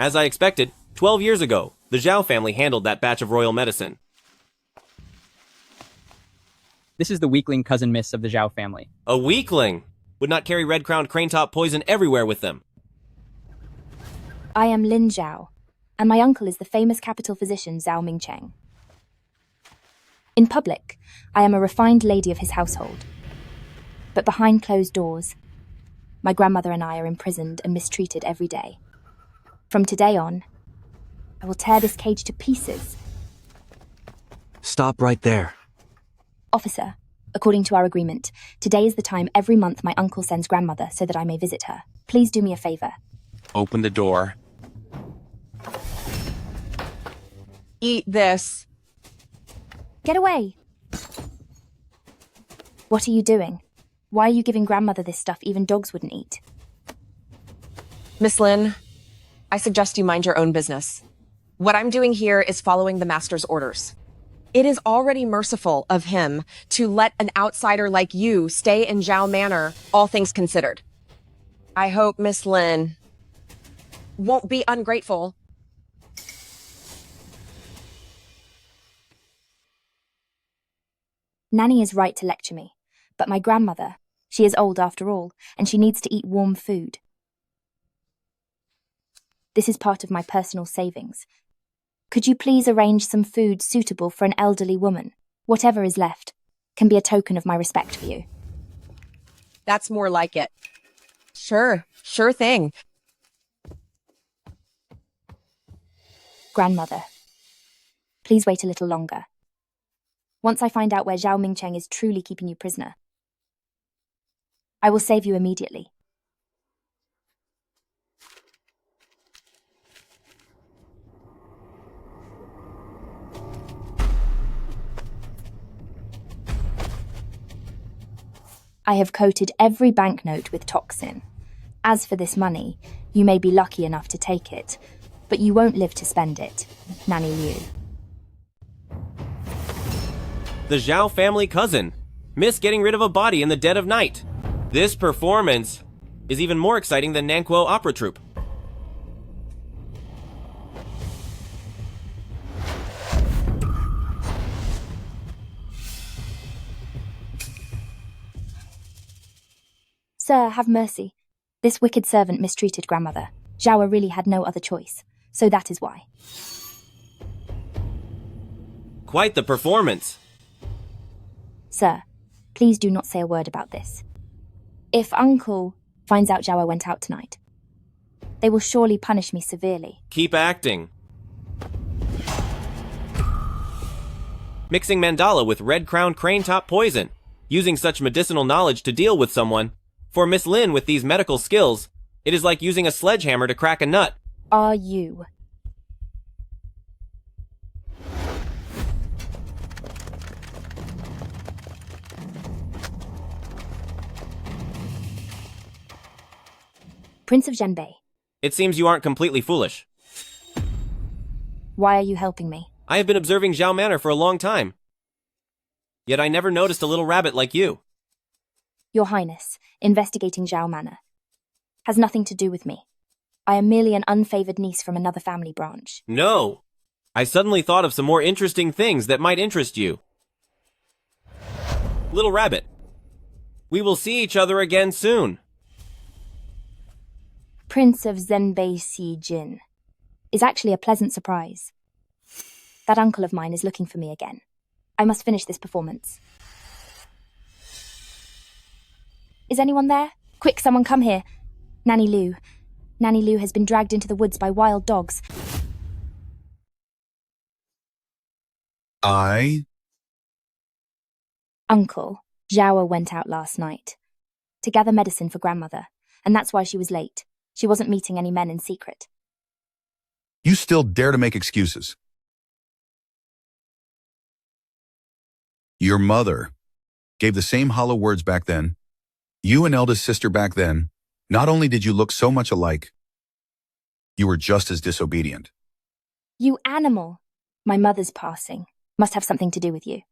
As I expected, 12 years ago, the Zhao family handled that batch of royal medicine. This is the weakling cousin miss of the Zhao family. A weakling! Would not carry red-crowned crane-top poison everywhere with them. I am Lin Zhao, and my uncle is the famous capital physician Zhao Mingcheng. In public, I am a refined lady of his household. But behind closed doors, my grandmother and I are imprisoned and mistreated every day. From today on, I will tear this cage to pieces. Stop right there. Officer, according to our agreement, today is the time every month my uncle sends grandmother so that I may visit her. Please do me a favor. Open the door. Eat this. Get away! What are you doing? Why are you giving grandmother this stuff even dogs wouldn't eat? Miss Lin, I suggest you mind your own business. What I'm doing here is following the master's orders. It is already merciful of him to let an outsider like you stay in Zhao Manor, all things considered. I hope Miss Lin won't be ungrateful. Nanny is right to lecture me, but my grandmother, she is old after all, and she needs to eat warm food. This is part of my personal savings. Could you please arrange some food suitable for an elderly woman? Whatever is left can be a token of my respect for you. That's more like it. Sure thing. Grandmother, please wait a little longer. Once I find out where Zhao Mingcheng is truly keeping you prisoner, I will save you immediately. I have coated every banknote with toxin. As for this money, you may be lucky enough to take it, but you won't live to spend it. Nanny Liu. The Zhao family cousin. Miss getting rid of a body in the dead of night. This performance is even more exciting than Nanquo Opera Troupe. Sir, have mercy. This wicked servant mistreated grandmother. Zhao really had no other choice, so that is why. Quite the performance. Sir, please do not say a word about this. If Uncle finds out Zhao went out tonight, they will surely punish me severely. Keep acting. Mixing mandala with red-crowned crane-top poison. Using such medicinal knowledge to deal with someone. For Miss Lin with these medical skills, it is like using a sledgehammer to crack a nut. Are you? Prince of Zhenbei. It seems you aren't completely foolish. Why are you helping me? I have been observing Zhao Manor for a long time. Yet I never noticed a little rabbit like you. Your Highness, investigating Zhao Manor has nothing to do with me. I am merely an unfavored niece from another family branch. No! I suddenly thought of some more interesting things that might interest you. Little rabbit, we will see each other again soon. Prince of Zhenbei Xie Jin is actually a pleasant surprise. That uncle of mine is looking for me again. I must finish this performance. Is anyone there? Quick, someone come here. Nanny Liu. Nanny Liu has been dragged into the woods by wild dogs. Uncle, Zhao went out last night to gather medicine for grandmother, and that's why she was late. She wasn't meeting any men in secret. You still dare to make excuses. Your mother gave the same hollow words back then. You and eldest sister back then, not only did you look so much alike, you were just as disobedient. You animal! My mother's passing must have something to do with you.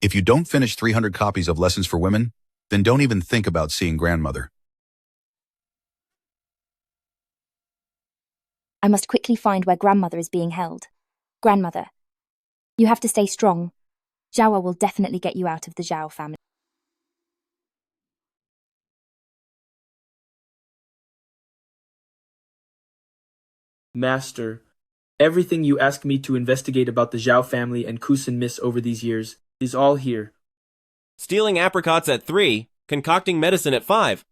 If you don't finish 300 copies of Lessons for Women, then don't even think about seeing grandmother. I must quickly find where grandmother is being held. Grandmother, you have to stay strong. Zhao will definitely get you out of the Zhao family. Master, everything you asked me to investigate about the Zhao family and Kusin Miss over these years is all here. Stealing apricots at 3, concocting medicine at 5,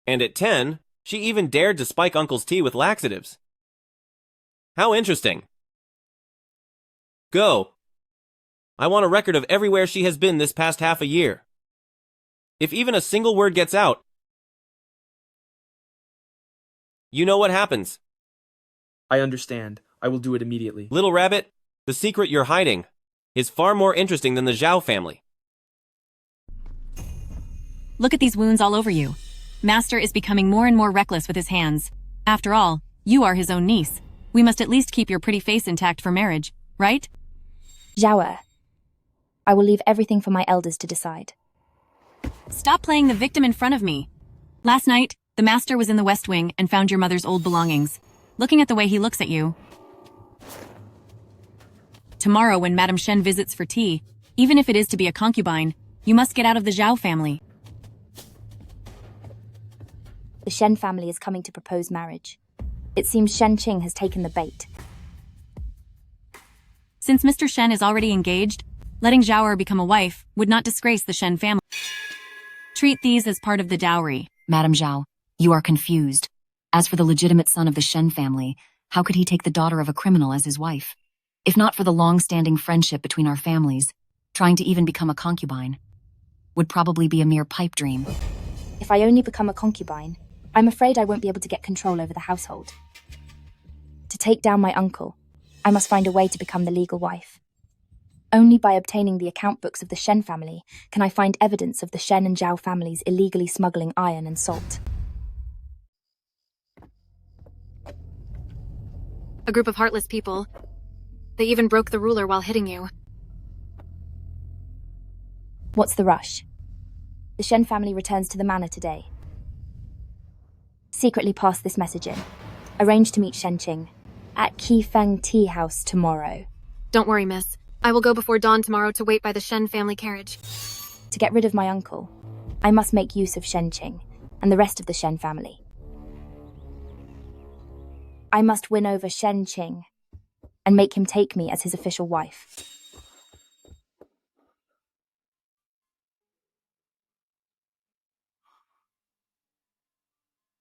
and at 10, she even dared to spike Uncle's tea with laxatives. How interesting. Go. I want a record of everywhere she has been this past half a year. If even a single word gets out, you know what happens. I understand. I will do it immediately. Little rabbit, the secret you're hiding is far more interesting than the Zhao family. Look at these wounds all over you. Master is becoming more and more reckless with his hands. After all, you are his own niece. We must at least keep your pretty face intact for marriage, right? Zhao, I will leave everything for my elders to decide. Stop playing the victim in front of me. Last night, the master was in the West Wing and found your mother's old belongings. Looking at the way he looks at you. Tomorrow, when Madame Shen visits for tea, even if it is to be a concubine, you must get out of the Zhao family. The Shen family is coming to propose marriage. It seems Shen Qing has taken the bait. Since Mr. Shen is already engaged, letting Zhao become a wife would not disgrace the Shen family. Treat these as part of the dowry. Madame Zhao, you are confused. As for the legitimate son of the Shen family, how could he take the daughter of a criminal as his wife? If not for the long-standing friendship between our families, trying to even become a concubine would probably be a mere pipe dream. If I only become a concubine, I'm afraid I won't be able to get control over the household. To take down my uncle, I must find a way to become the legal wife. Only by obtaining the account books of the Shen family can I find evidence of the Shen and Zhao families illegally smuggling iron and salt. A group of heartless people. They even broke the ruler while hitting you. What's the rush? The Shen family returns to the manor today. Secretly pass this message in. Arrange to meet Shen Qing at Qifeng Tea House tomorrow. Don't worry, miss. I will go before dawn tomorrow to wait by the Shen family carriage. To get rid of my uncle, I must make use of Shen Qing and the rest of the Shen family. I must win over Shen Qing and make him take me as his official wife.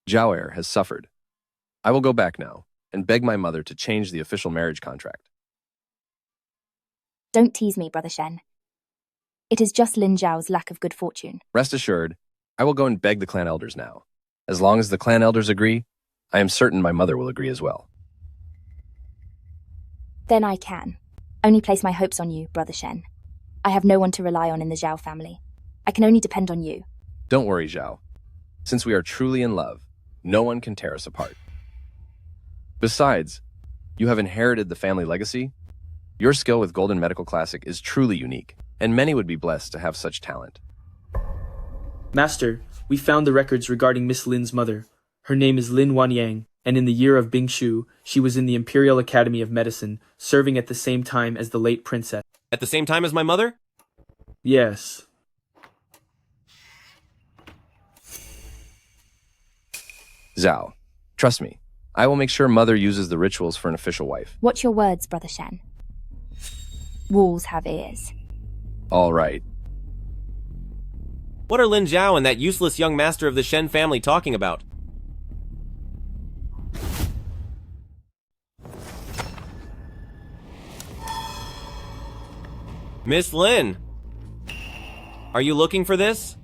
Zhao has suffered. I will go back now and beg my mother to change the official marriage contract. Don't tease me, Brother Shen. It is just Lin Zhao's lack of good fortune. Rest assured, I will go and beg the clan elders now. As long as the clan elders agree, I am certain my mother will agree as well. Then I can. Only place my hopes on you, Brother Shen. I have no one to rely on in the Zhao family. I can only depend on you. Don't worry, Zhao. Since we are truly in love, no one can tear us apart. Besides, you have inherited the family legacy. Your skill with Golden Medical Classic is truly unique, and many would be blessed to have such talent. Master, we found the records regarding Miss Lin's mother. Her name is Lin Wanyang, and in the year of Bingshu, she was in the Imperial Academy of Medicine, serving at the same time as the late princess. At the same time as my mother? Yes. Zhao, trust me. I will make sure mother uses the rituals for an official wife. Watch your words, Brother Shen. Walls have ears. All right. What are Lin Zhao and that useless young master of the Shen family talking about? Miss Lin! Are you looking for this?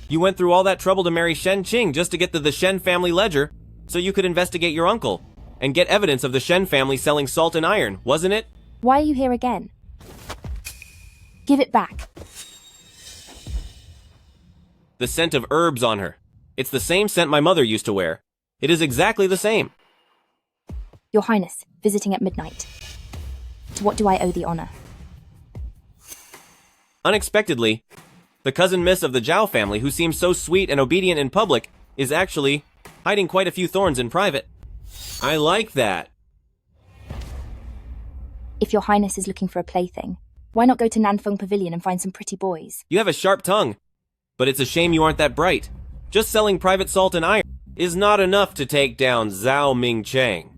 You went through all that trouble to marry Shen Qing just to get to the Shen family ledger, so you could investigate your uncle, and get evidence of the Shen family selling salt and iron, wasn't it? Why are you here again? Give it back. The scent of herbs on her. It's the same scent my mother used to wear. It is exactly the same. Your Highness, visiting at midnight. To what do I owe the honor? Unexpectedly, the cousin miss of the Zhao family, who seems so sweet and obedient in public, is actually hiding quite a few thorns in private. I like that. If your highness is looking for a plaything, why not go to Nanfeng Pavilion and find some pretty boys? You have a sharp tongue, but it's a shame you aren't that bright. Just selling private salt and iron is not enough to take down Zhao Mingcheng.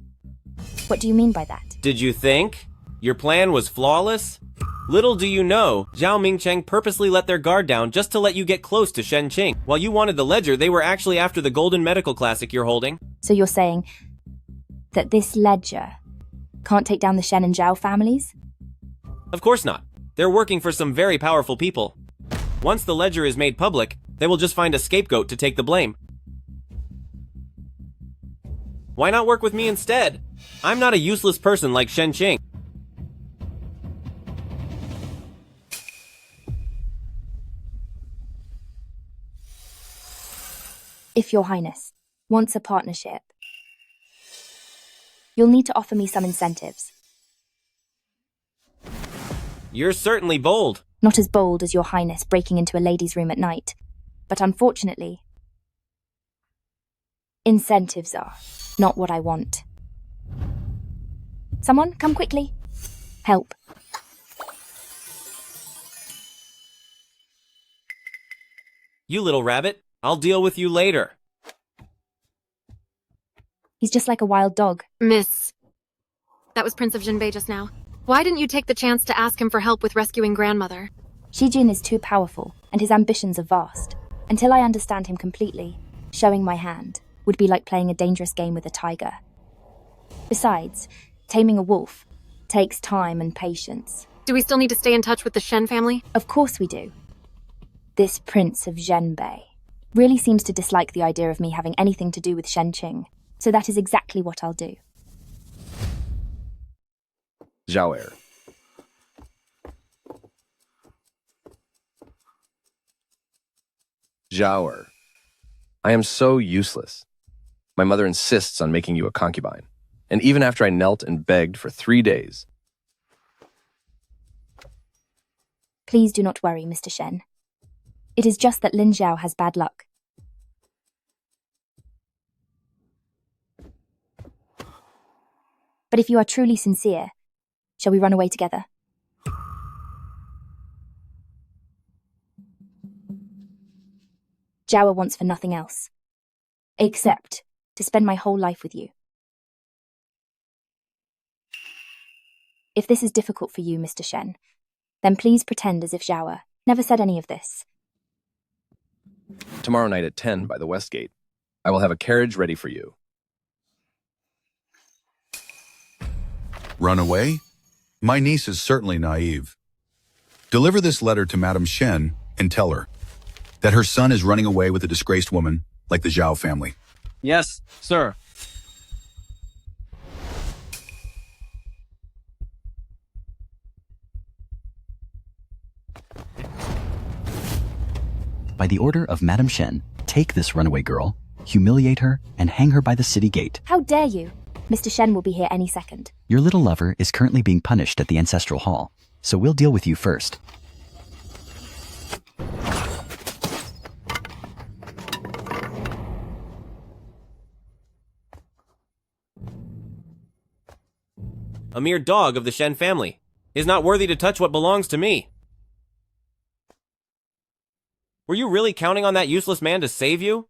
What do you mean by that? Did you think your plan was flawless? Little do you know, Zhao Mingcheng purposely let their guard down just to let you get close to Shen Qing. While you wanted the ledger, they were actually after the golden medical classic you're holding. So you're saying that this ledger can't take down the Shen and Zhao families? Of course not. They're working for some very powerful people. Once the ledger is made public, they will just find a scapegoat to take the blame. Why not work with me instead? I'm not a useless person like Shen Qing. If your highness wants a partnership, you'll need to offer me some incentives. You're certainly bold. Not as bold as your highness breaking into a lady's room at night, but unfortunately, incentives are not what I want. Someone, come quickly. Help. You little rabbit. I'll deal with you later. He's just like a wild dog. Miss. That was Prince of Zhenbei just now. Why didn't you take the chance to ask him for help with rescuing grandmother? Xie Jin is too powerful, and his ambitions are vast. Until I understand him completely, showing my hand would be like playing a dangerous game with a tiger. Besides, taming a wolf takes time and patience. Do we still need to stay in touch with the Shen family? Of course we do. This Prince of Zhenbei really seems to dislike the idea of me having anything to do with Shen Qing, so that is exactly what I'll do. Zhao heir. Zhao heir. I am so useless. My mother insists on making you a concubine. And even after I knelt and begged for 3 days. Please do not worry, Mr. Shen. It is just that Lin Zhao has bad luck. But if you are truly sincere, shall we run away together? Zhao wants for nothing else, except to spend my whole life with you. If this is difficult for you, Mr. Shen, then please pretend as if Zhao never said any of this. Tomorrow night at 10 by the West Gate. I will have a carriage ready for you. Run away? My niece is certainly naive. Deliver this letter to Madame Shen and tell her that her son is running away with a disgraced woman like the Zhao family. Yes, sir. By the order of Madame Shen, take this runaway girl, humiliate her, and hang her by the city gate. How dare you? Mr. Shen will be here any second. Your little lover is currently being punished at the Ancestral Hall, so we'll deal with you first. A mere dog of the Shen family is not worthy to touch what belongs to me. Were you really counting on that useless man to save you?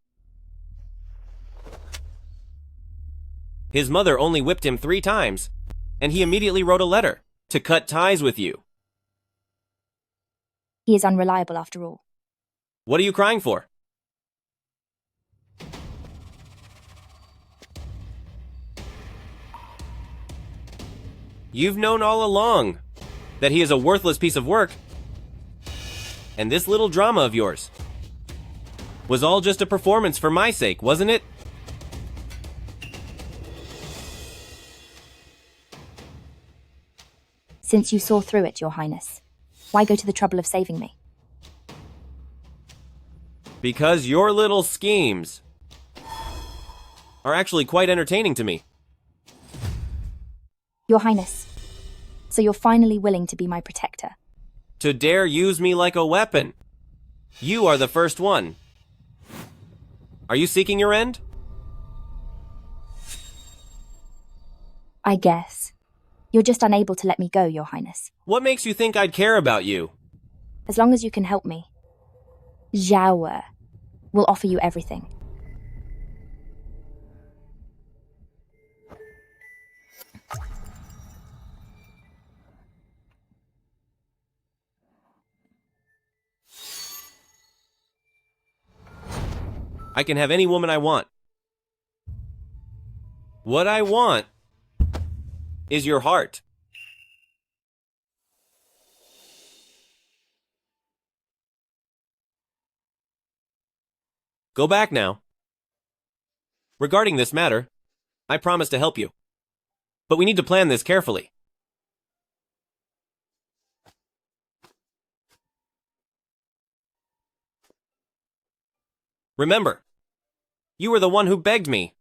His mother only whipped him 3 times, and he immediately wrote a letter to cut ties with you. He is unreliable after all. What are you crying for? You've known all along that he is a worthless piece of work. And this little drama of yours was all just a performance for my sake, wasn't it? Since you saw through it, Your Highness, why go to the trouble of saving me? Because your little schemes are actually quite entertaining to me. Your Highness, so you're finally willing to be my protector. To dare use me like a weapon. You are the first one. Are you seeking your end? I guess. You're just unable to let me go, Your Highness. What makes you think I'd care about you? As long as you can help me. Zhao will offer you everything. I can have any woman I want. What I want is your heart. Go back now. Regarding this matter, I promise to help you. But we need to plan this carefully. Remember, you were the one who begged me.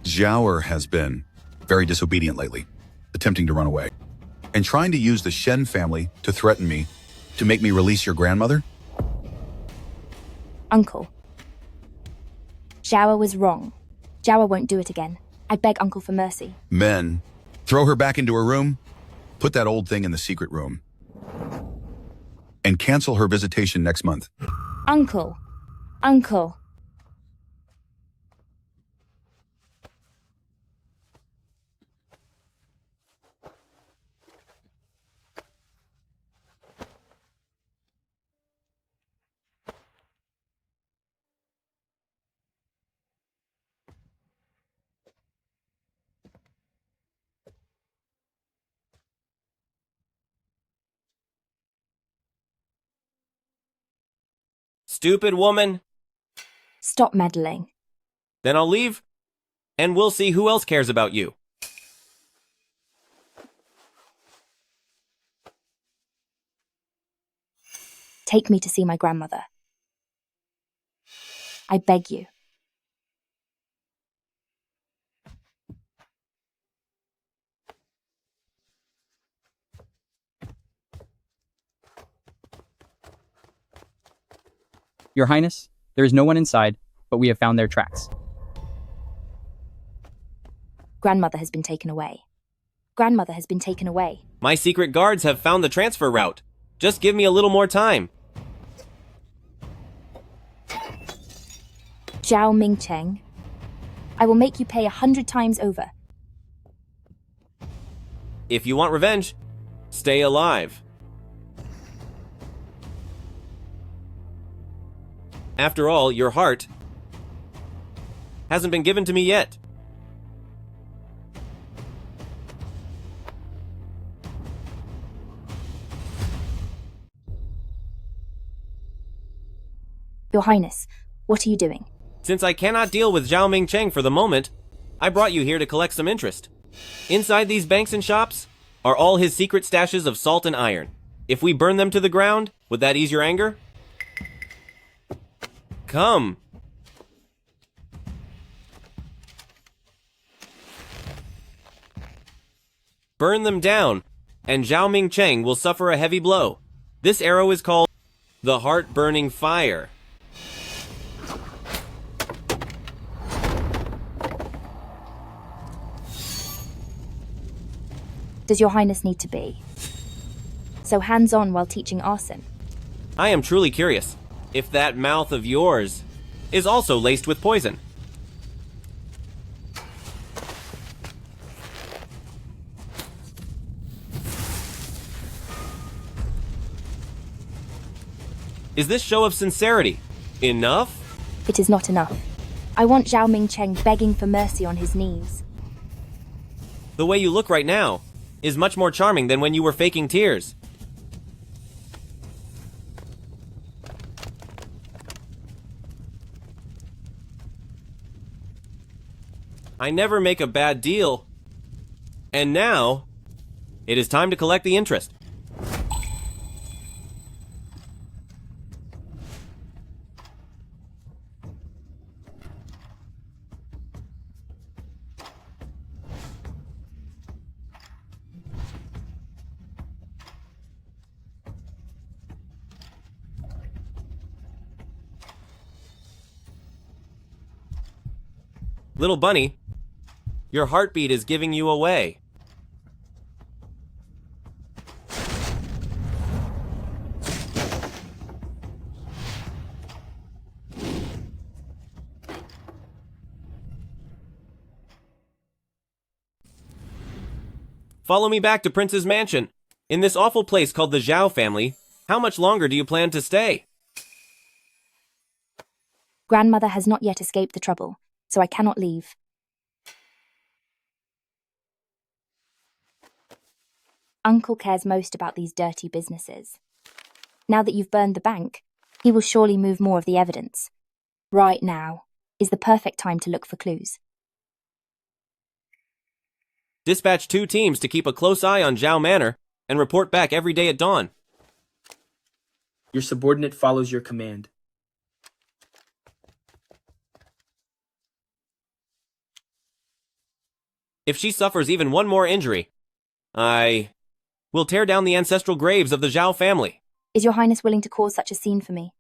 Zhao has been very disobedient lately, attempting to run away, and trying to use the Shen family to threaten me, to make me release your grandmother? Uncle. Zhao was wrong. Zhao won't do it again. I beg Uncle for mercy. Men, throw her back into her room, put that old thing in the secret room, and cancel her visitation next month. Uncle. Uncle. Stupid woman. Stop meddling. Then I'll leave, and we'll see who else cares about you. Take me to see my grandmother. I beg you. Your Highness, there is no one inside, but we have found their tracks. Grandmother has been taken away. Grandmother has been taken away. My secret guards have found the transfer route. Just give me a little more time. Zhao Mingcheng, I will make you pay 100 times over. If you want revenge, stay alive. After all, your heart hasn't been given to me yet. Your Highness, what are you doing? Since I cannot deal with Zhao Mingcheng for the moment, I brought you here to collect some interest. Inside these banks and shops are all his secret stashes of salt and iron. If we burn them to the ground, would that ease your anger? Come. Burn them down, and Zhao Mingcheng will suffer a heavy blow. This arrow is called the Heart-Burning Fire. Does Your Highness need to be so hands-on while teaching arson? I am truly curious if that mouth of yours is also laced with poison. Is this show of sincerity enough? It is not enough. I want Zhao Mingcheng begging for mercy on his knees. The way you look right now is much more charming than when you were faking tears. I never make a bad deal. And now, it is time to collect the interest. Little bunny, your heartbeat is giving you away. Follow me back to Prince's mansion. In this awful place called the Zhao family, how much longer do you plan to stay? Grandmother has not yet escaped the trouble, so I cannot leave. Uncle cares most about these dirty businesses. Now that you've burned the bank, he will surely move more of the evidence. Right now is the perfect time to look for clues. Dispatch 2 teams to keep a close eye on Zhao Manor and report back every day at dawn. Your subordinate follows your command. If she suffers even one more injury, I will tear down the ancestral graves of the Zhao family. Is your Highness willing to cause such a scene for me?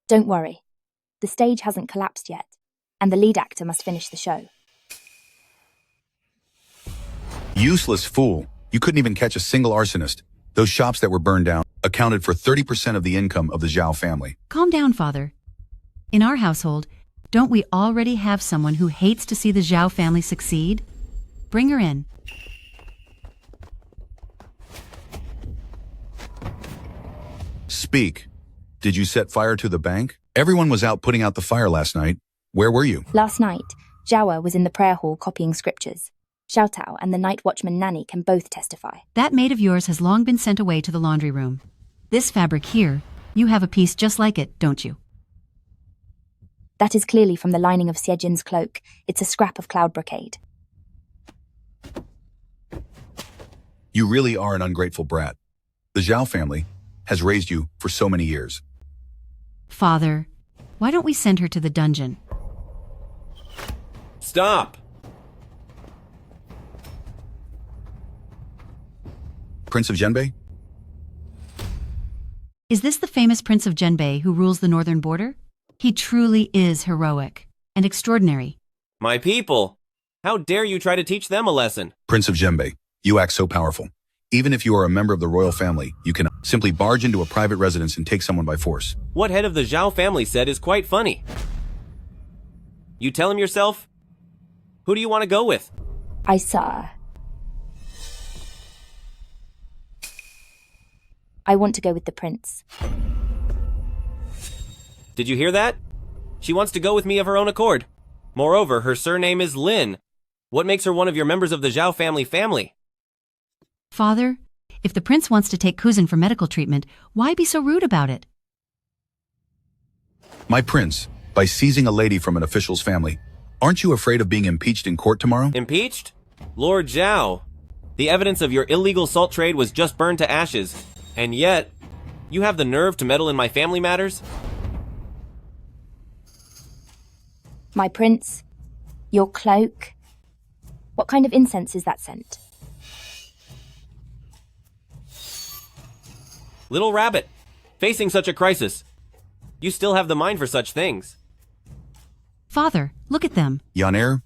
Don't worry. The stage hasn't collapsed yet, and the lead actor must finish the show. Useless fool. You couldn't even catch a single arsonist. Those shops that were burned down accounted for 30% of the income of the Zhao family. Calm down, Father. In our household, don't we already have someone who hates to see the Zhao family succeed? Bring her in. Speak. Did you set fire to the bank? Everyone was out putting out the fire last night. Where were you? Last night, Zhao was in the prayer hall copying scriptures. Xiao Tao and the night watchman Nanny can both testify. That maid of yours has long been sent away to the laundry room. This fabric here, you have a piece just like it, don't you? That is clearly from the lining of Xie Jin's cloak. It's a scrap of cloud brocade. You really are an ungrateful brat. The Zhao family has raised you for so many years. Father, why don't we send her to the dungeon? Stop! Prince of Zhenbei? Is this the famous Prince of Zhenbei who rules the northern border? He truly is heroic and extraordinary. My people! How dare you try to teach them a lesson? Prince of Zhenbei, you act so powerful. Even if you are a member of the royal family, you can simply barge into a private residence and take someone by force. What head of the Zhao family said is quite funny. You tell him yourself? Who do you want to go with? I saw. I want to go with the prince. Did you hear that? She wants to go with me of her own accord. Moreover, her surname is Lin. What makes her one of your members of the Zhao family? Father, if the prince wants to take cousin for medical treatment, why be so rude about it? My prince, by seizing a lady from an official's family, aren't you afraid of being impeached in court tomorrow? Impeached? Lord Zhao, the evidence of your illegal salt trade was just burned to ashes. And yet, you have the nerve to meddle in my family matters? My prince, your cloak. What kind of incense is that scent? Little rabbit, facing such a crisis, you still have the mind for such things. Father, look at them. Yaner?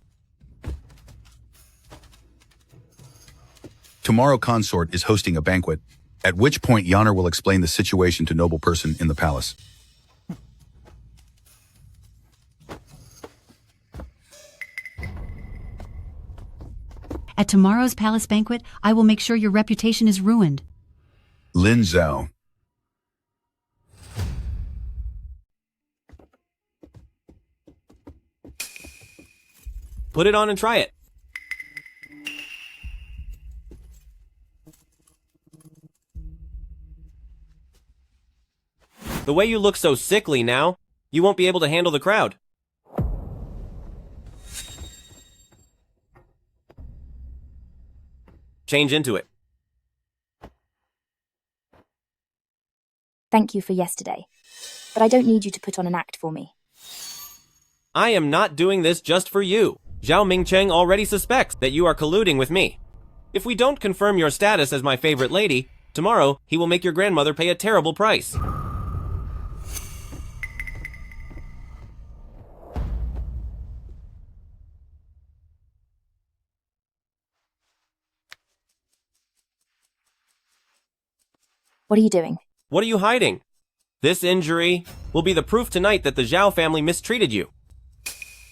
Tomorrow consort is hosting a banquet, at which point Yaner will explain the situation to noble person in the palace. At tomorrow's palace banquet, I will make sure your reputation is ruined. Lin Zhao. Put it on and try it. The way you look so sickly now, you won't be able to handle the crowd. Change into it. Thank you for yesterday, but I don't need you to put on an act for me. I am not doing this just for you. Zhao Mingcheng already suspects that you are colluding with me. If we don't confirm your status as my favorite lady, tomorrow he will make your grandmother pay a terrible price. What are you doing? What are you hiding? This injury will be the proof tonight that the Zhao family mistreated you.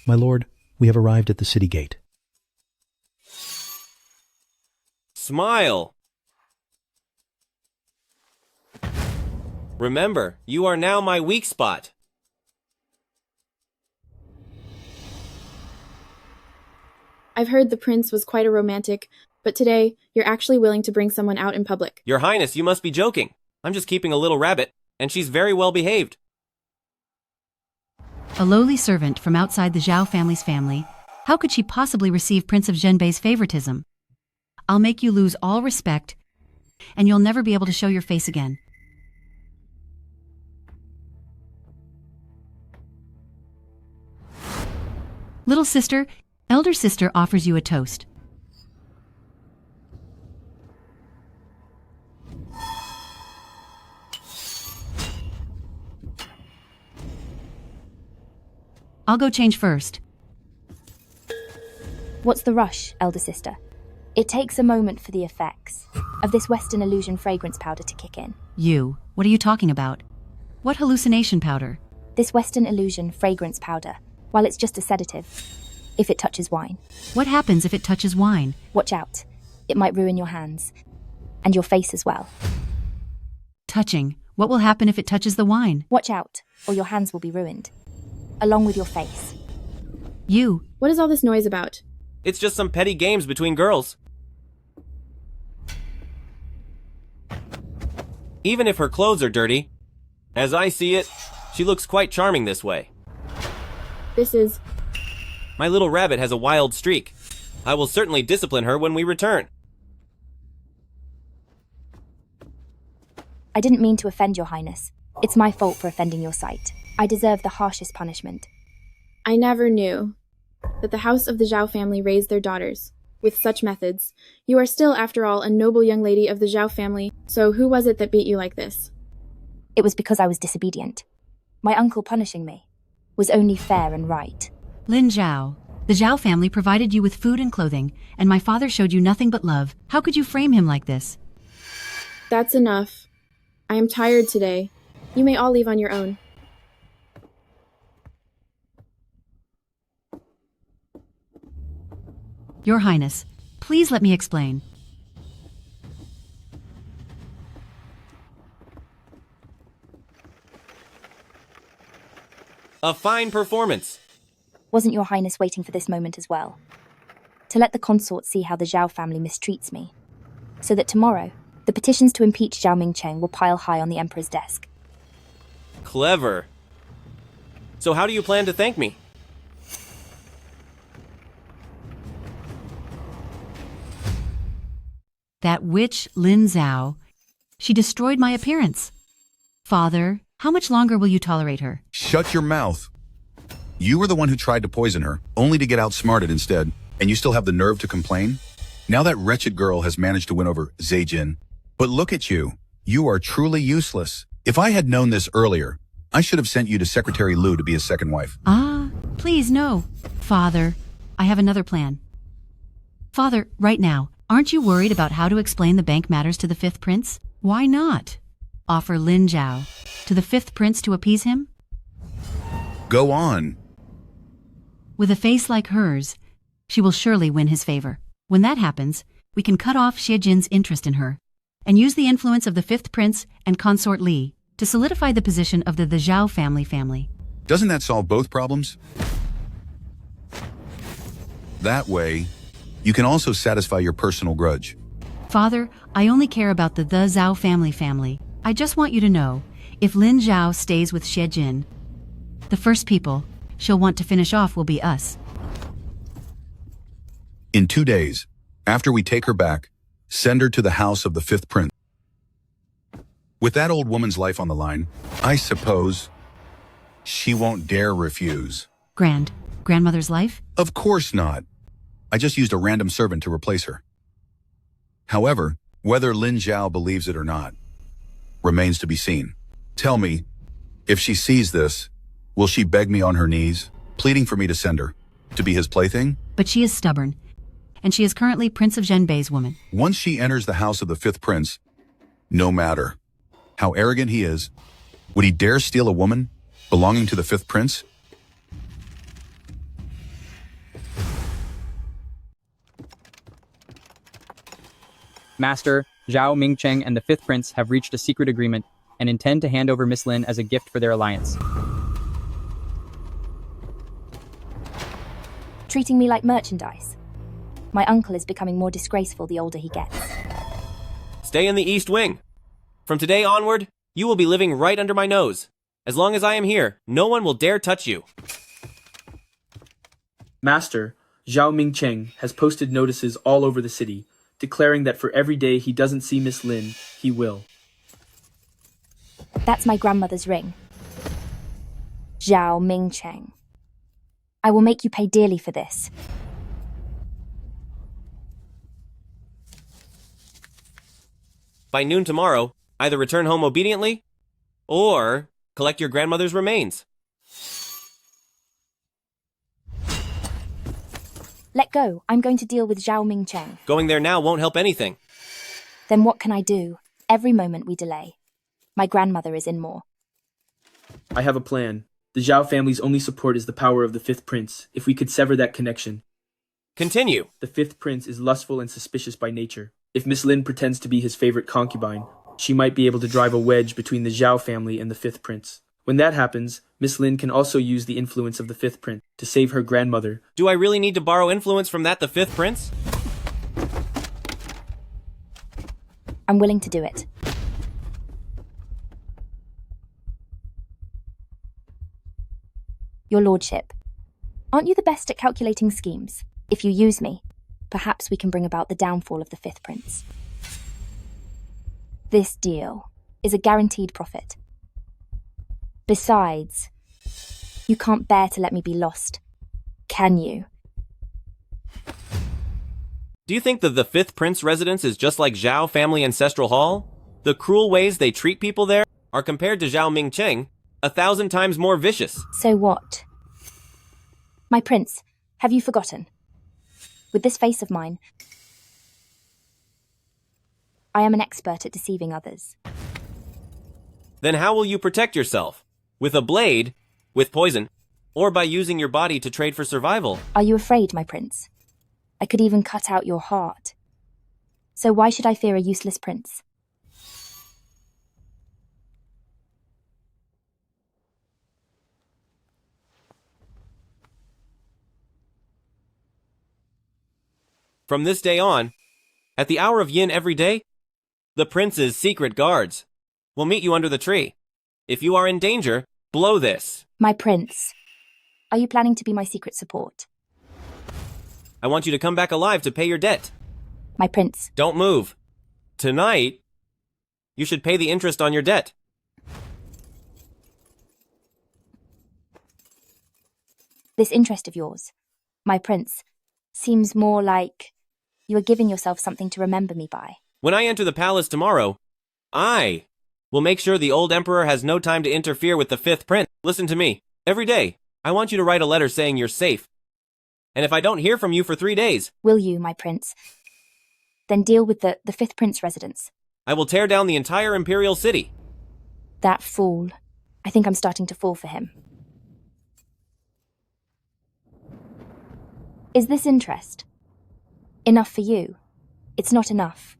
My lord, we have arrived at the city gate. Smile. Remember, you are now my weak spot. I've heard the prince was quite a romantic, but today, you're actually willing to bring someone out in public. Your Highness, you must be joking. I'm just keeping a little rabbit, and she's very well behaved. A lowly servant from outside the Zhao family's family, how could she possibly receive Prince of Zhenbei's favoritism? I'll make you lose all respect, and you'll never be able to show your face again. Little sister, elder sister offers you a toast. I'll go change first. What's the rush, elder sister? It takes a moment for the effects of this Western illusion fragrance powder to kick in. What are you talking about? What hallucination powder? This Western illusion fragrance powder, while it's just a sedative, if it touches wine. What happens if it touches wine? Watch out. It might ruin your hands. And your face as well. Touching. What will happen if it touches the wine? Watch out, or your hands will be ruined. Along with your face. What is all this noise about? It's just some petty games between girls. Even if her clothes are dirty, as I see it, she looks quite charming this way. This is... My little rabbit has a wild streak. I will certainly discipline her when we return. I didn't mean to offend your Highness. It's my fault for offending your sight. I deserve the harshest punishment. I never knew that the house of the Zhao family raised their daughters with such methods. You are still, after all, a noble young lady of the Zhao family, so who was it that beat you like this? It was because I was disobedient. My uncle punishing me was only fair and right. Lin Zhao, the Zhao family provided you with food and clothing, and my father showed you nothing but love. How could you frame him like this? That's enough. I am tired today. You may all leave on your own. Your Highness, please let me explain. A fine performance. Wasn't your Highness waiting for this moment as well? To let the consort see how the Zhao family mistreats me. So that tomorrow, the petitions to impeach Zhao Mingcheng will pile high on the Emperor's desk. Clever. So how do you plan to thank me? That witch, Lin Zhao, she destroyed my appearance. Father, how much longer will you tolerate her? Shut your mouth. You were the one who tried to poison her, only to get outsmarted instead, and you still have the nerve to complain? Now that wretched girl has managed to win over Xie Jin. But look at you. You are truly useless. If I had known this earlier, I should have sent you to Secretary Liu to be his second wife. Please no. Father, I have another plan. Father, right now, aren't you worried about how to explain the bank matters to the fifth prince? Why not offer Lin Zhao to the fifth prince to appease him? Go on. With a face like hers, she will surely win his favor. When that happens, we can cut off Xie Jin's interest in her and use the influence of the fifth prince and consort Li to solidify the position of the Zhao family. Doesn't that solve both problems? That way, you can also satisfy your personal grudge. Father, I only care about the Zhao family. I just want you to know, if Lin Zhao stays with Xie Jin, the first people she'll want to finish off will be us. In 2 days, after we take her back, send her to the house of the fifth prince. With that old woman's life on the line, I suppose she won't dare refuse. Grandmother's life? Of course not. I just used a random servant to replace her. However, whether Lin Zhao believes it or not remains to be seen. Tell me, if she sees this, will she beg me on her knees, pleading for me to send her, to be his plaything? But she is stubborn, and she is currently Prince of Zhenbei's woman. Once she enters the house of the fifth prince, no matter How arrogant he is. Would he dare steal a woman belonging to the fifth prince? Master, Zhao Mingcheng and the fifth prince have reached a secret agreement and intend to hand over Miss Lin as a gift for their alliance. Treating me like merchandise. My uncle is becoming more disgraceful the older he gets. Stay in the East Wing. From today onward, you will be living right under my nose. As long as I am here, no one will dare touch you. Master, Zhao Mingcheng has posted notices all over the city, declaring that for every day he doesn't see Miss Lin, he will. That's my grandmother's ring. Zhao Mingcheng. I will make you pay dearly for this. By noon tomorrow, either return home obediently, or collect your grandmother's remains. Let go. I'm going to deal with Zhao Mingcheng. Going there now won't help anything. Then what can I do? Every moment we delay. My grandmother is in more. I have a plan. The Zhao family's only support is the power of the fifth prince. If we could sever that connection. Continue. The fifth prince is lustful and suspicious by nature. If Miss Lin pretends to be his favorite concubine, she might be able to drive a wedge between the Zhao family and the fifth prince. When that happens, Miss Lin can also use the influence of the fifth prince to save her grandmother. Do I really need to borrow influence from the fifth prince? I'm willing to do it. Your lordship, aren't you the best at calculating schemes? If you use me, perhaps we can bring about the downfall of the fifth prince. This deal is a guaranteed profit. Besides, you can't bear to let me be lost, can you? Do you think that the fifth prince residence is just like Zhao family ancestral hall? The cruel ways they treat people there are compared to Zhao Mingcheng 1,000 times more vicious. So what? My prince, have you forgotten? With this face of mine, I am an expert at deceiving others. Then how will you protect yourself? With a blade? With poison? Or by using your body to trade for survival? Are you afraid, my prince? I could even cut out your heart. So why should I fear a useless prince? From this day on, at the hour of yin every day, the prince's secret guards will meet you under the tree. If you are in danger, blow this. My prince, are you planning to be my secret support? I want you to come back alive to pay your debt. My prince. Don't move. Tonight, you should pay the interest on your debt. This interest of yours, my prince, seems more like you are giving yourself something to remember me by. When I enter the palace tomorrow, I will make sure the old emperor has no time to interfere with the fifth prince. Listen to me. Every day, I want you to write a letter saying you're safe. And if I don't hear from you for 3 days... Will you, my prince? Then deal with the fifth prince residence. I will tear down the entire imperial city. That fool. I think I'm starting to fall for him. Is this interest enough for you? It's not enough.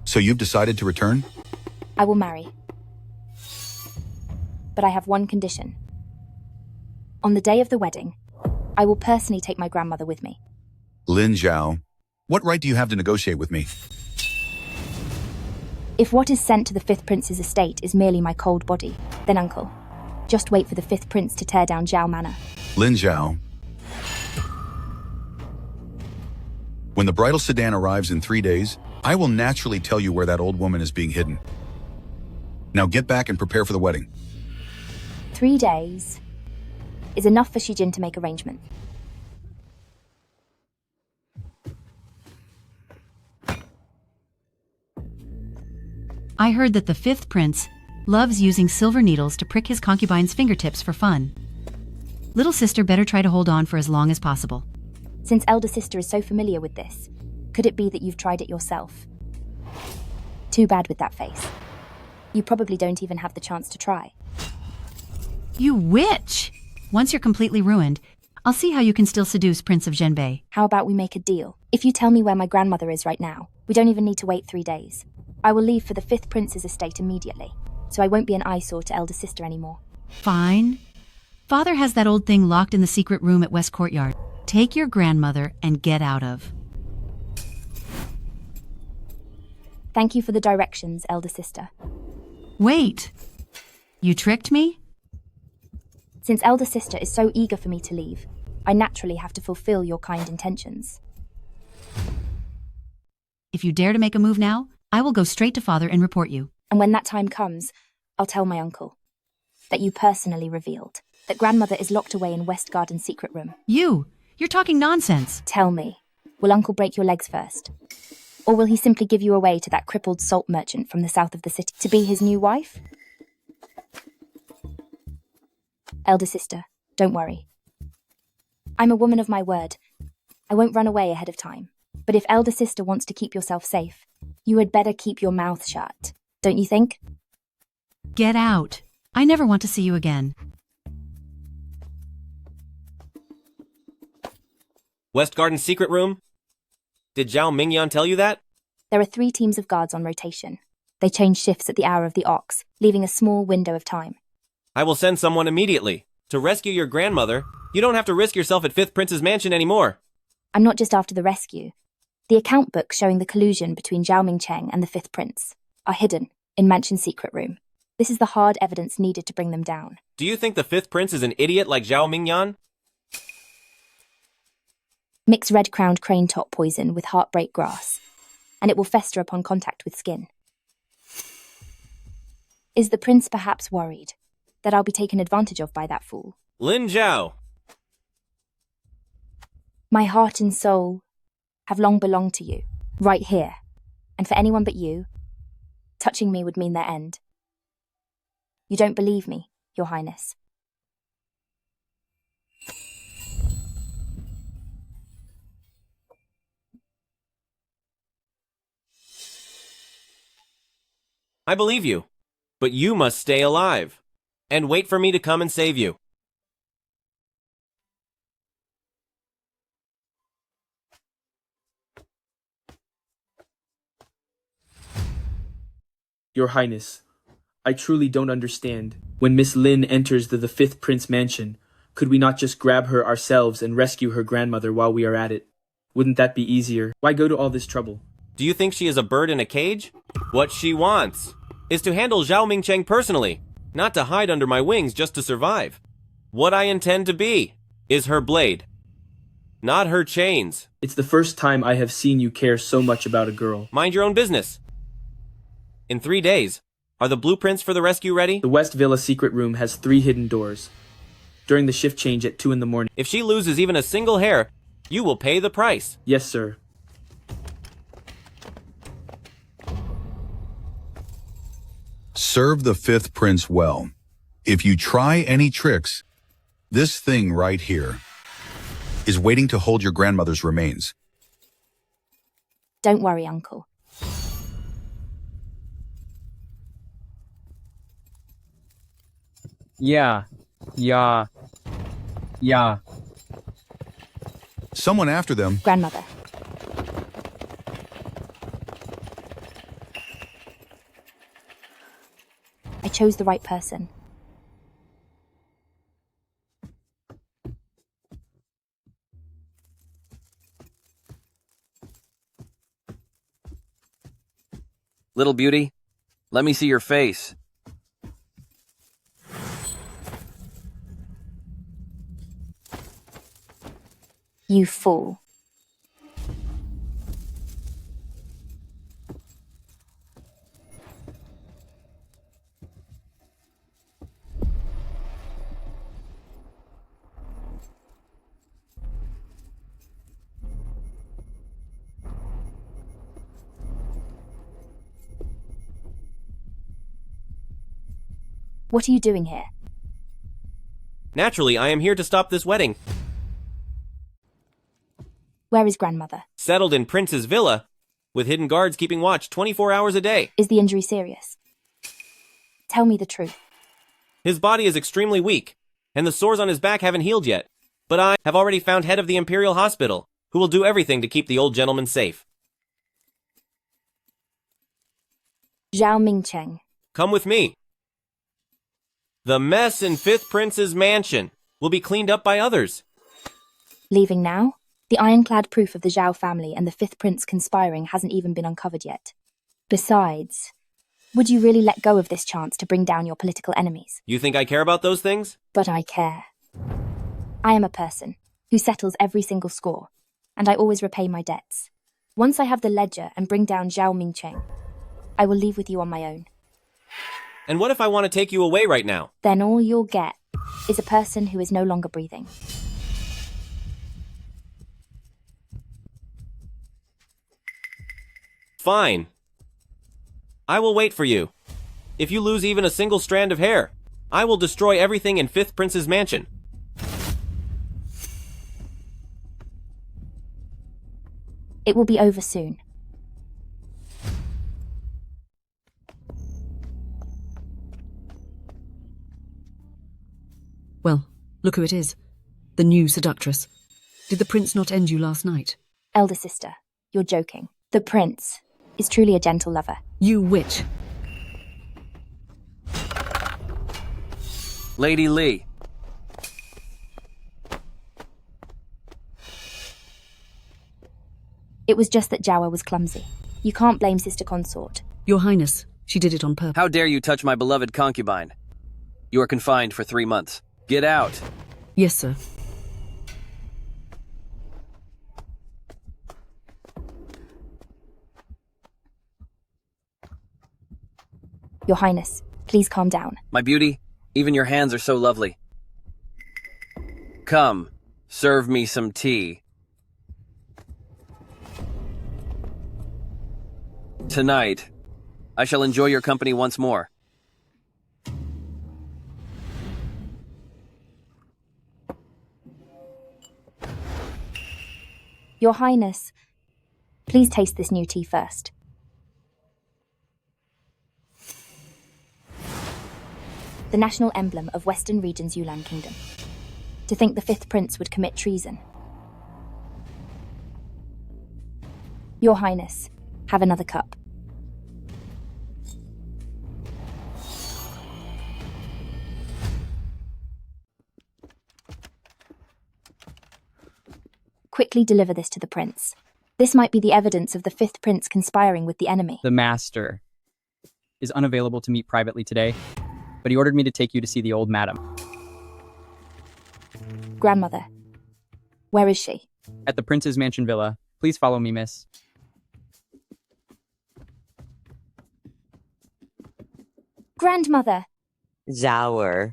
So you've decided to return? I will marry. But I have one condition. On the day of the wedding, I will personally take my grandmother with me. Lin Zhao, what right do you have to negotiate with me? If what is sent to the fifth prince's estate is merely my cold body, then uncle, just wait for the fifth prince to tear down Zhao Manor. Lin Zhao. When the bridal sedan arrives in 3 days, I will naturally tell you where that old woman is being hidden. Now get back and prepare for the wedding. 3 days is enough for Xie Jin to make arrangement. I heard that the fifth prince loves using silver needles to prick his concubine's fingertips for fun. Little sister better try to hold on for as long as possible. Since elder sister is so familiar with this, could it be that you've tried it yourself? Too bad with that face. You probably don't even have the chance to try. You witch! Once you're completely ruined, I'll see how you can still seduce Prince of Zhenbei. How about we make a deal? If you tell me where my grandmother is right now, we don't even need to wait 3 days. I will leave for the fifth prince's estate immediately, so I won't be an eyesore to elder sister anymore. Fine. Father has that old thing locked in the secret room at West Courtyard. Take your grandmother and get out of. Thank you for the directions, elder sister. Wait. You tricked me? Since elder sister is so eager for me to leave, I naturally have to fulfill your kind intentions. If you dare to make a move now, I will go straight to father and report you. And when that time comes, I'll tell my uncle that you personally revealed that grandmother is locked away in West Garden's secret room. You're talking nonsense. Tell me, will uncle break your legs first? Or will he simply give you away to that crippled salt merchant from the south of the city to be his new wife? Elder sister, don't worry. I'm a woman of my word. I won't run away ahead of time. But if elder sister wants to keep yourself safe, you had better keep your mouth shut, don't you think? Get out. I never want to see you again. West Garden secret room? Did Zhao Mingyan tell you that? There are 3 teams of guards on rotation. They change shifts at the hour of the ox, leaving a small window of time. I will send someone immediately. To rescue your grandmother, you don't have to risk yourself at Fifth Prince's mansion anymore. I'm not just after the rescue. The account books showing the collusion between Zhao Mingcheng and the Fifth Prince are hidden in Mansion Secret Room. This is the hard evidence needed to bring them down. Do you think the Fifth Prince is an idiot like Zhao Mingyan? Mix red-crowned crane top poison with heartbreak grass, and it will fester upon contact with skin. Is the prince perhaps worried that I'll be taken advantage of by that fool? Lin Zhao! My heart and soul have long belonged to you, right here. And for anyone but you, touching me would mean their end. You don't believe me, Your Highness. I believe you, but you must stay alive, and wait for me to come and save you. Your Highness, I truly don't understand. When Miss Lin enters the Fifth Prince mansion, could we not just grab her ourselves and rescue her grandmother while we are at it? Wouldn't that be easier? Why go to all this trouble? Do you think she is a bird in a cage? What she wants is to handle Zhao Mingcheng personally, not to hide under my wings just to survive. What I intend to be is her blade, not her chains. It's the first time I have seen you care so much about a girl. Mind your own business. In 3 days, are the blueprints for the rescue ready? The West Villa secret room has 3 hidden doors. During the shift change at 2 in the morning. If she loses even a single hair, you will pay the price. Yes, sir. Serve the Fifth Prince well. If you try any tricks, this thing right here is waiting to hold your grandmother's remains. Don't worry, Uncle. Yeah. Someone after them. Grandmother. I chose the right person. Little beauty, let me see your face. You fool. What are you doing here? Naturally, I am here to stop this wedding. Where is grandmother? Settled in Prince's villa, with hidden guards keeping watch 24 hours a day. Is the injury serious? Tell me the truth. His body is extremely weak, and the sores on his back haven't healed yet. But I have already found head of the Imperial Hospital, who will do everything to keep the old gentleman safe. Zhao Mingcheng. Come with me. The mess in Fifth Prince's mansion will be cleaned up by others. Leaving now? The ironclad proof of the Zhao family and the Fifth Prince conspiring hasn't even been uncovered yet. Besides, would you really let go of this chance to bring down your political enemies? You think I care about those things? But I care. I am a person who settles every single score, and I always repay my debts. Once I have the ledger and bring down Zhao Mingcheng, I will leave with you on my own. And what if I want to take you away right now? Then all you'll get is a person who is no longer breathing. Fine. I will wait for you. If you lose even a single strand of hair, I will destroy everything in Fifth Prince's mansion. It will be over soon. Well, look who it is. The new seductress. Did the prince not end you last night? Elder sister, you're joking. The prince is truly a gentle lover. You witch. Lady Li. It was just that Zhao was clumsy. You can't blame Sister Consort. Your Highness, she did it on purpose. How dare you touch my beloved concubine? You are confined for 3 months. Get out. Yes, sir. Your Highness, please calm down. My beauty, even your hands are so lovely. Come, serve me some tea. Tonight, I shall enjoy your company once more. Your Highness, please taste this new tea first. The national emblem of Western Region's Yulan Kingdom. To think the Fifth Prince would commit treason. Your Highness, have another cup. Quickly deliver this to the prince. This might be the evidence of the Fifth Prince conspiring with the enemy. The master is unavailable to meet privately today, but he ordered me to take you to see the old madam. Grandmother, where is she? At the prince's mansion villa. Please follow me, miss. Grandmother! Zhao.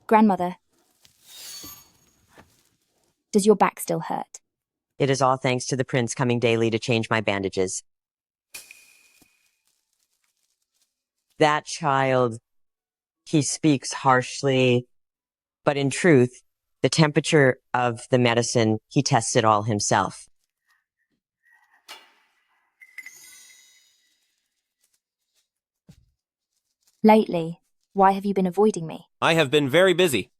Grandmother, does your back still hurt? It is all thanks to the prince coming daily to change my bandages. That child, he speaks harshly, but in truth, the temperature of the medicine, he tests it all himself. Lately, why have you been avoiding me? I have been very busy.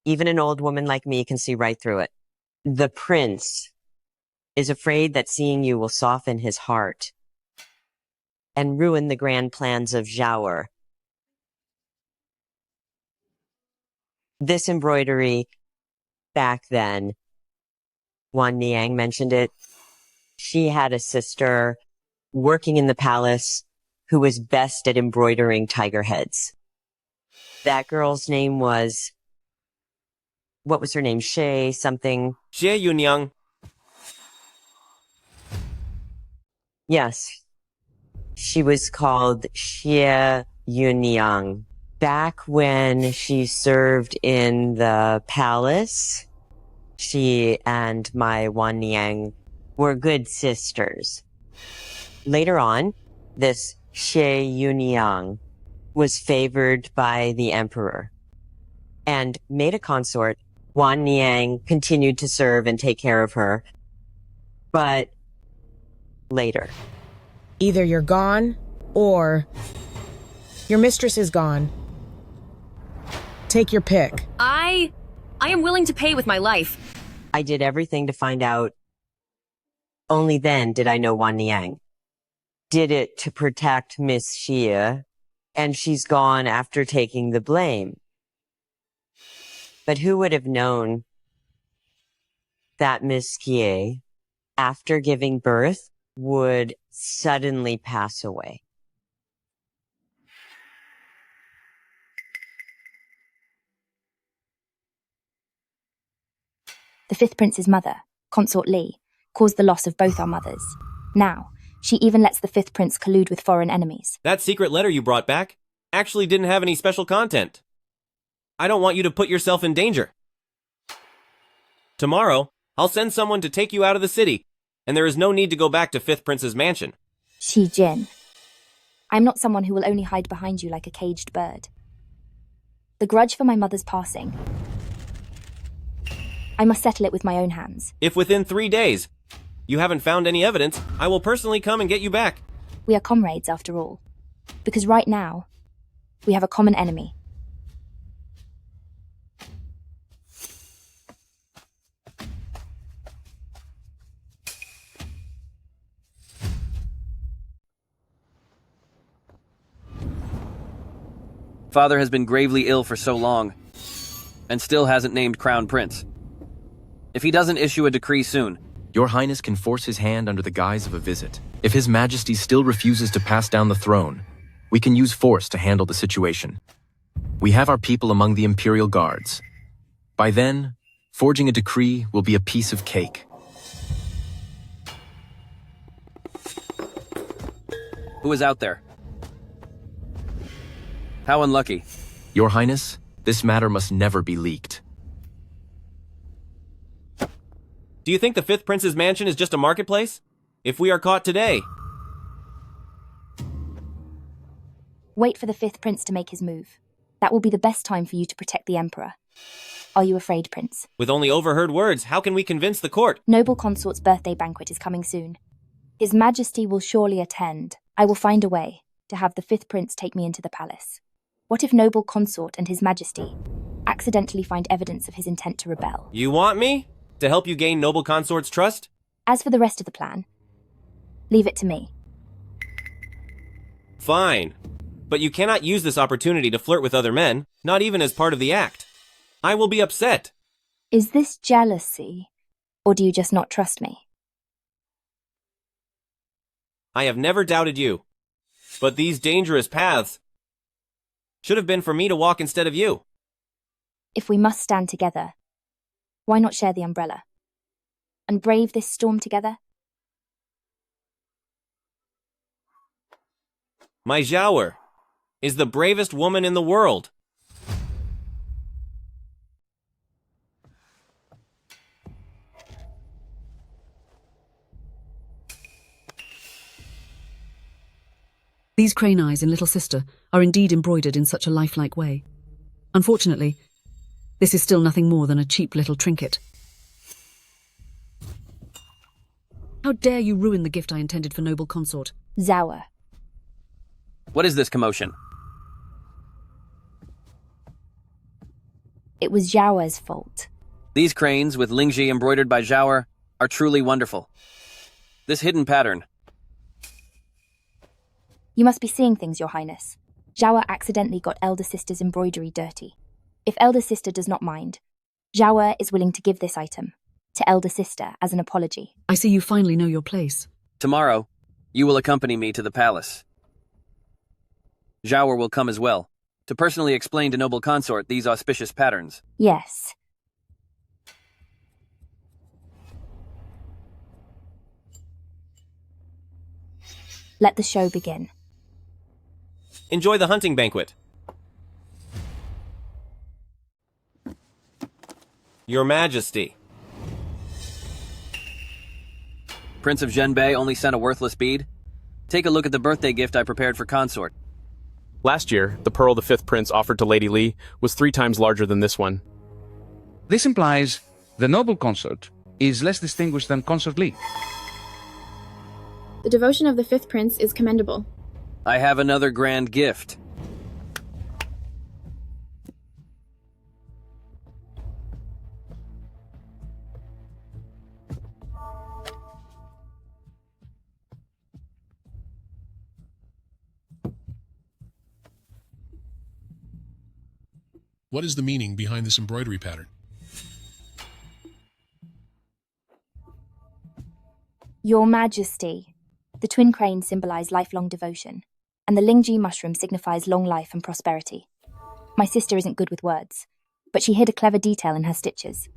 Even an old woman like me can see right through it. The prince is afraid that seeing you will soften his heart and ruin the grand plans of Zhao. This embroidery, back then, Wan Niang mentioned it. She had a sister working in the palace who was best at embroidering tiger heads. That girl's name was... What was her name? Xie something? Xie Yunyang. Yes. She was called Xie Yunyang. Back when she served in the palace, she and my Wan Niang were good sisters. Later on, this Xie Jin was favored by the emperor and made a consort. Wan Niang continued to serve and take care of her, but later. Either you're gone, or your mistress is gone. Take your pick. I am willing to pay with my life. I did everything to find out. Only then did I know Wan Niang. Did it to protect Miss Xie, and she's gone after taking the blame. But who would have known that Miss Xie, after giving birth, would suddenly pass away? The fifth prince's mother, Consort Li, caused the loss of both our mothers. Now, she even lets the fifth prince collude with foreign enemies. That secret letter you brought back actually didn't have any special content. I don't want you to put yourself in danger. Tomorrow, I'll send someone to take you out of the city, and there is no need to go back to Fifth Prince's mansion. Xie Jin. I'm not someone who will only hide behind you like a caged bird. The grudge for my mother's passing, I must settle it with my own hands. If within 3 days you haven't found any evidence, I will personally come and get you back. We are comrades, after all. Because right now, we have a common enemy. Father has been gravely ill for so long, and still hasn't named Crown Prince. If he doesn't issue a decree soon, Your Highness can force his hand under the guise of a visit. If His Majesty still refuses to pass down the throne, we can use force to handle the situation. We have our people among the Imperial Guards. By then, forging a decree will be a piece of cake. who is out there? How unlucky. Your Highness, this matter must never be leaked. Do you think the Fifth Prince's mansion is just a marketplace? If we are caught today... Wait for the Fifth Prince to make his move. That will be the best time for you to protect the Emperor. Are you afraid, Prince? With only overheard words, how can we convince the court? Noble Consort's birthday banquet is coming soon. His Majesty will surely attend. I will find a way to have the Fifth Prince take me into the palace. What if Noble Consort and His Majesty accidentally find evidence of his intent to rebel? You want me to help you gain Noble Consort's trust? As for the rest of the plan, leave it to me. Fine. But you cannot use this opportunity to flirt with other men, not even as part of the act. I will be upset. Is this jealousy, or do you just not trust me? I have never doubted you. But these dangerous paths should have been for me to walk instead of you. If we must stand together, why not share the umbrella? And brave this storm together? My Zhao is the bravest woman in the world. These crane eyes in Little Sister are indeed embroidered in such a lifelike way. Unfortunately, this is still nothing more than a cheap little trinket. How dare you ruin the gift I intended for Noble Consort? Zhao. What is this commotion? It was Zhao's fault. These cranes with Lingji embroidered by Zhao are truly wonderful. This hidden pattern. You must be seeing things, Your Highness. Zhao accidentally got Elder Sister's embroidery dirty. If Elder Sister does not mind, Zhao is willing to give this item to Elder Sister as an apology. I see you finally know your place. Tomorrow, you will accompany me to the palace. Zhao will come as well, to personally explain to Noble Consort these auspicious patterns. Yes. Let the show begin. Enjoy the hunting banquet. Your Majesty. Prince of Zhenbei only sent a worthless bead? Take a look at the birthday gift I prepared for Consort. Last year, the pearl the fifth prince offered to Lady Li was 3 times larger than this one. This implies the noble consort is less distinguished than Consort Li. The devotion of the fifth prince is commendable. I have another grand gift. What is the meaning behind this embroidery pattern? Your Majesty. The twin cranes symbolize lifelong devotion, and the Lingji mushroom signifies long life and prosperity. My sister isn't good with words, but she hid a clever detail in her stitches.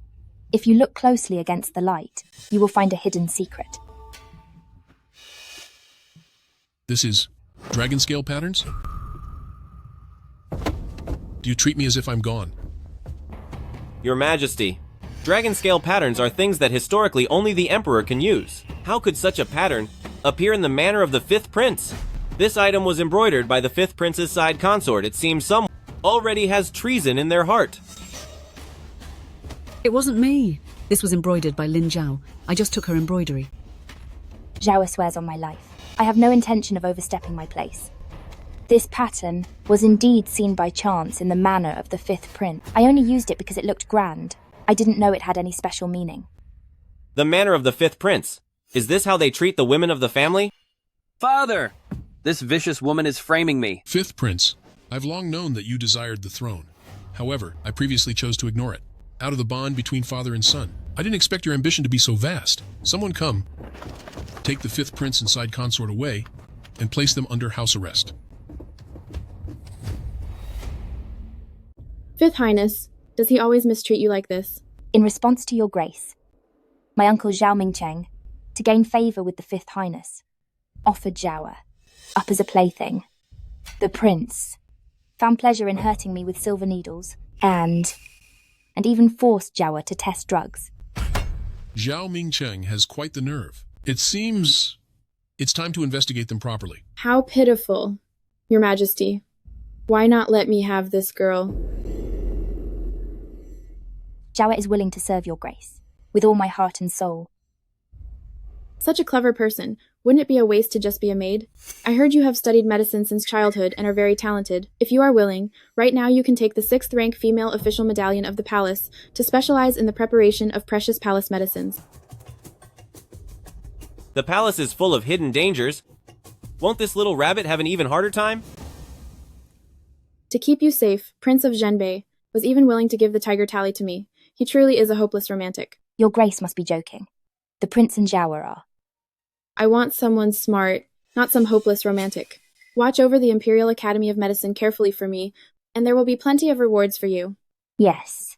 If you look closely against the light, you will find a hidden secret. This is dragon scale patterns? Do you treat me as if I'm gone? Your Majesty, dragon scale patterns are things that historically only the Emperor can use. How could such a pattern appear in the manner of the fifth prince? This item was embroidered by the fifth prince's side consort. It seems someone already has treason in their heart. It wasn't me. This was embroidered by Lin Zhao. I just took her embroidery. Zhao swears on my life. I have no intention of overstepping my place. This pattern was indeed seen by chance in the manner of the fifth prince. I only used it because it looked grand. I didn't know it had any special meaning. The manner of the fifth prince. Is this how they treat the women of the family? Father! This vicious woman is framing me. Fifth prince, I've long known that you desired the throne. However, I previously chose to ignore it, out of the bond between father and son. I didn't expect your ambition to be so vast. Someone come, take the fifth prince and side consort away, and place them under house arrest. Fifth Highness, does he always mistreat you like this? In response to your grace, my uncle Zhao Mingcheng, to gain favor with the Fifth Highness, offered Zhao up as a plaything. The prince found pleasure in hurting me with silver needles and even forced Zhao to test drugs. Zhao Mingcheng has quite the nerve. It seems it's time to investigate them properly. How pitiful, Your Majesty. Why not let me have this girl? Zhao is willing to serve your grace, with all my heart and soul. Such a clever person. Wouldn't it be a waste to just be a maid? I heard you have studied medicine since childhood and are very talented. If you are willing, right now you can take the 6th rank female official medallion of the palace to specialize in the preparation of precious palace medicines. The palace is full of hidden dangers. Won't this little rabbit have an even harder time? To keep you safe, Prince of Zhenbei was even willing to give the tiger tally to me. He truly is a hopeless romantic. Your grace must be joking. The prince and Zhao are. I want someone smart, not some hopeless romantic. Watch over the Imperial Academy of Medicine carefully for me, and there will be plenty of rewards for you. Yes.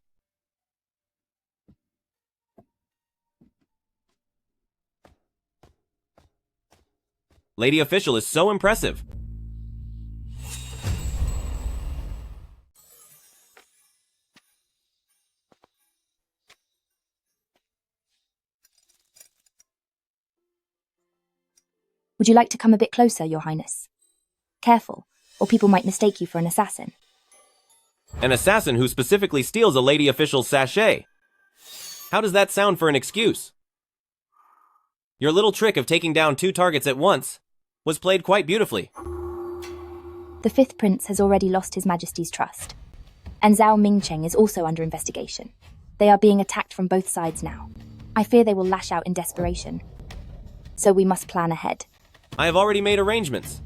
Lady Official is so impressive. Would you like to come a bit closer, Your Highness? Careful, or people might mistake you for an assassin. An assassin who specifically steals a lady official's sachet. How does that sound for an excuse? Your little trick of taking down 2 targets at once was played quite beautifully. The 5th Prince has already lost His Majesty's trust, and Zhao Mingcheng is also under investigation. They are being attacked from both sides now. I fear they will lash out in desperation, so we must plan ahead. I have already made arrangements.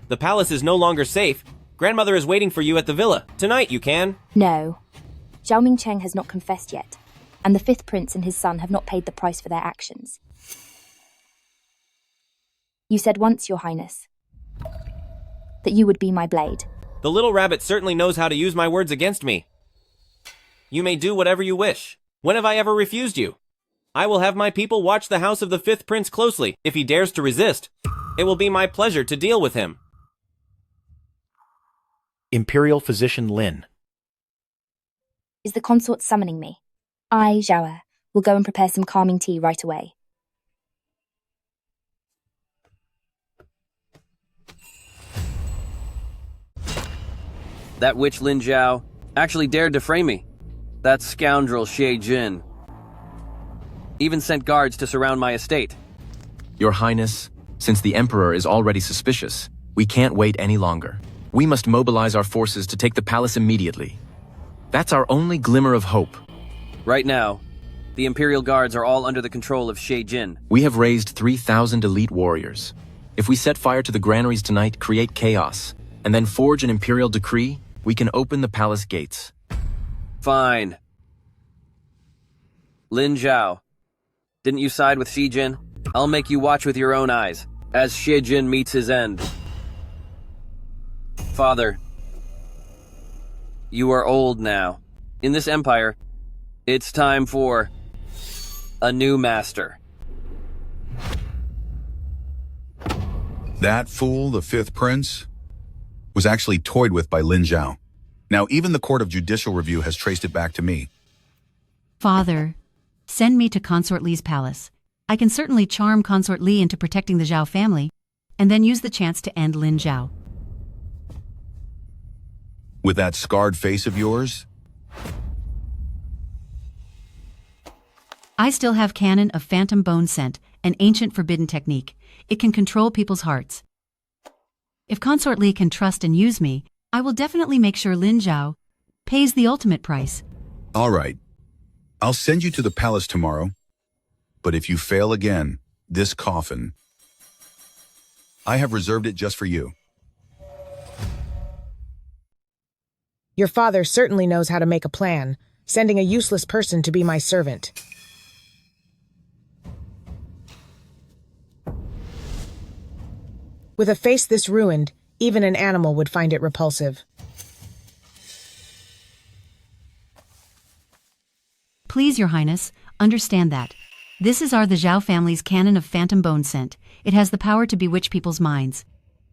The palace is no longer safe. Grandmother is waiting for you at the villa. Tonight you can. No. Zhao Mingcheng has not confessed yet, and the 5th Prince and his son have not paid the price for their actions. You said once, Your Highness, that you would be my blade. The little rabbit certainly knows how to use my words against me. You may do whatever you wish. When have I ever refused you? I will have my people watch the house of the 5th Prince closely. If he dares to resist, it will be my pleasure to deal with him. Imperial Physician Lin. Is the consort summoning me? I, Zhao, will go and prepare some calming tea right away. That witch Lin Zhao actually dared to frame me. That scoundrel Xie Jin even sent guards to surround my estate. Your Highness, since the Emperor is already suspicious, we can't wait any longer. We must mobilize our forces to take the palace immediately. That's our only glimmer of hope. Right now, the Imperial Guards are all under the control of Xie Jin. We have raised 3,000 elite warriors. If we set fire to the granaries tonight, create chaos, and then forge an Imperial decree, we can open the palace gates. Fine. Lin Zhao, didn't you side with Xie Jin? I'll make you watch with your own eyes, as Xie Jin meets his end. Father, you are old now. In this empire, it's time for a new master. That fool, the fifth prince, was actually toyed with by Lin Zhao. Now, even the Court of Judicial Review has traced it back to me. Father, send me to Consort Li's palace. I can certainly charm Consort Li into protecting the Zhao family, and then use the chance to end Lin Zhao. With that scarred face of yours? I still have Canon of Phantom Bone Scent, an ancient forbidden technique. It can control people's hearts. If Consort Li can trust and use me, I will definitely make sure Lin Zhao pays the ultimate price. All right. I'll send you to the palace tomorrow. But if you fail again, this coffin, I have reserved it just for you. Your father certainly knows how to make a plan, sending a useless person to be my servant. With a face this ruined, even an animal would find it repulsive. Please, Your Highness, understand that. This is the Zhao family's Canon of Phantom Bone Scent. It has the power to bewitch people's minds.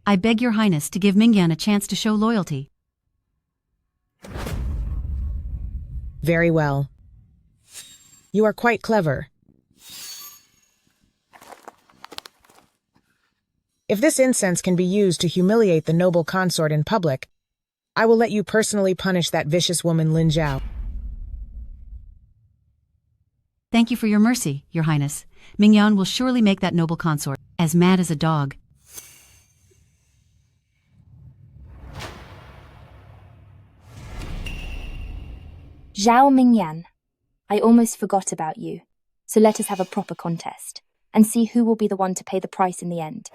I beg Your Highness to give Mingyan a chance to show loyalty. Very well. You are quite clever. If this incense can be used to humiliate the noble consort in public, I will let you personally punish that vicious woman Lin Zhao. Thank you for your mercy, Your Highness. Mingyan will surely make that noble consort as mad as a dog. Zhao Mingyan, I almost forgot about you. So let us have a proper contest and see who will be the one to pay the price in the end.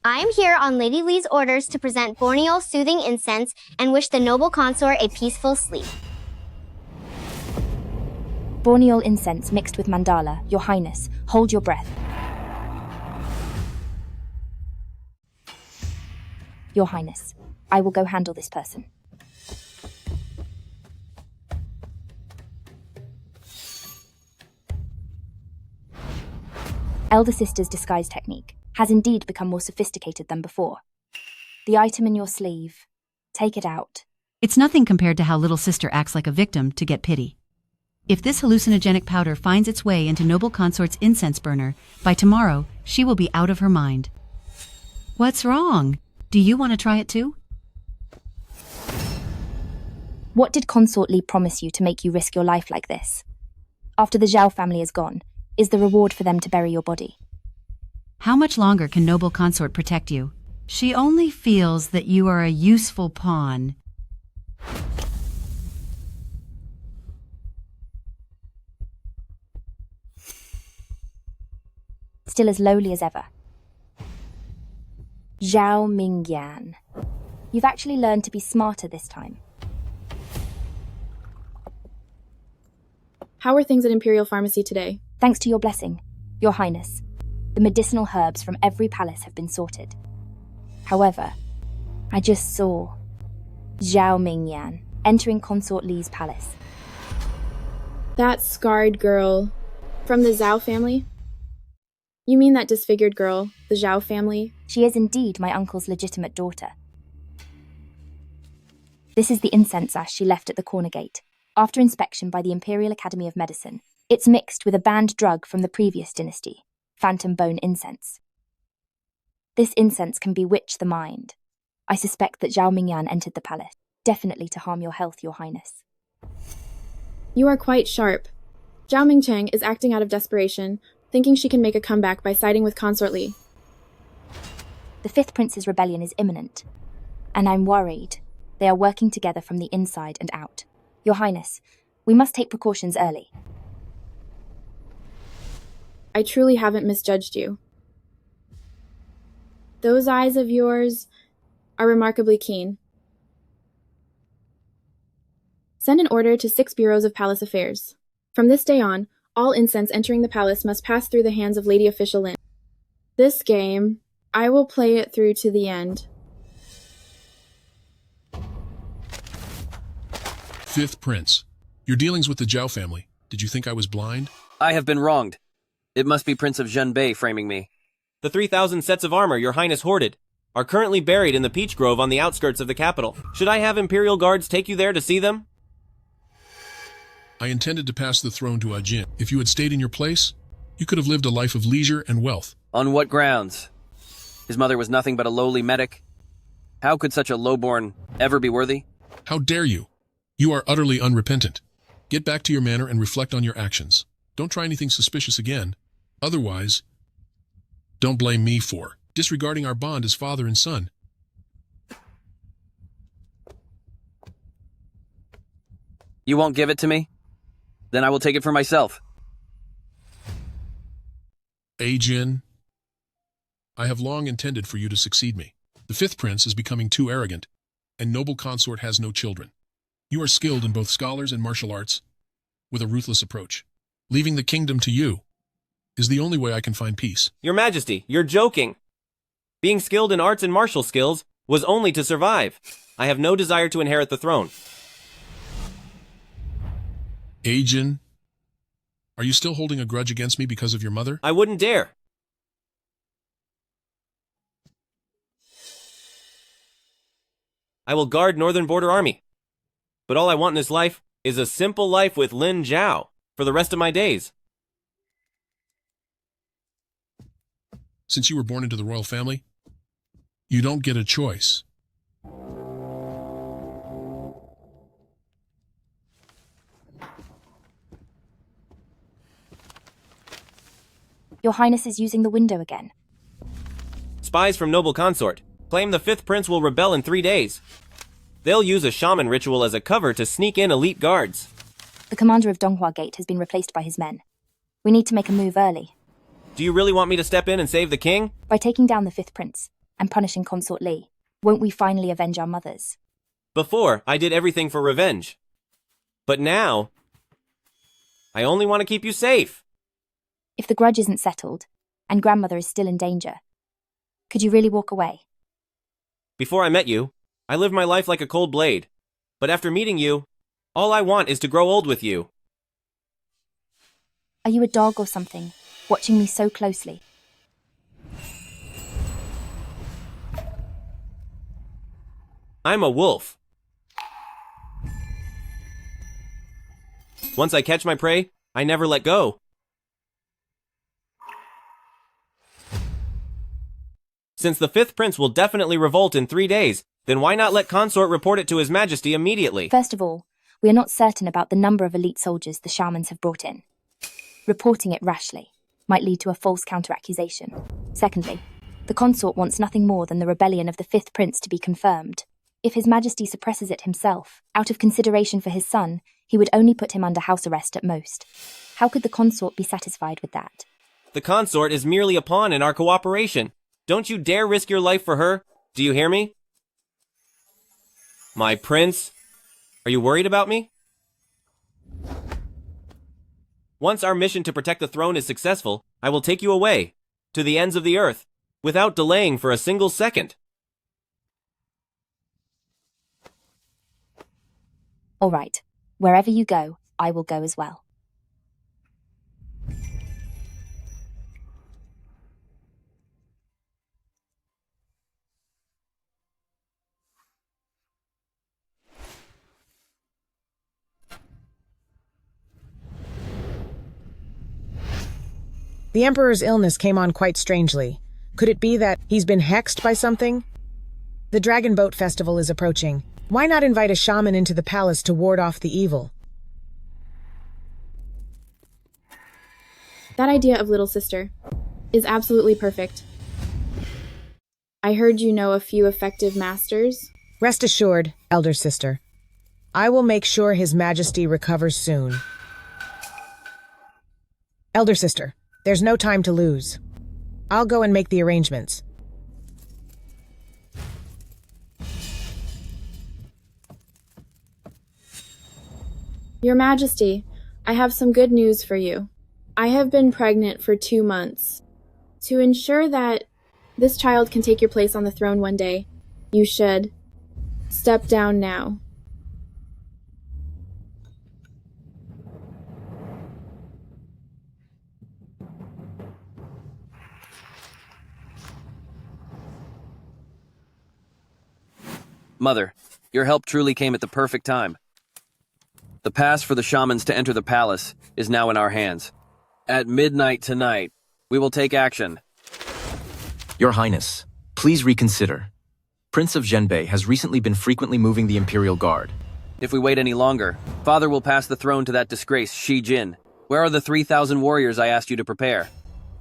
I am here on Lady Li's orders to present Borneol soothing incense and wish the noble consort a peaceful sleep. Borneol incense mixed with mandala, Your Highness. Hold your breath. Your Highness, I will go handle this person. Elder Sister's disguise technique has indeed become more sophisticated than before. The item in your sleeve, take it out. It's nothing compared to how little sister acts like a victim to get pity. If this hallucinogenic powder finds its way into noble consort's incense burner, by tomorrow, she will be out of her mind. What's wrong? Do you want to try it too? What did Consort Li promise you to make you risk your life like this? After the Zhao family is gone, is the reward for them to bury your body? How much longer can noble consort protect you? She only feels that you are a useful pawn. Still as lowly as ever. Zhao Mingyan. You've actually learned to be smarter this time. How are things at Imperial Pharmacy today? Thanks to your blessing, Your Highness. The medicinal herbs from every palace have been sorted. However, I just saw Zhao Mingyan entering Consort Li's palace. That scarred girl from the Zhao family? You mean that disfigured girl, the Zhao family? She is indeed my uncle's legitimate daughter. This is the incense ash she left at the corner gate. After inspection by the Imperial Academy of Medicine, it's mixed with a banned drug from the previous dynasty, phantom bone incense. This incense can bewitch the mind. I suspect that Zhao Mingyan entered the palace, definitely to harm your health, Your Highness. You are quite sharp. Zhao Mingcheng is acting out of desperation, thinking she can make a comeback by siding with Consort Li. The Fifth Prince's rebellion is imminent, and I'm worried. They are working together from the inside and out. Your Highness, we must take precautions early. I truly haven't misjudged you. Those eyes of yours are remarkably keen. Send an order to 6 bureaus of palace affairs. From this day on, all incense entering the palace must pass through the hands of Lady Official Lin. This game, I will play it through to the end. Fifth Prince, your dealings with the Zhao family. Did you think I was blind? I have been wronged. It must be Prince of Zhenbei framing me. The 3,000 sets of armor Your Highness hoarded are currently buried in the peach grove on the outskirts of the capital. Should I have Imperial guards take you there to see them? I intended to pass the throne to Jin. If you had stayed in your place, you could have lived a life of leisure and wealth. On what grounds? His mother was nothing but a lowly medic. How could such a lowborn ever be worthy? How dare you? You are utterly unrepentant. Get back to your manor and reflect on your actions. Don't try anything suspicious again. Otherwise, don't blame me for disregarding our bond as father and son. You won't give it to me? Then I will take it for myself. Xie Jin, I have long intended for you to succeed me. The Fifth Prince is becoming too arrogant, and noble consort has no children. You are skilled in both scholars and martial arts, with a ruthless approach. Leaving the kingdom to you is the only way I can find peace. Your Majesty, you're joking. Being skilled in arts and martial skills was only to survive. I have no desire to inherit the throne. Xie Jin, are you still holding a grudge against me because of your mother? I wouldn't dare. I will guard Northern Border Army. But all I want in this life is a simple life with Lin Zhao for the rest of my days. Since you were born into the royal family, you don't get a choice. Your Highness is using the window again. Spies from Noble Consort claim the Fifth Prince will rebel in 3 days. They'll use a shaman ritual as a cover to sneak in elite guards. The commander of Donghua Gate has been replaced by his men. We need to make a move early. Do you really want me to step in and save the king? By taking down the Fifth Prince and punishing Consort Li, won't we finally avenge our mothers? Before, I did everything for revenge. But now, I only want to keep you safe. If the grudge isn't settled, and grandmother is still in danger, could you really walk away? Before I met you, I lived my life like a cold blade. But after meeting you, all I want is to grow old with you. Are you a dog or something, watching me so closely? I'm a wolf. Once I catch my prey, I never let go. Since the Fifth Prince will definitely revolt in 3 days, then why not let Consort report it to His Majesty immediately? First of all, we are not certain about the number of elite soldiers the shamans have brought in. Reporting it rashly might lead to a false counter-accusation. Secondly, the consort wants nothing more than the rebellion of the Fifth Prince to be confirmed. If His Majesty suppresses it himself, out of consideration for his son, he would only put him under house arrest at most. How could the consort be satisfied with that? The consort is merely a pawn in our cooperation. Don't you dare risk your life for her. Do you hear me? My prince, are you worried about me? Once our mission to protect the throne is successful, I will take you away, to the ends of the earth, without delaying for a single second. All right. Wherever you go, I will go as well. The Emperor's illness came on quite strangely. Could it be that he's been hexed by something? The Dragon Boat Festival is approaching. Why not invite a shaman into the palace to ward off the evil? That idea of little sister is absolutely perfect. I heard you know a few effective masters. Rest assured, elder sister. I will make sure His Majesty recovers soon. Elder sister, there's no time to lose. I'll go and make the arrangements. Your Majesty, I have some good news for you. I have been pregnant for 2 months. To ensure that this child can take your place on the throne one day, you should step down now. Mother, your help truly came at the perfect time. The pass for the shamans to enter the palace is now in our hands. At midnight tonight, we will take action. Your Highness, please reconsider. Prince of Zhenbei has recently been frequently moving the Imperial Guard. If we wait any longer, Father will pass the throne to that disgrace, Xie Jin. Where are the 3,000 warriors I asked you to prepare?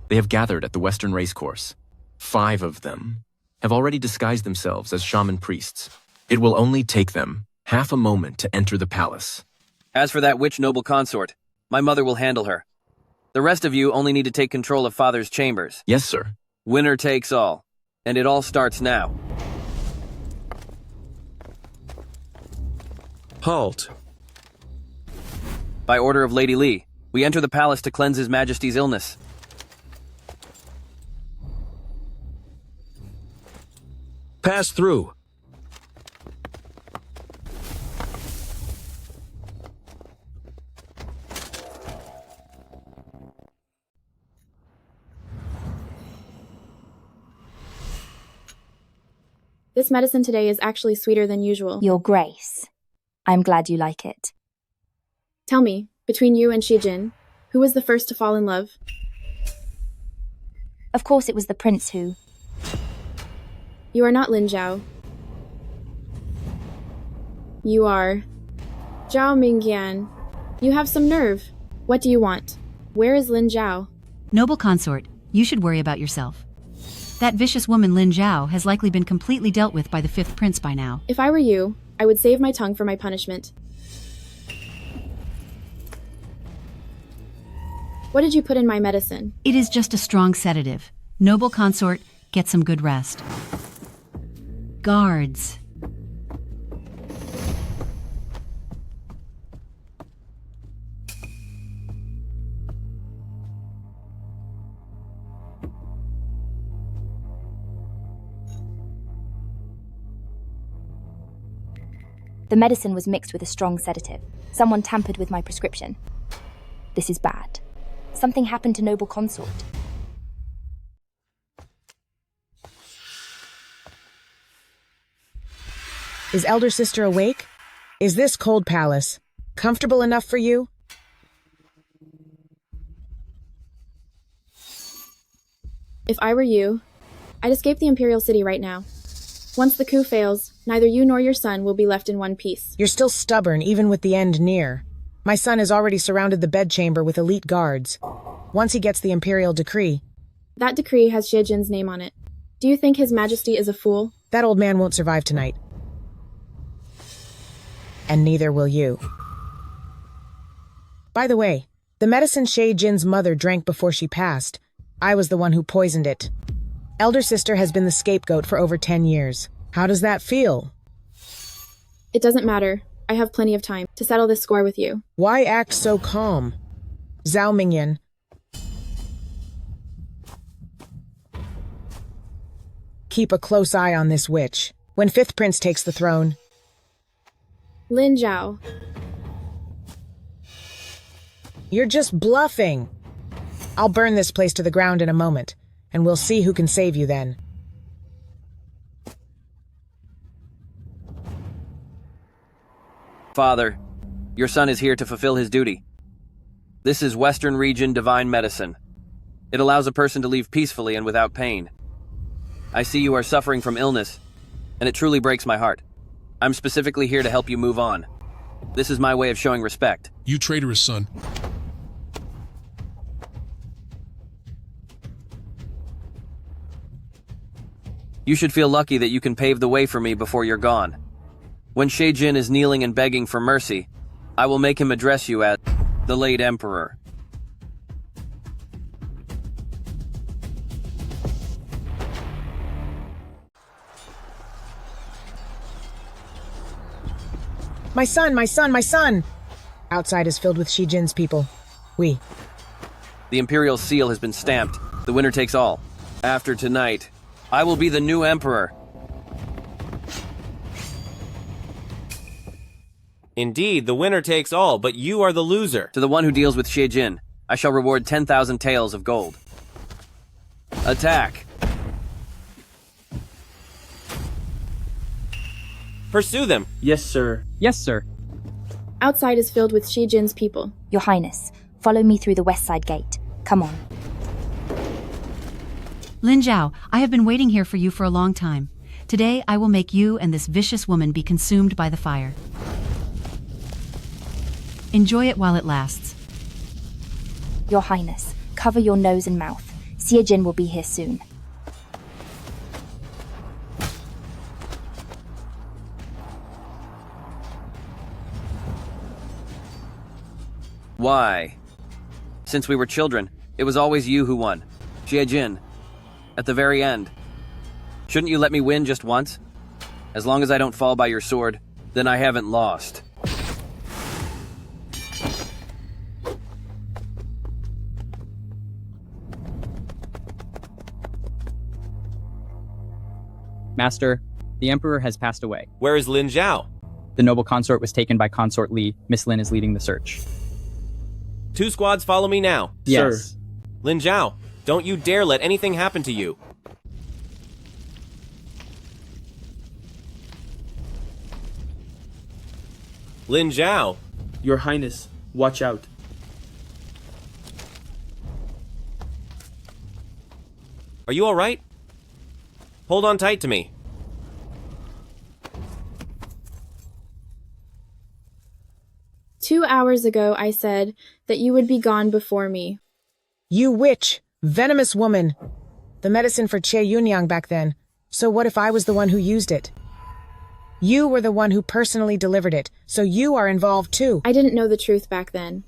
They have gathered at the Western Racecourse. 5 of them have already disguised themselves as shaman priests. It will only take them half a moment to enter the palace. As for that witch noble consort, my mother will handle her. The rest of you only need to take control of Father's chambers. Yes, sir. Winner takes all. And it all starts now. Halt. By order of Lady Li, we enter the palace to cleanse His Majesty's illness. Pass through. This medicine today is actually sweeter than usual. Your Grace, I'm glad you like it. Tell me, between you and Xie Jin, who was the first to fall in love? Of course it was the prince who... You are not Lin Zhao. You are... Zhao Mingcheng. You have some nerve. What do you want? Where is Lin Zhao? Noble consort, you should worry about yourself. That vicious woman Lin Zhao has likely been completely dealt with by the 5th prince by now. If I were you, I would save my tongue for my punishment. What did you put in my medicine? It is just a strong sedative. Noble consort, get some good rest. Guards. The medicine was mixed with a strong sedative. Someone tampered with my prescription. This is bad. Something happened to Noble Consort. Is elder sister awake? Is this cold palace comfortable enough for you? If I were you, I'd escape the Imperial City right now. Once the coup fails, neither you nor your son will be left in one piece. You're still stubborn, even with the end near. My son has already surrounded the bedchamber with elite guards. Once he gets the Imperial decree... That decree has Xie Jin's name on it. Do you think His Majesty is a fool? That old man won't survive tonight. And neither will you. By the way, the medicine Xie Jin's mother drank before she passed, I was the one who poisoned it. Elder sister has been the scapegoat for over 10 years. How does that feel? It doesn't matter. I have plenty of time to settle this score with you. Why act so calm? Zhao Mingcheng. Keep a close eye on this witch. When 5th Prince takes the throne... Lin Zhao. You're just bluffing. I'll burn this place to the ground in a moment, and we'll see who can save you then. Father, your son is here to fulfill his duty. This is Western Region Divine Medicine. It allows a person to leave peacefully and without pain. I see you are suffering from illness, and it truly breaks my heart. I'm specifically here to help you move on. This is my way of showing respect. You traitorous son. You should feel lucky that you can pave the way for me before you're gone. When Xie Jin is kneeling and begging for mercy, I will make him address you as the late emperor. My son, my son, my son! Outside is filled with Xie Jin's people. We. The imperial seal has been stamped. The winner takes all. After tonight, I will be the new emperor. Indeed, the winner takes all, but you are the loser. To the one who deals with Xie Jin, I shall reward 10,000 taels of gold. Attack! Pursue them. Yes, sir. Yes, sir. Outside is filled with Xie Jin's people. Your Highness, follow me through the west side gate. Come on. Lin Zhao, I have been waiting here for you for a long time. Today, I will make you and this vicious woman be consumed by the fire. Enjoy it while it lasts. Your Highness, cover your nose and mouth. Xie Jin will be here soon. Why? Since we were children, it was always you who won. Xie Jin. At the very end. Shouldn't you let me win just once? As long as I don't fall by your sword, then I haven't lost. Master, the Emperor has passed away. Where is Lin Zhao? The noble consort was taken by Consort Li. Miss Lin is leading the search. 2 squads follow me now. Yes. Sir. Lin Zhao, don't you dare let anything happen to you. Lin Zhao. Your Highness, watch out. Are you all right? Hold on tight to me. "2 hours ago, I said that you would be gone before me." You witch! Venomous woman! The medicine for Che Yunyang back then. So what if I was the one who used it? You were the one who personally delivered it, so you are involved too. I didn't know the truth back then.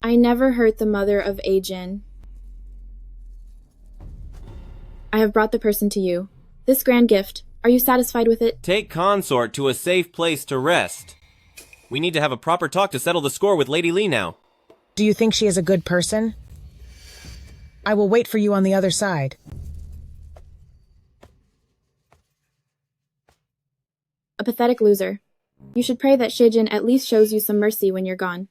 I never hurt the mother of Xie Jin. I have brought the person to you. This grand gift, are you satisfied with it? Take Consort to a safe place to rest. We need to have a proper talk to settle the score with Lady Li now. Do you think she is a good person? I will wait for you on the other side. A pathetic loser. You should pray that Xie Jin at least shows you some mercy when you're gone.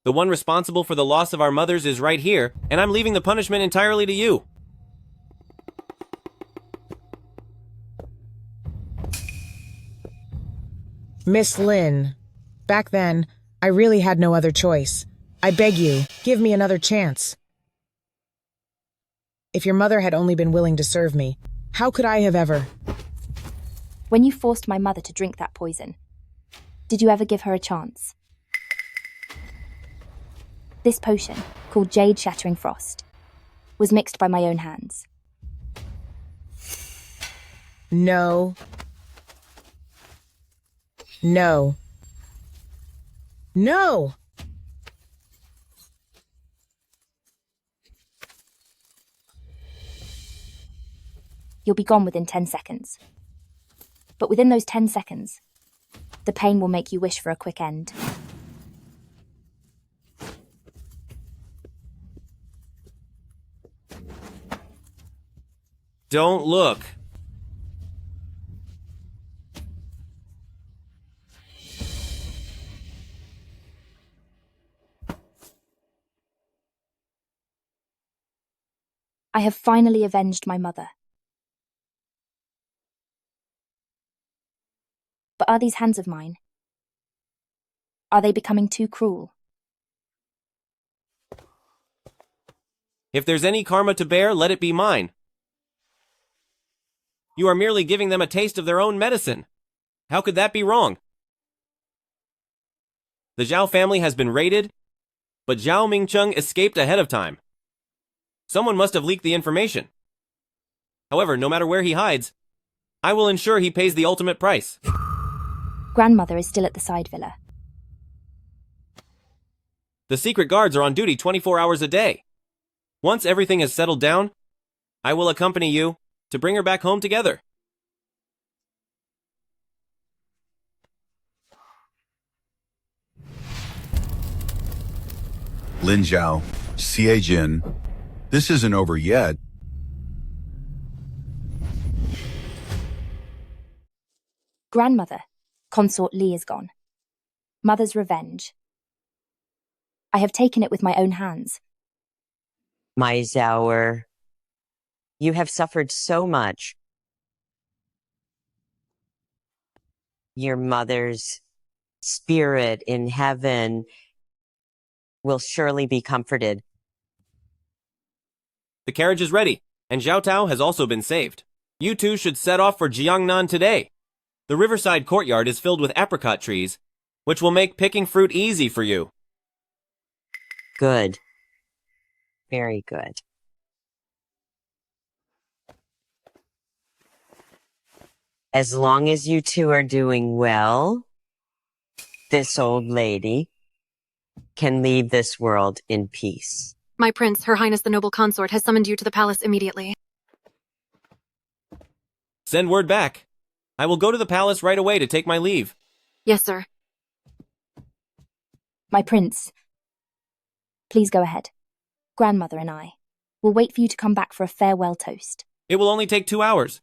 The one responsible for the loss of our mothers is right here, and I'm leaving the punishment entirely to you. Miss Lin, back then, I really had no other choice. I beg you, give me another chance. If your mother had only been willing to serve me, how could I have ever? When you forced my mother to drink that poison, did you ever give her a chance? This potion, called Jade Shattering Frost, was mixed by my own hands. No. No. No! You'll be gone within 10 seconds. But within those 10 seconds, the pain will make you wish for a quick end. Don't look. I have finally avenged my mother. But are these hands of mine Are they becoming too cruel? If there's any karma to bear, let it be mine. You are merely giving them a taste of their own medicine. How could that be wrong? The Zhao family has been raided, but Zhao Mingcheng escaped ahead of time. Someone must have leaked the information. However, no matter where he hides, I will ensure he pays the ultimate price. Grandmother is still at the side villa. The secret guards are on duty 24 hours a day. Once everything has settled down, I will accompany you to bring her back home together. Lin Zhao, Xie Jin, this isn't over yet. Grandmother, Consort Li is gone. Mother's revenge. I have taken it with my own hands. My Zhao, you have suffered so much. Your mother's spirit in heaven will surely be comforted. The carriage is ready, and Zhao Tao has also been saved. You two should set off for Jiangnan today. The riverside courtyard is filled with apricot trees, which will make picking fruit easy for you. Good. Very good. As long as you two are doing well, this old lady can leave this world in peace. My prince, Her Highness the Noble Consort, has summoned you to the palace immediately. Send word back. I will go to the palace right away to take my leave. Yes, sir. My prince, please go ahead. Grandmother and I will wait for you to come back for a farewell toast. It will only take 2 hours.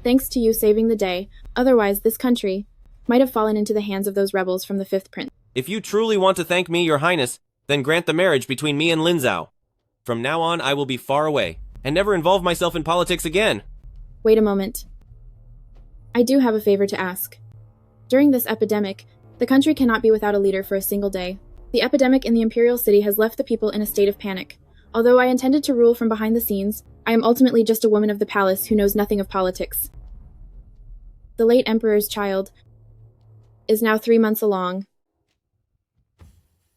Thanks to you saving the day, otherwise this country might have fallen into the hands of those rebels from the Fifth Prince. If you truly want to thank me, Your Highness, then grant the marriage between me and Lin Zhao. From now on, I will be far away and never involve myself in politics again. Wait a moment. I do have a favor to ask. During this epidemic, the country cannot be without a leader for a single day. The epidemic in the Imperial City has left the people in a state of panic. Although I intended to rule from behind the scenes, I am ultimately just a woman of the palace who knows nothing of politics. The late Emperor's child is now 3 months along.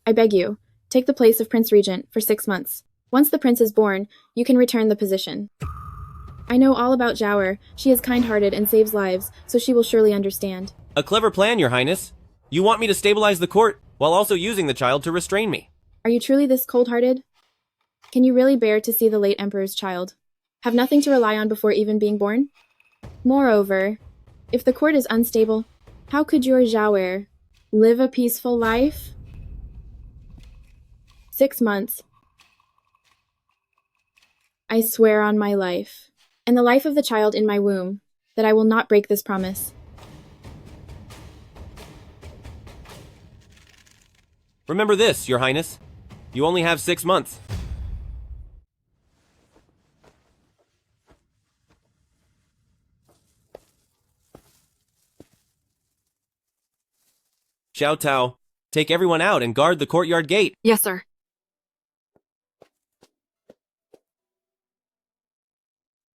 I beg you, take the place of Prince Regent for 6 months. Once the prince is born, you can return the position. I know all about Zhao. She is kind-hearted and saves lives, so she will surely understand. A clever plan, Your Highness. You want me to stabilize the court while also using the child to restrain me. Are you truly this cold-hearted? Can you really bear to see the late Emperor's child have nothing to rely on before even being born? Moreover, if the court is unstable, how could your Zhao live a peaceful life? 6 months. I swear on my life, and the life of the child in my womb, that I will not break this promise. Remember this, Your Highness. You only have 6 months. Zhao Tao, take everyone out and guard the courtyard gate. Yes, sir.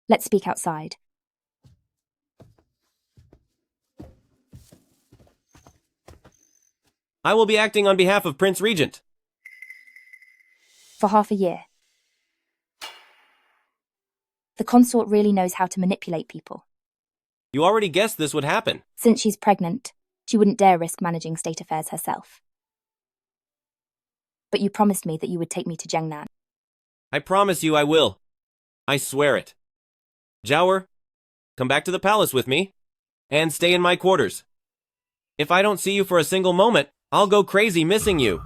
Let's speak outside. I will be acting on behalf of Prince Regent. For half a year. The consort really knows how to manipulate people. You already guessed this would happen. Since she's pregnant, she wouldn't dare risk managing state affairs herself. But you promised me that you would take me to Jiangnan. I promise you I will. I swear it. Zhao, come back to the palace with me, and stay in my quarters. If I don't see you for a single moment, I'll go crazy missing you.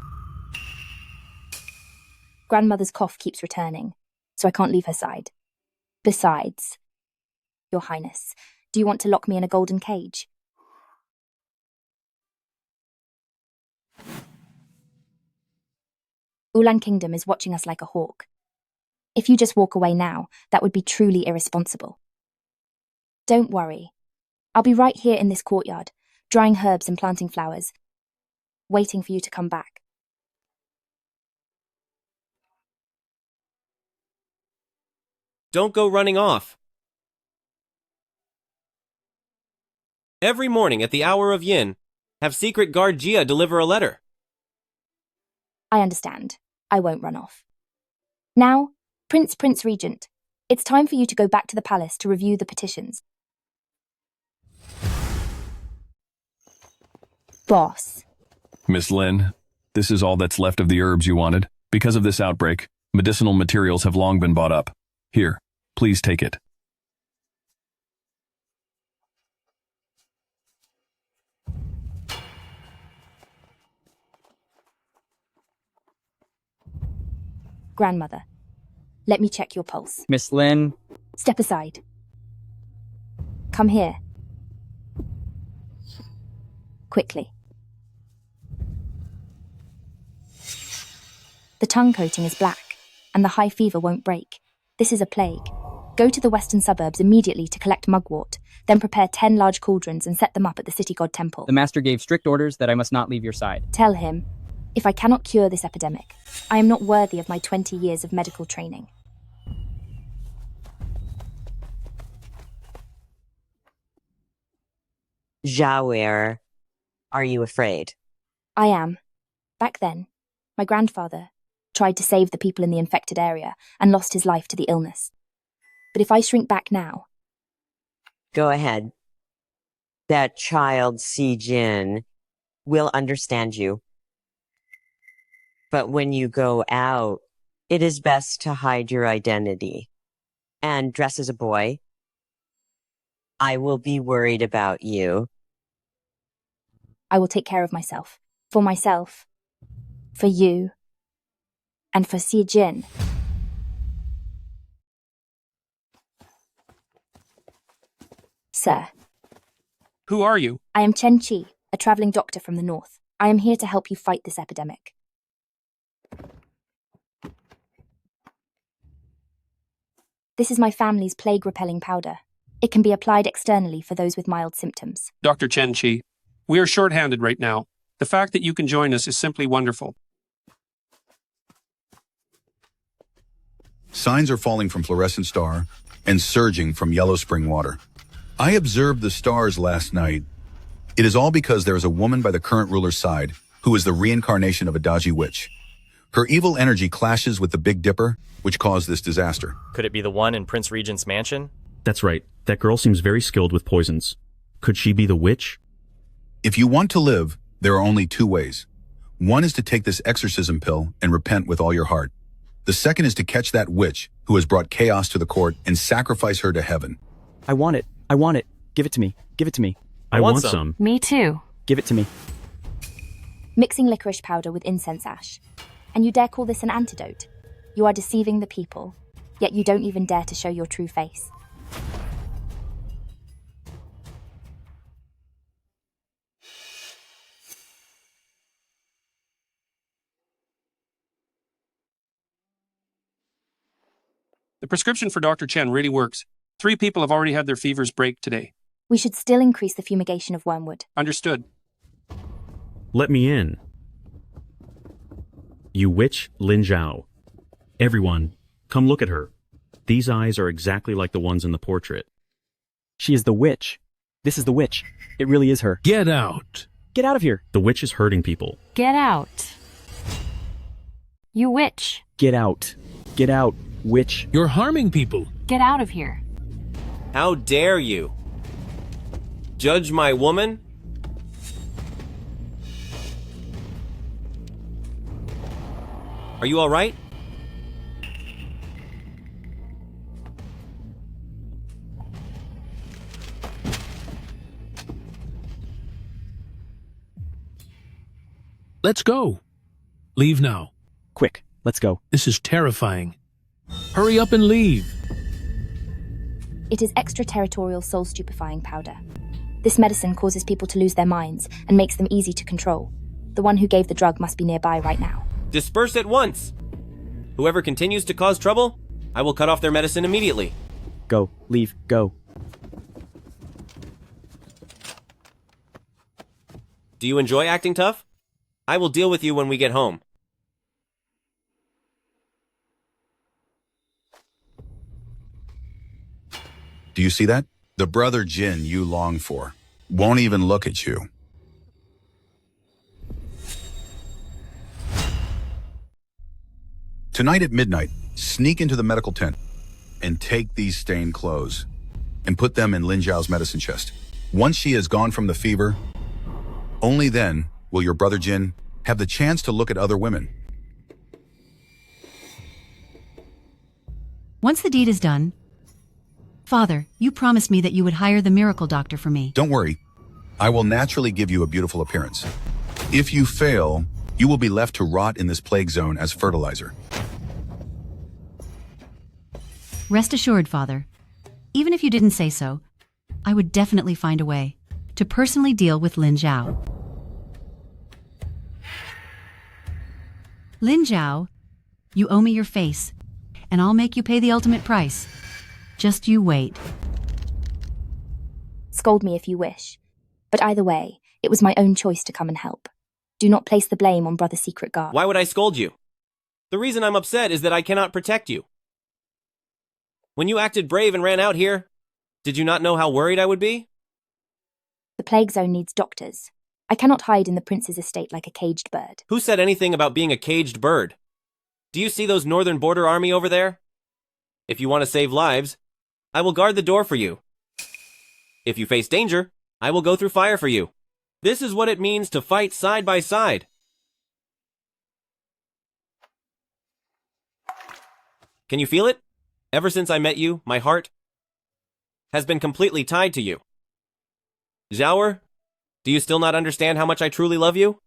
Grandmother's cough keeps returning, so I can't leave her side. Besides, Your Highness, do you want to lock me in a golden cage? Ulan Kingdom is watching us like a hawk. If you just walk away now, that would be truly irresponsible. Don't worry. I'll be right here in this courtyard, drying herbs and planting flowers, waiting for you to come back. Don't go running off. Every morning at the hour of yin, have secret guard Jia deliver a letter. I understand. I won't run off. Now, Prince Regent, it's time for you to go back to the palace to review the petitions. Boss. Miss Lin, this is all that's left of the herbs you wanted. Because of this outbreak, medicinal materials have long been bought up. Here, please take it. Grandmother, let me check your pulse. Miss Lin. Step aside. Come here. Quickly. The tongue coating is black, and the high fever won't break. This is a plague. Go to the western suburbs immediately to collect mugwort, then prepare 10 large cauldrons and set them up at the city god temple. The master gave strict orders that I must not leave your side. Tell him, if I cannot cure this epidemic, I am not worthy of my 20 years of medical training. Zhao, are you afraid? I am. Back then, my grandfather tried to save the people in the infected area and lost his life to the illness. But if I shrink back now... Go ahead. That child, Xie Jin, will understand you. But when you go out, it is best to hide your identity and dress as a boy. I will be worried about you. I will take care of myself. For myself. For you. And for Xie Jin. Sir. Who are you? I am Chen Qi, a traveling doctor from the north. I am here to help you fight this epidemic. This is my family's plague-repelling powder. It can be applied externally for those with mild symptoms. Dr. Chen Qi, we are short-handed right now. The fact that you can join us is simply wonderful. Signs are falling from Fluorescent Star and surging from Yellow Spring Water. I observed the stars last night. It is all because there is a woman by the current ruler's side who is the reincarnation of a dodgy witch. Her evil energy clashes with the Big Dipper, which caused this disaster. Could it be the one in Prince Regent's mansion? That's right. That girl seems very skilled with poisons. Could she be the witch? If you want to live, there are only two ways. One is to take this exorcism pill and repent with all your heart. The second is to catch that witch who has brought chaos to the court and sacrifice her to heaven. I want it. I want it. Give it to me. Give it to me. I want some. Me too. Give it to me. Mixing licorice powder with incense ash. And you dare call this an antidote? You are deceiving the people, yet you don't even dare to show your true face. The prescription for Dr. Chen really works. 3 people have already had their fevers break today. We should still increase the fumigation of wormwood. Understood. Let me in. You witch, Lin Zhao. Everyone, come look at her. These eyes are exactly like the ones in the portrait. She is the witch. This is the witch. It really is her. Get out. Get out of here. The witch is hurting people. Get out. You witch. Get out. Get out, witch. You're harming people. Get out of here. How dare you? Judge my woman? Are you all right? Let's go. Leave now. Quick, let's go. This is terrifying. Hurry up and leave. It is extraterritorial soul stupefying powder. This medicine causes people to lose their minds and makes them easy to control. The one who gave the drug must be nearby right now. Disperse at once! Whoever continues to cause trouble, I will cut off their medicine immediately. Go, leave, go. Do you enjoy acting tough? I will deal with you when we get home. Do you see that? The brother Jin you long for won't even look at you. Tonight at midnight, sneak into the medical tent and take these stained clothes and put them in Lin Zhao's medicine chest. Once she is gone from the fever, only then will your brother Jin have the chance to look at other women. Once the deed is done, Father, you promised me that you would hire the miracle doctor for me. Don't worry, I will naturally give you a beautiful appearance. If you fail, you will be left to rot in this plague zone as fertilizer. Rest assured, Father, even if you didn't say so, I would definitely find a way to personally deal with Lin Zhao. Lin Zhao, you owe me your face, and I'll make you pay the ultimate price. Just you wait. Scold me if you wish. But either way, it was my own choice to come and help. Do not place the blame on Brother Secret Guard. Why would I scold you? The reason I'm upset is that I cannot protect you. When you acted brave and ran out here, did you not know how worried I would be? The plague zone needs doctors. I cannot hide in the prince's estate like a caged bird. Who said anything about being a caged bird? Do you see those northern border army over there? If you want to save lives, I will guard the door for you. If you face danger, I will go through fire for you. This is what it means to fight side by side. Can you feel it? Ever since I met you, my heart has been completely tied to you. Zhao, do you still not understand how much I truly love you?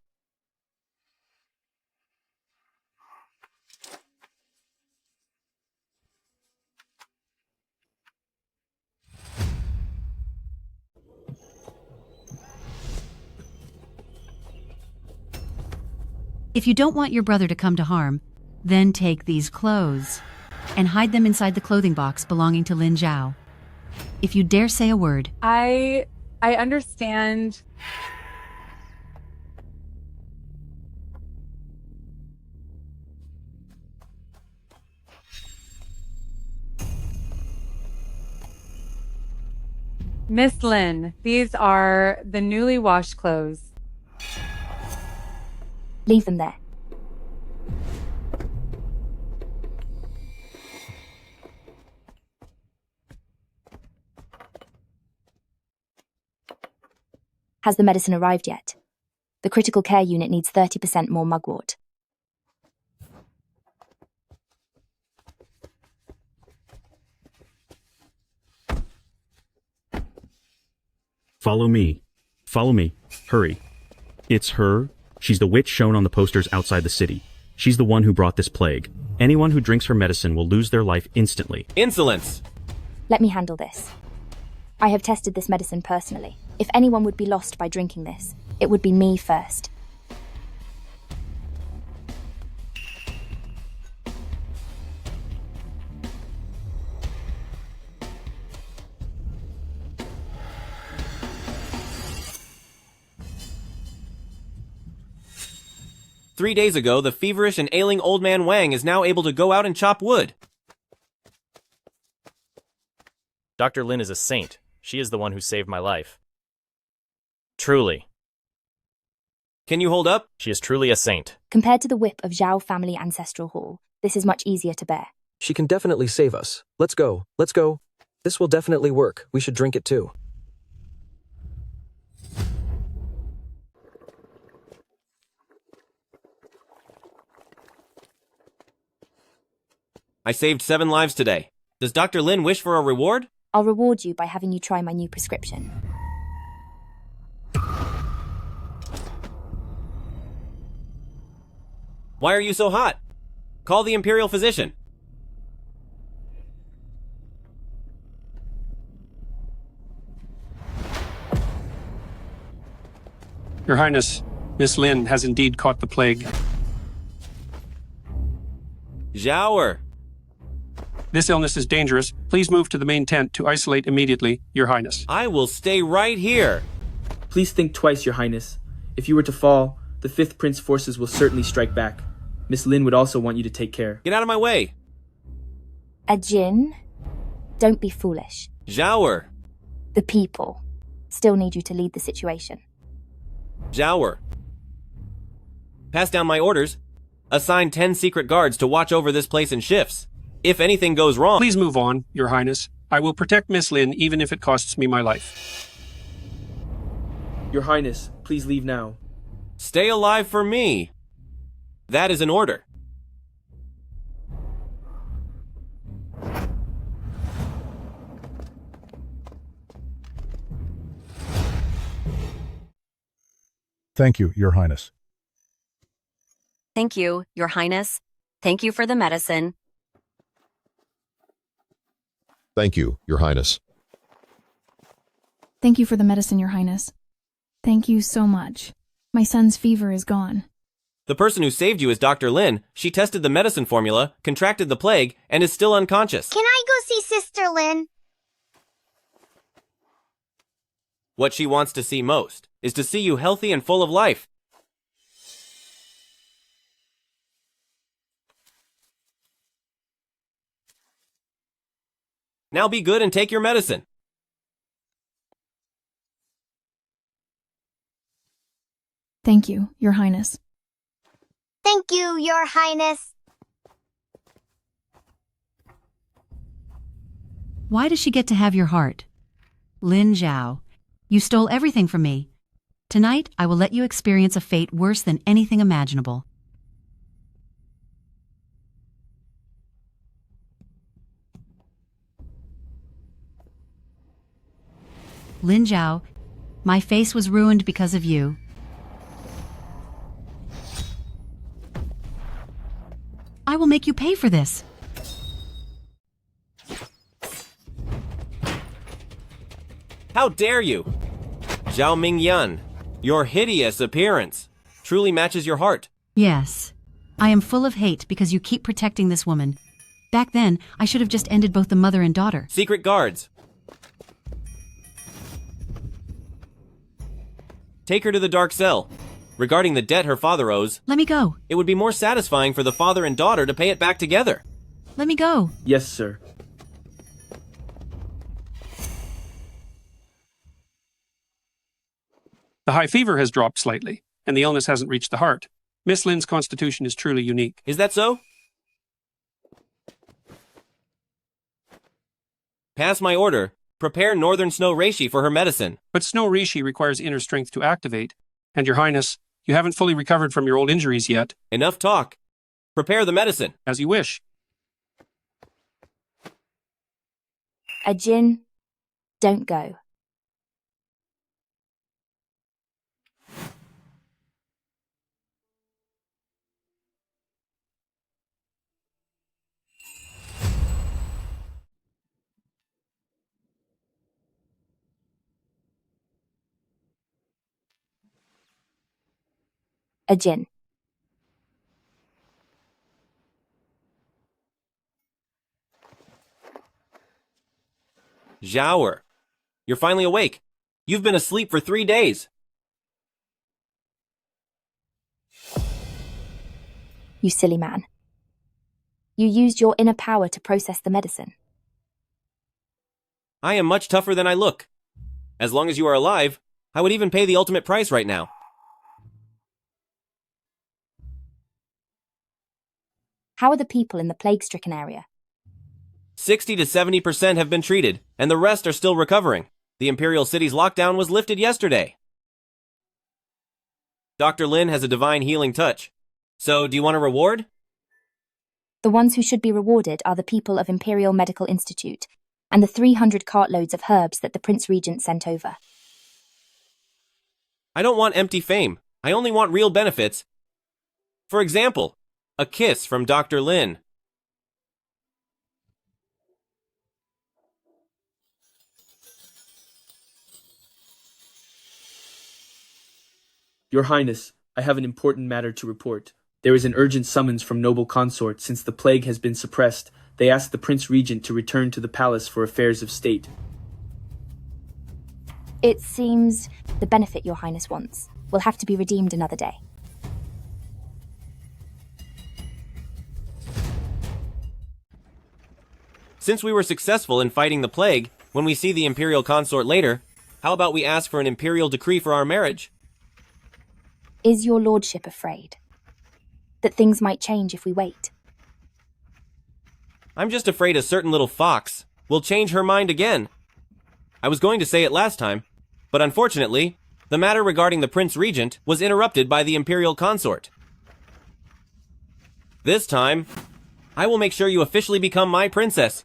If you don't want your brother to come to harm, then take these clothes and hide them inside the clothing box belonging to Lin Zhao. If you dare say a word. I understand. Miss Lin, these are the newly washed clothes. Leave them there. Has the medicine arrived yet? The critical care unit needs 30% more mugwort. Follow me. Follow me. Hurry. It's her. She's the witch shown on the posters outside the city. She's the one who brought this plague. Anyone who drinks her medicine will lose their life instantly. Insolence! Let me handle this. I have tested this medicine personally. If anyone would be lost by drinking this, it would be me first. "3 days ago, the feverish and ailing old man Wang is now able to go out and chop wood. Dr. Lin is a saint. She is the one who saved my life. Truly. Can you hold up? She is truly a saint. Compared to the whip of Zhao family ancestral hall, this is much easier to bear. She can definitely save us. Let's go. Let's go. This will definitely work. We should drink it too. I saved 7 lives today. Does Dr. Lin wish for a reward? I'll reward you by having you try my new prescription. Why are you so hot? Call the imperial physician. Your Highness, Miss Lin has indeed caught the plague. Zhao. This illness is dangerous. Please move to the main tent to isolate immediately, Your Highness. I will stay right here. Please think twice, Your Highness. If you were to fall, the Fifth Prince forces will certainly strike back. Miss Lin would also want you to take care. Get out of my way. Jin, don't be foolish. Zhao. The people still need you to lead the situation. Zhao. Pass down my orders. Assign 10 secret guards to watch over this place in shifts. If anything goes wrong... Please move on, Your Highness. I will protect Miss Lin even if it costs me my life. Your Highness, please leave now. Stay alive for me. That is an order. Thank you, Your Highness. Thank you, Your Highness. Thank you for the medicine. Thank you, Your Highness. Thank you for the medicine, Your Highness. Thank you so much. My son's fever is gone. The person who saved you is Dr. Lin. She tested the medicine formula, contracted the plague, and is still unconscious. Can I go see Sister Lin? What she wants to see most is to see you healthy and full of life. Now be good and take your medicine. Thank you, Your Highness. Thank you, Your Highness. Why does she get to have your heart? Lin Zhao, you stole everything from me. Tonight, I will let you experience a fate worse than anything imaginable. Lin Zhao, my face was ruined because of you. I will make you pay for this. How dare you? Zhao Mingyan, your hideous appearance truly matches your heart. Yes, I am full of hate because you keep protecting this woman. Back then, I should have just ended both the mother and daughter. Secret guards. Take her to the dark cell. Regarding the debt her father owes... Let me go. It would be more satisfying for the father and daughter to pay it back together. Let me go. Yes, sir. The high fever has dropped slightly, and the illness hasn't reached the heart. Miss Lin's constitution is truly unique. Is that so? Pass my order. Prepare Northern Snow Reishi for her medicine. But Snow Reishi requires inner strength to activate. And Your Highness, you haven't fully recovered from your old injuries yet. Enough talk. Prepare the medicine. As you wish. Jin, don't go. Jin. Zhao, you're finally awake. You've been asleep for 3 days. You silly man. You used your inner power to process the medicine. I am much tougher than I look. As long as you are alive, I would even pay the ultimate price right now. How are the people in the plague-stricken area? 60 to 70% have been treated, and the rest are still recovering. The Imperial City's lockdown was lifted yesterday. Dr. Lin has a divine healing touch. So, do you want a reward? The ones who should be rewarded are the people of Imperial Medical Institute and the 300 cartloads of herbs that the Prince Regent sent over. I don't want empty fame. I only want real benefits. For example, a kiss from Dr. Lin. Your Highness, I have an important matter to report. There is an urgent summons from noble consort. Since the plague has been suppressed, they ask the Prince Regent to return to the palace for affairs of state. It seems the benefit your highness wants will have to be redeemed another day. Since we were successful in fighting the plague, when we see the imperial consort later, how about we ask for an imperial decree for our marriage? Is your lordship afraid that things might change if we wait? I'm just afraid a certain little fox will change her mind again. I was going to say it last time, but unfortunately, the matter regarding the Prince Regent was interrupted by the imperial consort. This time, I will make sure you officially become my princess.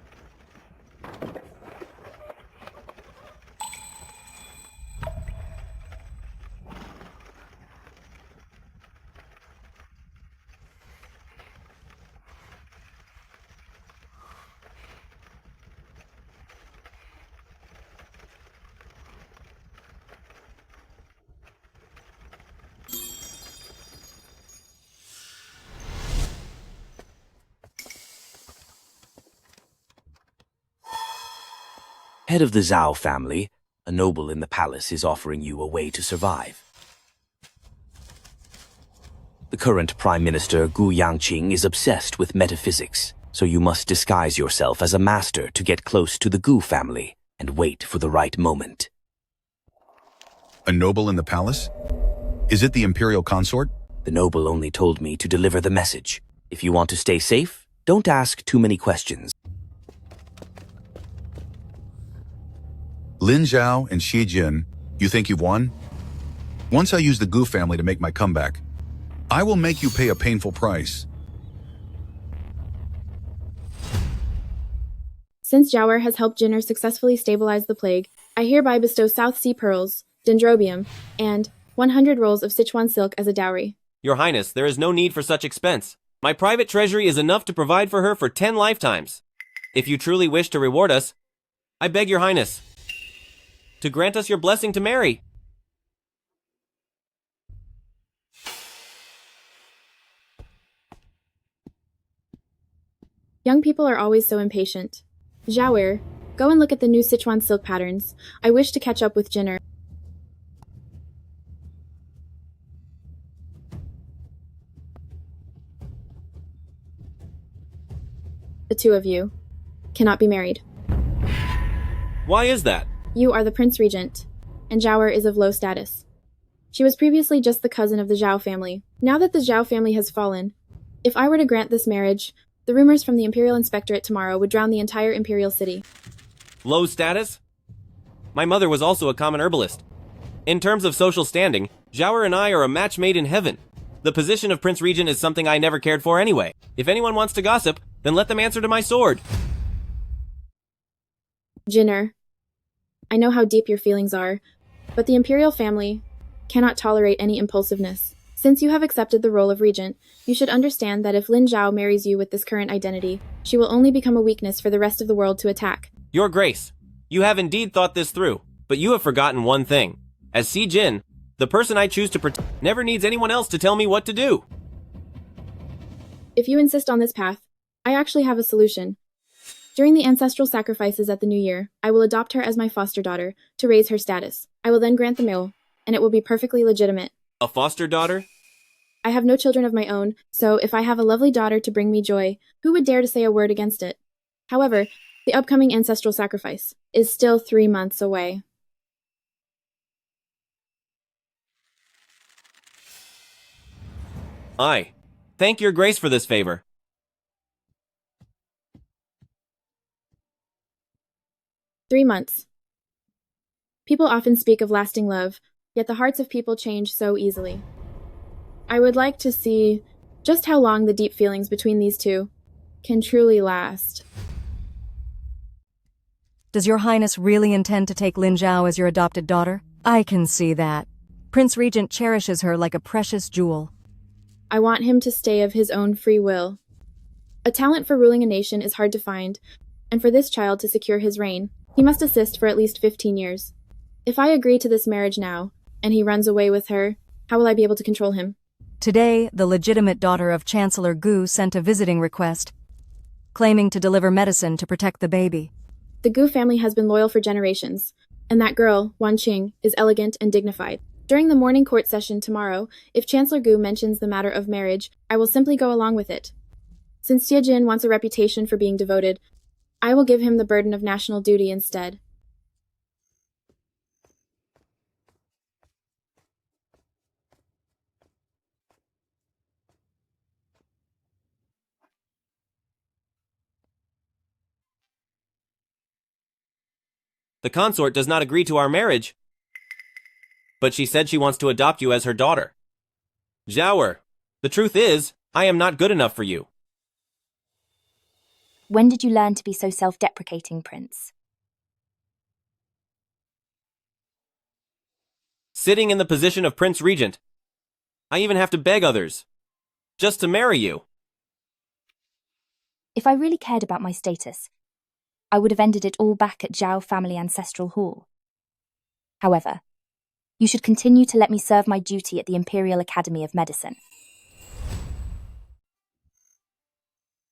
Head of the Zhao family, a noble in the palace is offering you a way to survive. The current Prime Minister Gu Yangqing is obsessed with metaphysics, so you must disguise yourself as a master to get close to the Gu family and wait for the right moment. A noble in the palace? Is it the imperial consort? The noble only told me to deliver the message. If you want to stay safe, don't ask too many questions. Lin Zhao and Xie Jin, you think you've won? Once I use the Gu family to make my comeback, I will make you pay a painful price. Since Zhao has helped Jinner successfully stabilize the plague, I hereby bestow South Sea pearls, dendrobium, and 100 rolls of Sichuan silk as a dowry. Your Highness, there is no need for such expense. My private treasury is enough to provide for her for 10 lifetimes. If you truly wish to reward us, I beg your Highness to grant us your blessing to marry. Young people are always so impatient. Zhao, go and look at the new Sichuan silk patterns. I wish to catch up with Jinner. The two of you cannot be married. Why is that? You are the Prince Regent, and Zhao is of low status. She was previously just the cousin of the Zhao family. Now that the Zhao family has fallen, if I were to grant this marriage, the rumors from the Imperial Inspectorate tomorrow would drown the entire Imperial City. Low status? My mother was also a common herbalist. In terms of social standing, Zhao and I are a match made in heaven. The position of Prince Regent is something I never cared for anyway. If anyone wants to gossip, then let them answer to my sword. Jinner, I know how deep your feelings are, but the Imperial family cannot tolerate any impulsiveness. Since you have accepted the role of regent, you should understand that if Lin Zhao marries you with this current identity, she will only become a weakness for the rest of the world to attack. Your Grace, you have indeed thought this through, but you have forgotten one thing. As Xie Jin, the person I choose to protect never needs anyone else to tell me what to do. If you insist on this path, I actually have a solution. During the ancestral sacrifices at the New Year, I will adopt her as my foster daughter to raise her status. I will then grant the male, and it will be perfectly legitimate. A foster daughter? I have no children of my own, so if I have a lovely daughter to bring me joy, who would dare to say a word against it? However, the upcoming ancestral sacrifice is still 3 months away. I thank your Grace for this favor. "3 months. People often speak of lasting love, yet the hearts of people change so easily. I would like to see just how long the deep feelings between these two can truly last." Does your Highness really intend to take Lin Zhao as your adopted daughter? I can see that. Prince Regent cherishes her like a precious jewel. I want him to stay of his own free will. A talent for ruling a nation is hard to find, and for this child to secure his reign, he must assist for at least 15 years. If I agree to this marriage now, and he runs away with her, how will I be able to control him? Today, the legitimate daughter of Chancellor Gu sent a visiting request, claiming to deliver medicine to protect the baby. The Gu family has been loyal for generations, and that girl, Wanqing, is elegant and dignified. During the morning court session tomorrow, if Chancellor Gu mentions the matter of marriage, I will simply go along with it. Since Xie Jin wants a reputation for being devoted, I will give him the burden of national duty instead. The consort does not agree to our marriage, but she said she wants to adopt you as her daughter. Zhao, the truth is, I am not good enough for you. When did you learn to be so self-deprecating, Prince? Sitting in the position of Prince Regent, I even have to beg others, just to marry you. If I really cared about my status, I would have ended it all back at Zhao family ancestral hall. However, you should continue to let me serve my duty at the Imperial Academy of Medicine.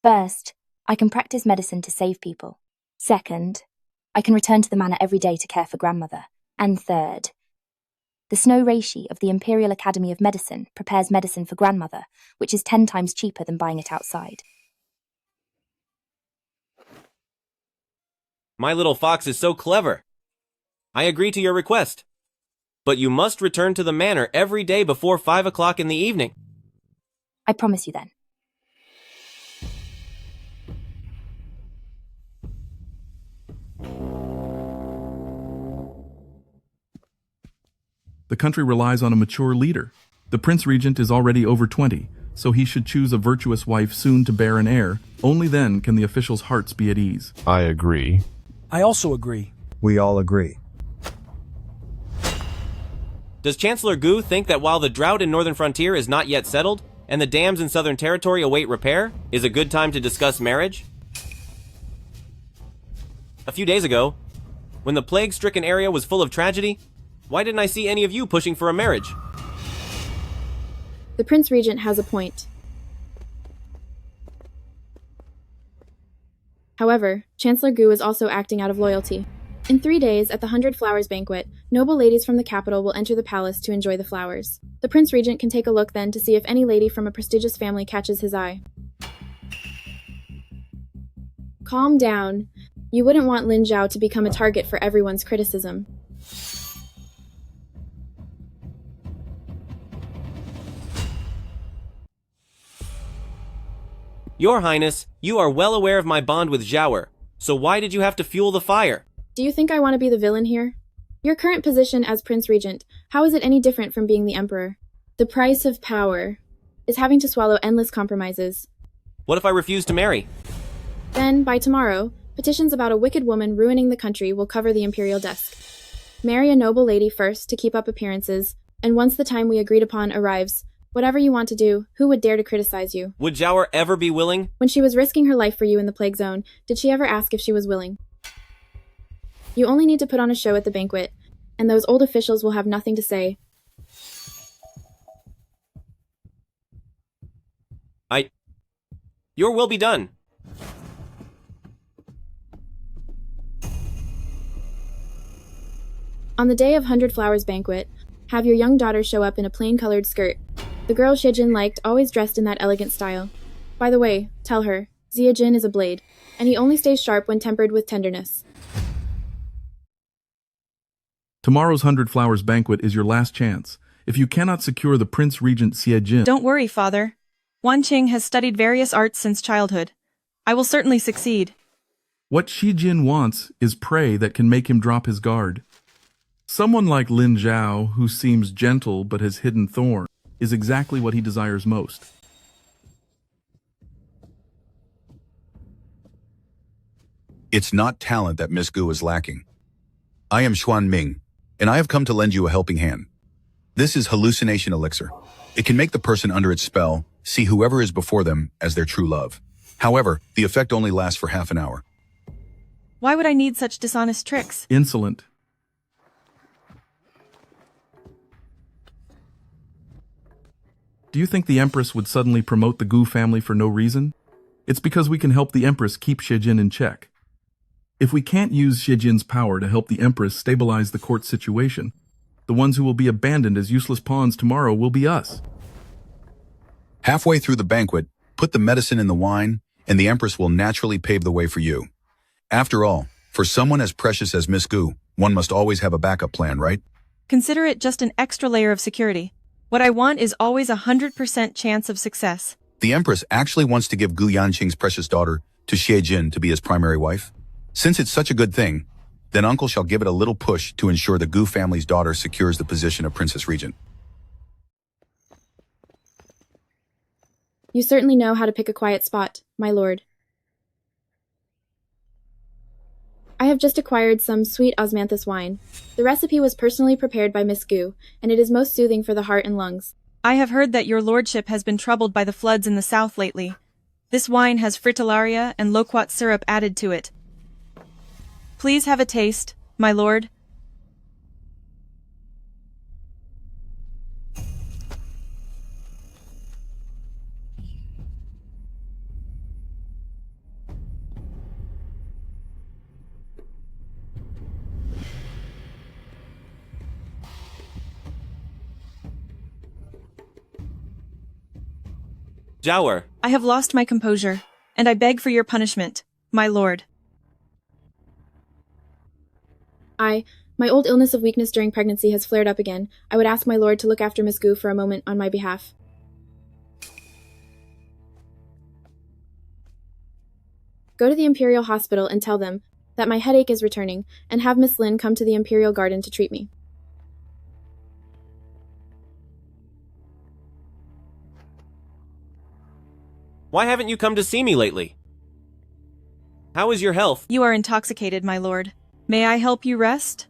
First, I can practice medicine to save people. Second, I can return to the manor every day to care for grandmother. And third, the snow reishi of the Imperial Academy of Medicine prepares medicine for grandmother, which is 10 times cheaper than buying it outside. My little fox is so clever. I agree to your request, but you must return to the manor every day before 5 o'clock in the evening. I promise you then. The country relies on a mature leader. The Prince Regent is already over 20, so he should choose a virtuous wife soon to bear an heir. Only then can the officials' hearts be at ease. I agree. I also agree. We all agree. Does Chancellor Gu think that while the drought in Northern Frontier is not yet settled, and the dams in Southern Territory await repair, is a good time to discuss marriage? A few days ago, when the plague-stricken area was full of tragedy, why didn't I see any of you pushing for a marriage? The Prince Regent has a point. However, Chancellor Gu is also acting out of loyalty. In 3 days, at the 100 Flowers banquet, noble ladies from the capital will enter the palace to enjoy the flowers. The Prince Regent can take a look then to see if any lady from a prestigious family catches his eye. Calm down. You wouldn't want Lin Zhao to become a target for everyone's criticism. Your Highness, you are well aware of my bond with Zhao, so why did you have to fuel the fire? Do you think I want to be the villain here? Your current position as Prince Regent, how is it any different from being the Emperor? The price of power is having to swallow endless compromises. What if I refuse to marry? Then, by tomorrow, petitions about a wicked woman ruining the country will cover the imperial desk. Marry a noble lady first to keep up appearances, and once the time we agreed upon arrives, whatever you want to do, who would dare to criticize you? Would Zhao ever be willing? When she was risking her life for you in the plague zone, did she ever ask if she was willing? You only need to put on a show at the banquet, and those old officials will have nothing to say. Your will be done. On the day of 100 Flowers banquet, have your young daughter show up in a plain-colored skirt. The girl Xie Jin liked, always dressed in that elegant style. By the way, tell her, Xie Jin is a blade, and he only stays sharp when tempered with tenderness. Tomorrow's 100 Flowers banquet is your last chance. If you cannot secure the Prince Regent Xie Jin... Don't worry, Father. Wanqing has studied various arts since childhood. I will certainly succeed. What Xie Jin wants is prey that can make him drop his guard. Someone like Lin Zhao, who seems gentle but has hidden thorns, is exactly what he desires most. It's not talent that Miss Gu is lacking. I am Xuan Ming, and I have come to lend you a helping hand. This is hallucination elixir. It can make the person under its spell see whoever is before them as their true love. However, the effect only lasts for half an hour. Why would I need such dishonest tricks? Insolent. Do you think the Empress would suddenly promote the Gu family for no reason? It's because we can help the Empress keep Xie Jin in check. If we can't use Xie Jin's power to help the Empress stabilize the court situation, the ones who will be abandoned as useless pawns tomorrow will be us. Halfway through the banquet, put the medicine in the wine, and the Empress will naturally pave the way for you. After all, for someone as precious as Miss Gu, one must always have a backup plan, right? Consider it just an extra layer of security. What I want is always 100% chance of success. The Empress actually wants to give Gu Yanqing's precious daughter to Xie Jin to be his primary wife. Since it's such a good thing, then Uncle shall give it a little push to ensure the Gu family's daughter secures the position of Princess Regent. You certainly know how to pick a quiet spot, my lord. I have just acquired some sweet osmanthus wine. The recipe was personally prepared by Miss Gu, and it is most soothing for the heart and lungs. I have heard that your lordship has been troubled by the floods in the south lately. This wine has fritillaria and loquat syrup added to it. Please have a taste, my lord. Zhao, I have lost my composure, and I beg for your punishment, my lord. My old illness of weakness during pregnancy has flared up again. I would ask my lord to look after Miss Gu for a moment on my behalf. Go to the Imperial Hospital and tell them that my headache is returning, and have Miss Lin come to the Imperial Garden to treat me. Why haven't you come to see me lately? How is your health? You are intoxicated, my lord. May I help you rest?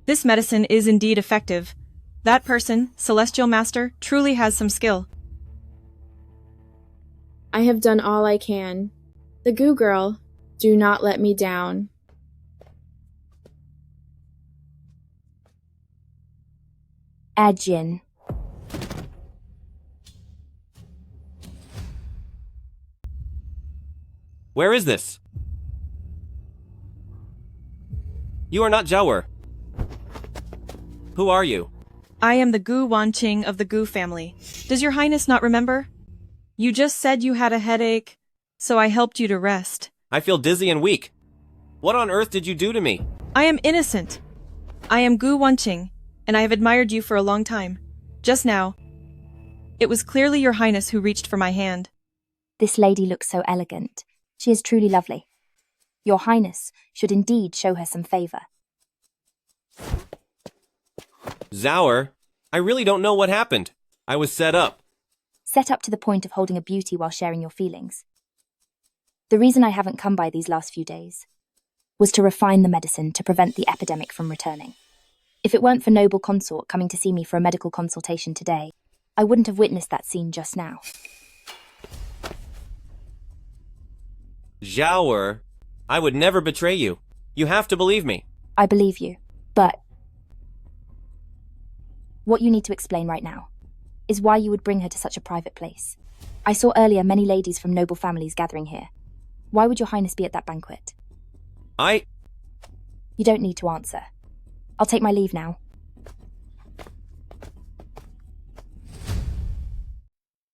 This medicine is indeed effective. That person, Celestial Master, truly has some skill. I have done all I can. The Gu girl, do not let me down. Jin. Where is this? You are not Zhao. Who are you? I am the Gu Wanqing of the Gu family. Does your highness not remember? You just said you had a headache, so I helped you to rest. I feel dizzy and weak. What on earth did you do to me? I am innocent. I am Gu Wanqing, and I have admired you for a long time. Just now, it was clearly your highness who reached for my hand. This lady looks so elegant. She is truly lovely. Your highness should indeed show her some favor. Zhao, I really don't know what happened. I was set up. Set up to the point of holding a beauty while sharing your feelings. The reason I haven't come by these last few days was to refine the medicine to prevent the epidemic from returning. If it weren't for noble consort coming to see me for a medical consultation today, I wouldn't have witnessed that scene just now. Zhao, I would never betray you. You have to believe me. I believe you, but what you need to explain right now is why you would bring her to such a private place. I saw earlier many ladies from noble families gathering here. Why would your highness be at that banquet? You don't need to answer. I'll take my leave now.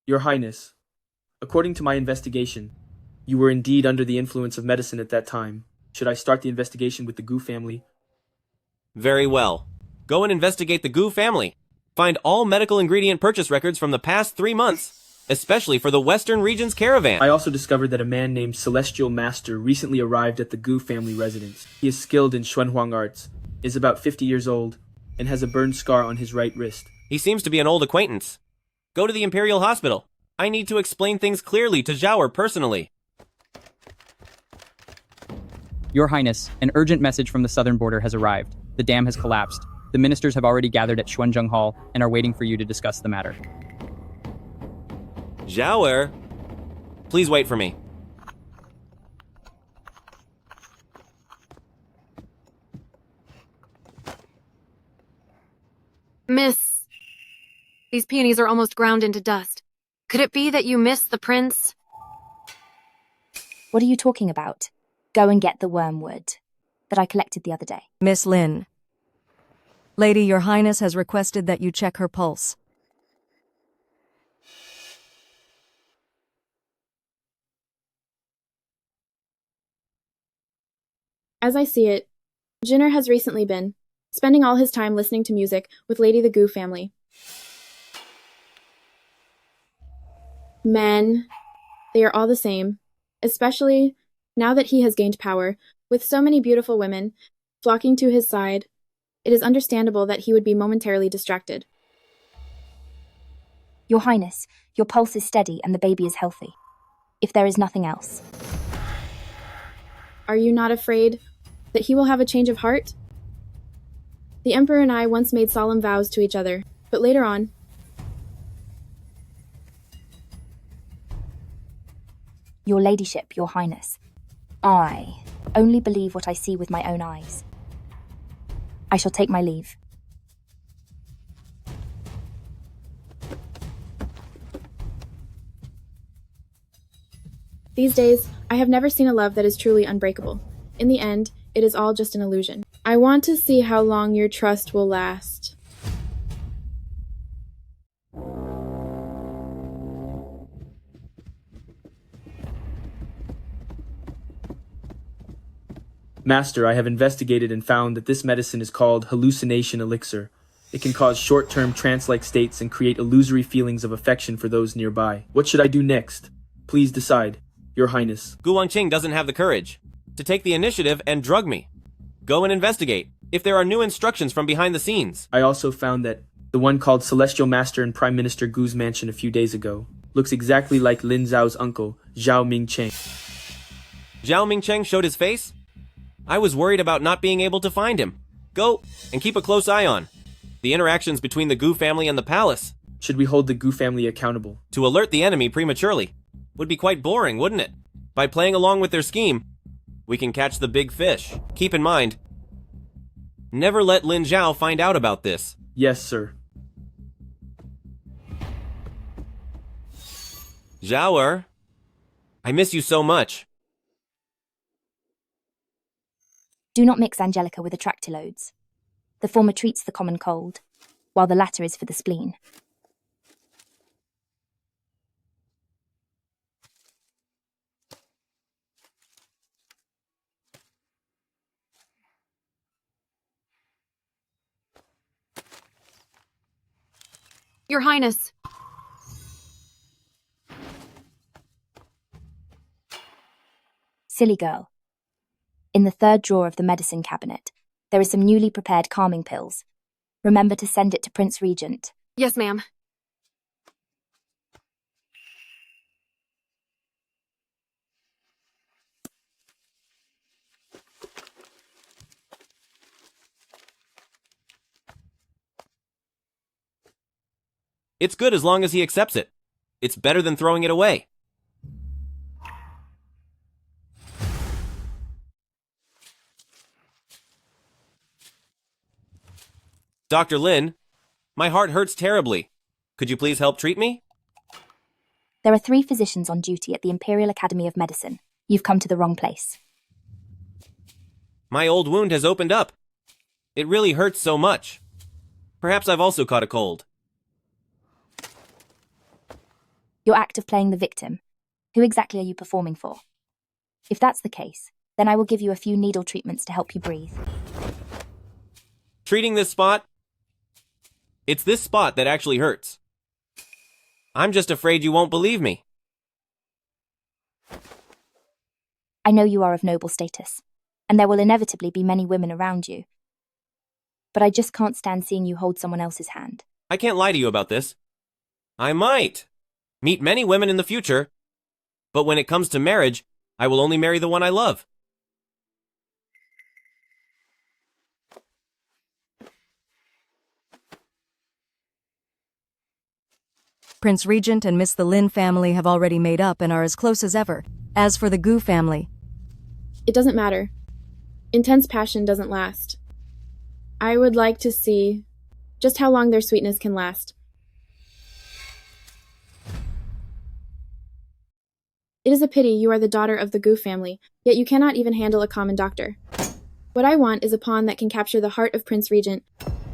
Your highness, according to my investigation, you were indeed under the influence of medicine at that time. Should I start the investigation with the Gu family? Very well. Go and investigate the Gu family. Find all medical ingredient purchase records from the past 3 months, especially for the Western region's caravan. I also discovered that a man named Celestial Master recently arrived at the Gu family residence. He is skilled in Xuanhuang arts, is about 50 years old, and has a burned scar on his right wrist. He seems to be an old acquaintance. Go to the Imperial Hospital. I need to explain things clearly to Zhao personally. Your Highness, an urgent message from the southern border has arrived. The dam has collapsed. The ministers have already gathered at Xuanzheng Hall and are waiting for you to discuss the matter. Zhao, please wait for me. Miss, These peonies are almost ground into dust. Could it be that you missed the prince? What are you talking about? Go and get the wormwood that I collected the other day. Miss Lin. Lady, Your Highness has requested that you check her pulse. As I see it, Jinner has recently been spending all his time listening to music with Lady the Gu family. Men, they are all the same, especially now that he has gained power, with so many beautiful women flocking to his side. It is understandable that he would be momentarily distracted. Your Highness, your pulse is steady and the baby is healthy. If there is nothing else. Are you not afraid that he will have a change of heart? The Emperor and I once made solemn vows to each other, but later on... Your Ladyship, Your Highness, I only believe what I see with my own eyes. I shall take my leave. These days, I have never seen a love that is truly unbreakable. In the end, it is all just an illusion. I want to see how long your trust will last. Master, I have investigated and found that this medicine is called hallucination elixir. It can cause short-term trance-like states and create illusory feelings of affection for those nearby. What should I do next? Please decide, Your Highness. Gu Wangqing doesn't have the courage to take the initiative and drug me. Go and investigate if there are new instructions from behind the scenes. I also found that the one called Celestial Master in Prime Minister Gu's mansion a few days ago looks exactly like Lin Zhao's uncle, Zhao Mingcheng. Zhao Mingcheng showed his face? I was worried about not being able to find him. Go and keep a close eye on the interactions between the Gu family and the palace. Should we hold the Gu family accountable? To alert the enemy prematurely would be quite boring, wouldn't it? By playing along with their scheme, we can catch the big fish. Keep in mind, never let Lin Zhao find out about this. Yes, sir. Zhao, I miss you so much. Do not mix Angelica with atractylodes. The former treats the common cold, while the latter is for the spleen. Your Highness. Silly girl. In the third drawer of the medicine cabinet, there is some newly prepared calming pills. Remember to send it to Prince Regent. Yes, ma'am. It's good as long as he accepts it. It's better than throwing it away. Dr. Lin, my heart hurts terribly. Could you please help treat me? There are 3 physicians on duty at the Imperial Academy of Medicine. You've come to the wrong place. My old wound has opened up. It really hurts so much. Perhaps I've also caught a cold. Your act of playing the victim. Who exactly are you performing for? If that's the case, then I will give you a few needle treatments to help you breathe. Treating this spot? It's this spot that actually hurts. I'm just afraid you won't believe me. I know you are of noble status, and there will inevitably be many women around you. But I just can't stand seeing you hold someone else's hand. I can't lie to you about this. I might meet many women in the future, but when it comes to marriage, I will only marry the one I love. Prince Regent and Miss the Lin family have already made up and are as close as ever. As for the Gu family... It doesn't matter. Intense passion doesn't last. I would like to see just how long their sweetness can last. It is a pity you are the daughter of the Gu family, yet you cannot even handle a common doctor. What I want is a pawn that can capture the heart of Prince Regent,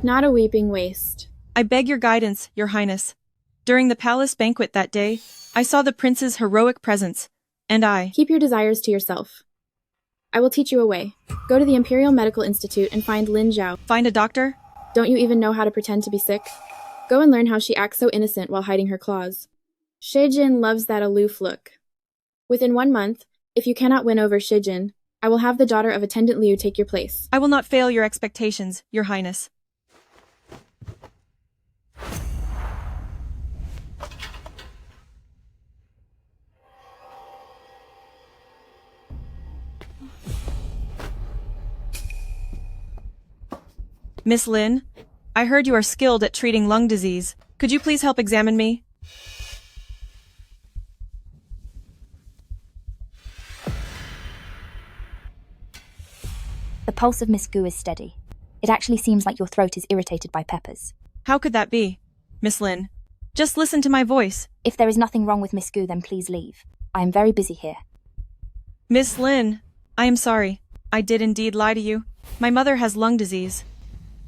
not a weeping waste. I beg your guidance, Your Highness. During the palace banquet that day, I saw the prince's heroic presence, and I— Keep your desires to yourself. I will teach you a way. Go to the Imperial Medical Institute and find Lin Zhao. Find a doctor? Don't you even know how to pretend to be sick? Go and learn how she acts so innocent while hiding her claws. Xie Jin loves that aloof look. Within 1 month, if you cannot win over Xie Jin, I will have the daughter of Attendant Liu take your place. I will not fail your expectations, Your Highness. Miss Lin, I heard you are skilled at treating lung disease. Could you please help examine me? The pulse of Miss Gu is steady. It actually seems like your throat is irritated by peppers. How could that be, Miss Lin? Just listen to my voice. If there is nothing wrong with Miss Gu, then please leave. I am very busy here. Miss Lin, I am sorry. I did indeed lie to you. My mother has lung disease.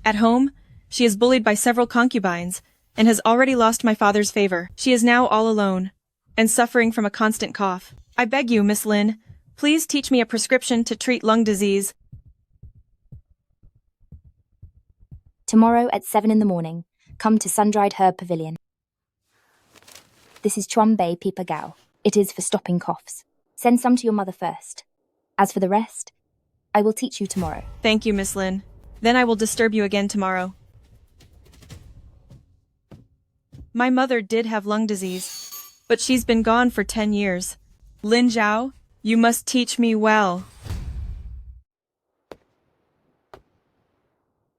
At home, she is bullied by several concubines and has already lost my father's favor. She is now all alone and suffering from a constant cough. I beg you, Miss Lin, please teach me a prescription to treat lung disease. Tomorrow at 7 in the morning, come to Sun-Dried Herb Pavilion. This is Zhenbei Pipa Gao. It is for stopping coughs. Send some to your mother first. As for the rest, I will teach you tomorrow. Thank you, Miss Lin. Then I will disturb you again tomorrow. My mother did have lung disease, but she's been gone for 10 years. Lin Zhao, you must teach me well.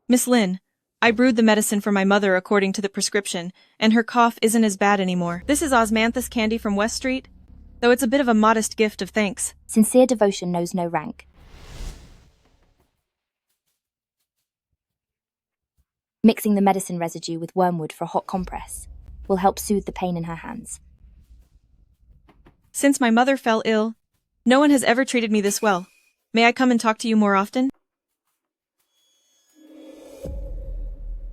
Miss Lin, I brewed the medicine for my mother according to the prescription, and her cough isn't as bad anymore. This is osmanthus candy from West Street, though it's a bit of a modest gift of thanks. Sincere devotion knows no rank. Mixing the medicine residue with wormwood for a hot compress will help soothe the pain in her hands. Since my mother fell ill, no one has ever treated me this well. May I come and talk to you more often?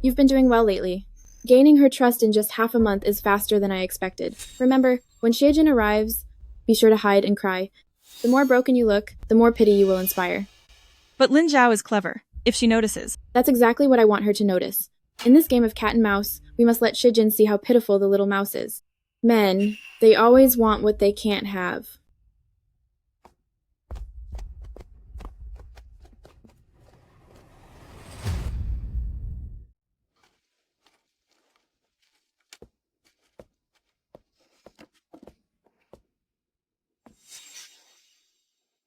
You've been doing well lately. Gaining her trust in just half a month is faster than I expected. Remember, when Xie Jin arrives, be sure to hide and cry. The more broken you look, the more pity you will inspire. But Lin Zhao is clever, if she notices. That's exactly what I want her to notice. In this game of cat and mouse, we must let Xie Jin see how pitiful the little mouse is. Men, they always want what they can't have.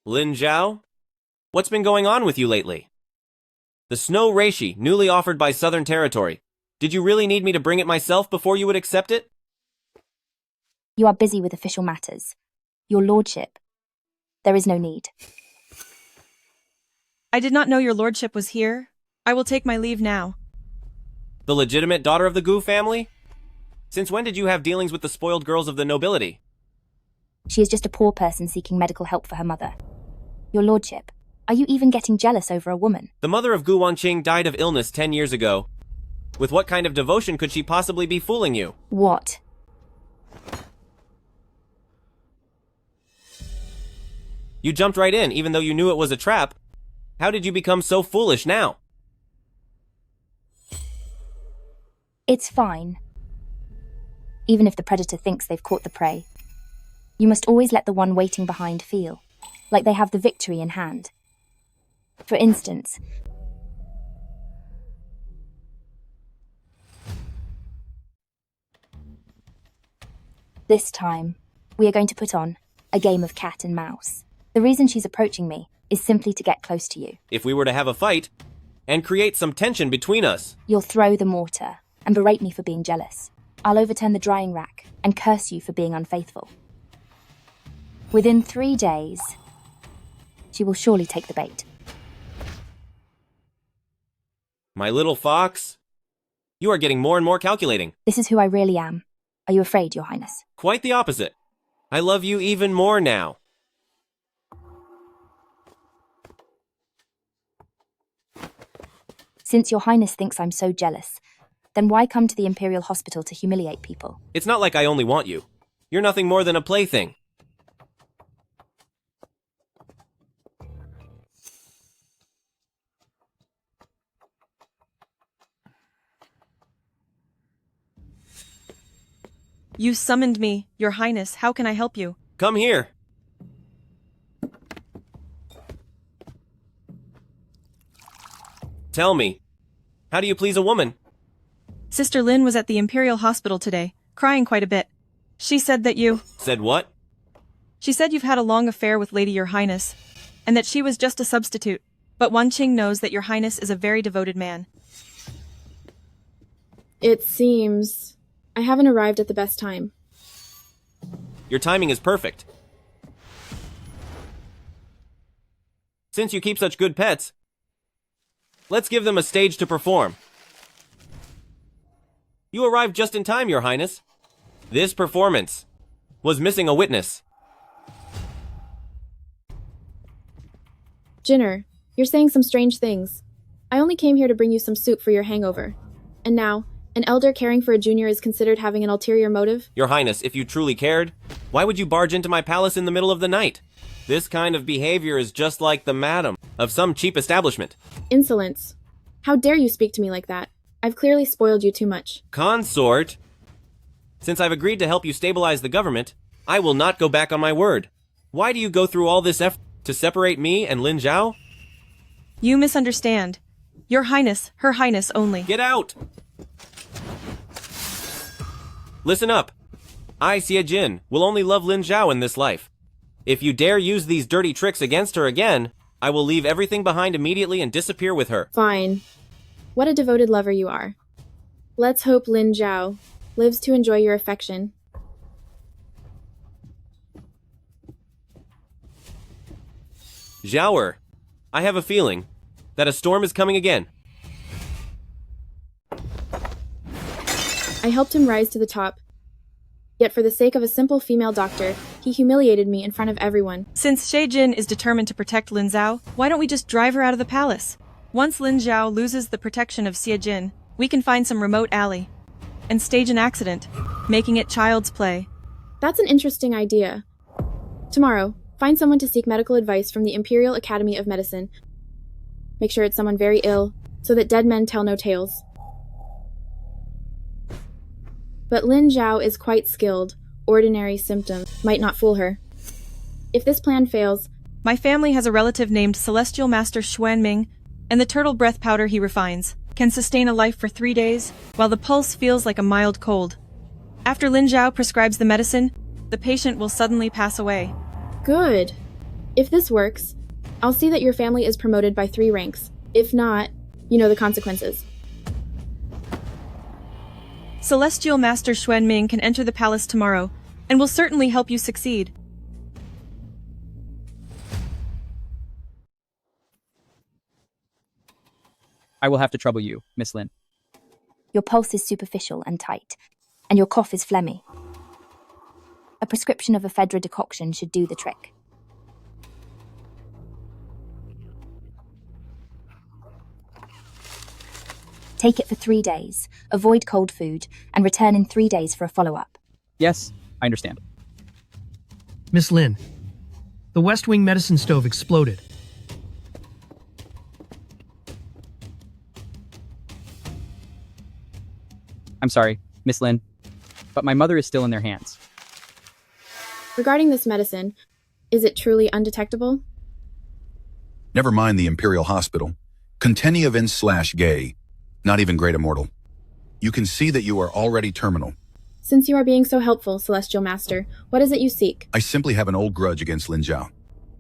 Lin Zhao? What's been going on with you lately? The snow reishi, newly offered by Southern Territory. Did you really need me to bring it myself before you would accept it? You are busy with official matters. Your lordship. There is no need. I did not know your lordship was here. I will take my leave now. The legitimate daughter of the Gu family? Since when did you have dealings with the spoiled girls of the nobility? She is just a poor person seeking medical help for her mother. Your lordship, are you even getting jealous over a woman? The mother of Gu Wanqing died of illness 10 years ago. With what kind of devotion could she possibly be fooling you? What? You jumped right in, even though you knew it was a trap. How did you become so foolish now? It's fine. Even if the predator thinks they've caught the prey. You must always let the one waiting behind feel like they have the victory in hand. For instance, this time, we are going to put on a game of cat and mouse. The reason she's approaching me is simply to get close to you. If we were to have a fight and create some tension between us, You'll throw the mortar and berate me for being jealous. I'll overturn the drying rack and curse you for being unfaithful. Within 3 days, she will surely take the bait. my little fox, you are getting more and more calculating. This is who I really am. Are you afraid, Your Highness? Quite the opposite. I love you even more now. Since your highness thinks I'm so jealous, then why come to the Imperial Hospital to humiliate people? It's not like I only want you. You're nothing more than a plaything. You summoned me, your highness. How can I help you? Come here. Tell me, how do you please a woman? Sister Lin was at the Imperial Hospital today, crying quite a bit. She said that you... Said what? She said you've had a long affair with Lady Your Highness, and that she was just a substitute. But Wanqing knows that Your Highness is a very devoted man. It seems I haven't arrived at the best time. Your timing is perfect. Since you keep such good pets, let's give them a stage to perform. You arrived just in time, Your Highness. This performance was missing a witness. Jinner, you're saying some strange things. I only came here to bring you some soup for your hangover. And now, an elder caring for a junior is considered having an ulterior motive? Your Highness, if you truly cared, why would you barge into my palace in the middle of the night? This kind of behavior is just like the madam of some cheap establishment. Insolence. How dare you speak to me like that? I've clearly spoiled you too much. Consort, since I've agreed to help you stabilize the government, I will not go back on my word. Why do you go through all this effort to separate me and Lin Zhao? You misunderstand. Your Highness, Her Highness only. Get out! Listen up. I, Xie Jin, will only love Lin Zhao in this life. If you dare use these dirty tricks against her again, I will leave everything behind immediately and disappear with her. Fine. What a devoted lover you are. Let's hope Lin Zhao lives to enjoy your affection. Zhaoer, I have a feeling that a storm is coming again. I helped him rise to the top. Yet for the sake of a simple female doctor, he humiliated me in front of everyone. Since Xie Jin is determined to protect Lin Zhao, why don't we just drive her out of the palace? Once Lin Zhao loses the protection of Xie Jin, we can find some remote alley and stage an accident, making it child's play. That's an interesting idea. Tomorrow, find someone to seek medical advice from the Imperial Academy of Medicine. Make sure it's someone very ill, so that dead men tell no tales. But Lin Zhao is quite skilled. Ordinary symptoms might not fool her. If this plan fails... My family has a relative named Celestial Master Xuanming, and the turtle breath powder he refines can sustain a life for 3 days, while the pulse feels like a mild cold. After Lin Zhao prescribes the medicine, the patient will suddenly pass away. Good. If this works, I'll see that your family is promoted by 3 ranks. If not, you know the consequences. Celestial Master Xuanming can enter the palace tomorrow, and will certainly help you succeed. I will have to trouble you, Miss Lin. Your pulse is superficial and tight, and your cough is phlegmy. A prescription of ephedra decoction should do the trick. Take it for 3 days, avoid cold food, and return in 3 days for a follow-up. Yes, I understand. Miss Lin, the West Wing medicine stove exploded. I'm sorry, Miss Lin, but my mother is still in their hands. Regarding this medicine, is it truly undetectable? Never mind the Imperial Hospital. Conteniavin/gay. Not even great immortal. You can see that you are already terminal. Since you are being so helpful, Celestial Master, what is it you seek? I simply have an old grudge against Lin Zhao.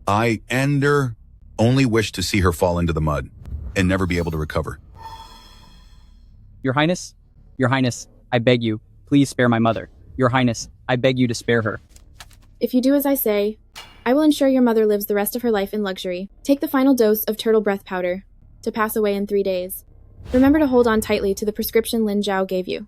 I, Ender, only wish to see her fall into the mud and never be able to recover. Your Highness, I beg you, please spare my mother. Your Highness, I beg you to spare her. If you do as I say, I will ensure your mother lives the rest of her life in luxury. Take the final dose of turtle breath powder to pass away in 3 days. Remember to hold on tightly to the prescription Lin Zhao gave you.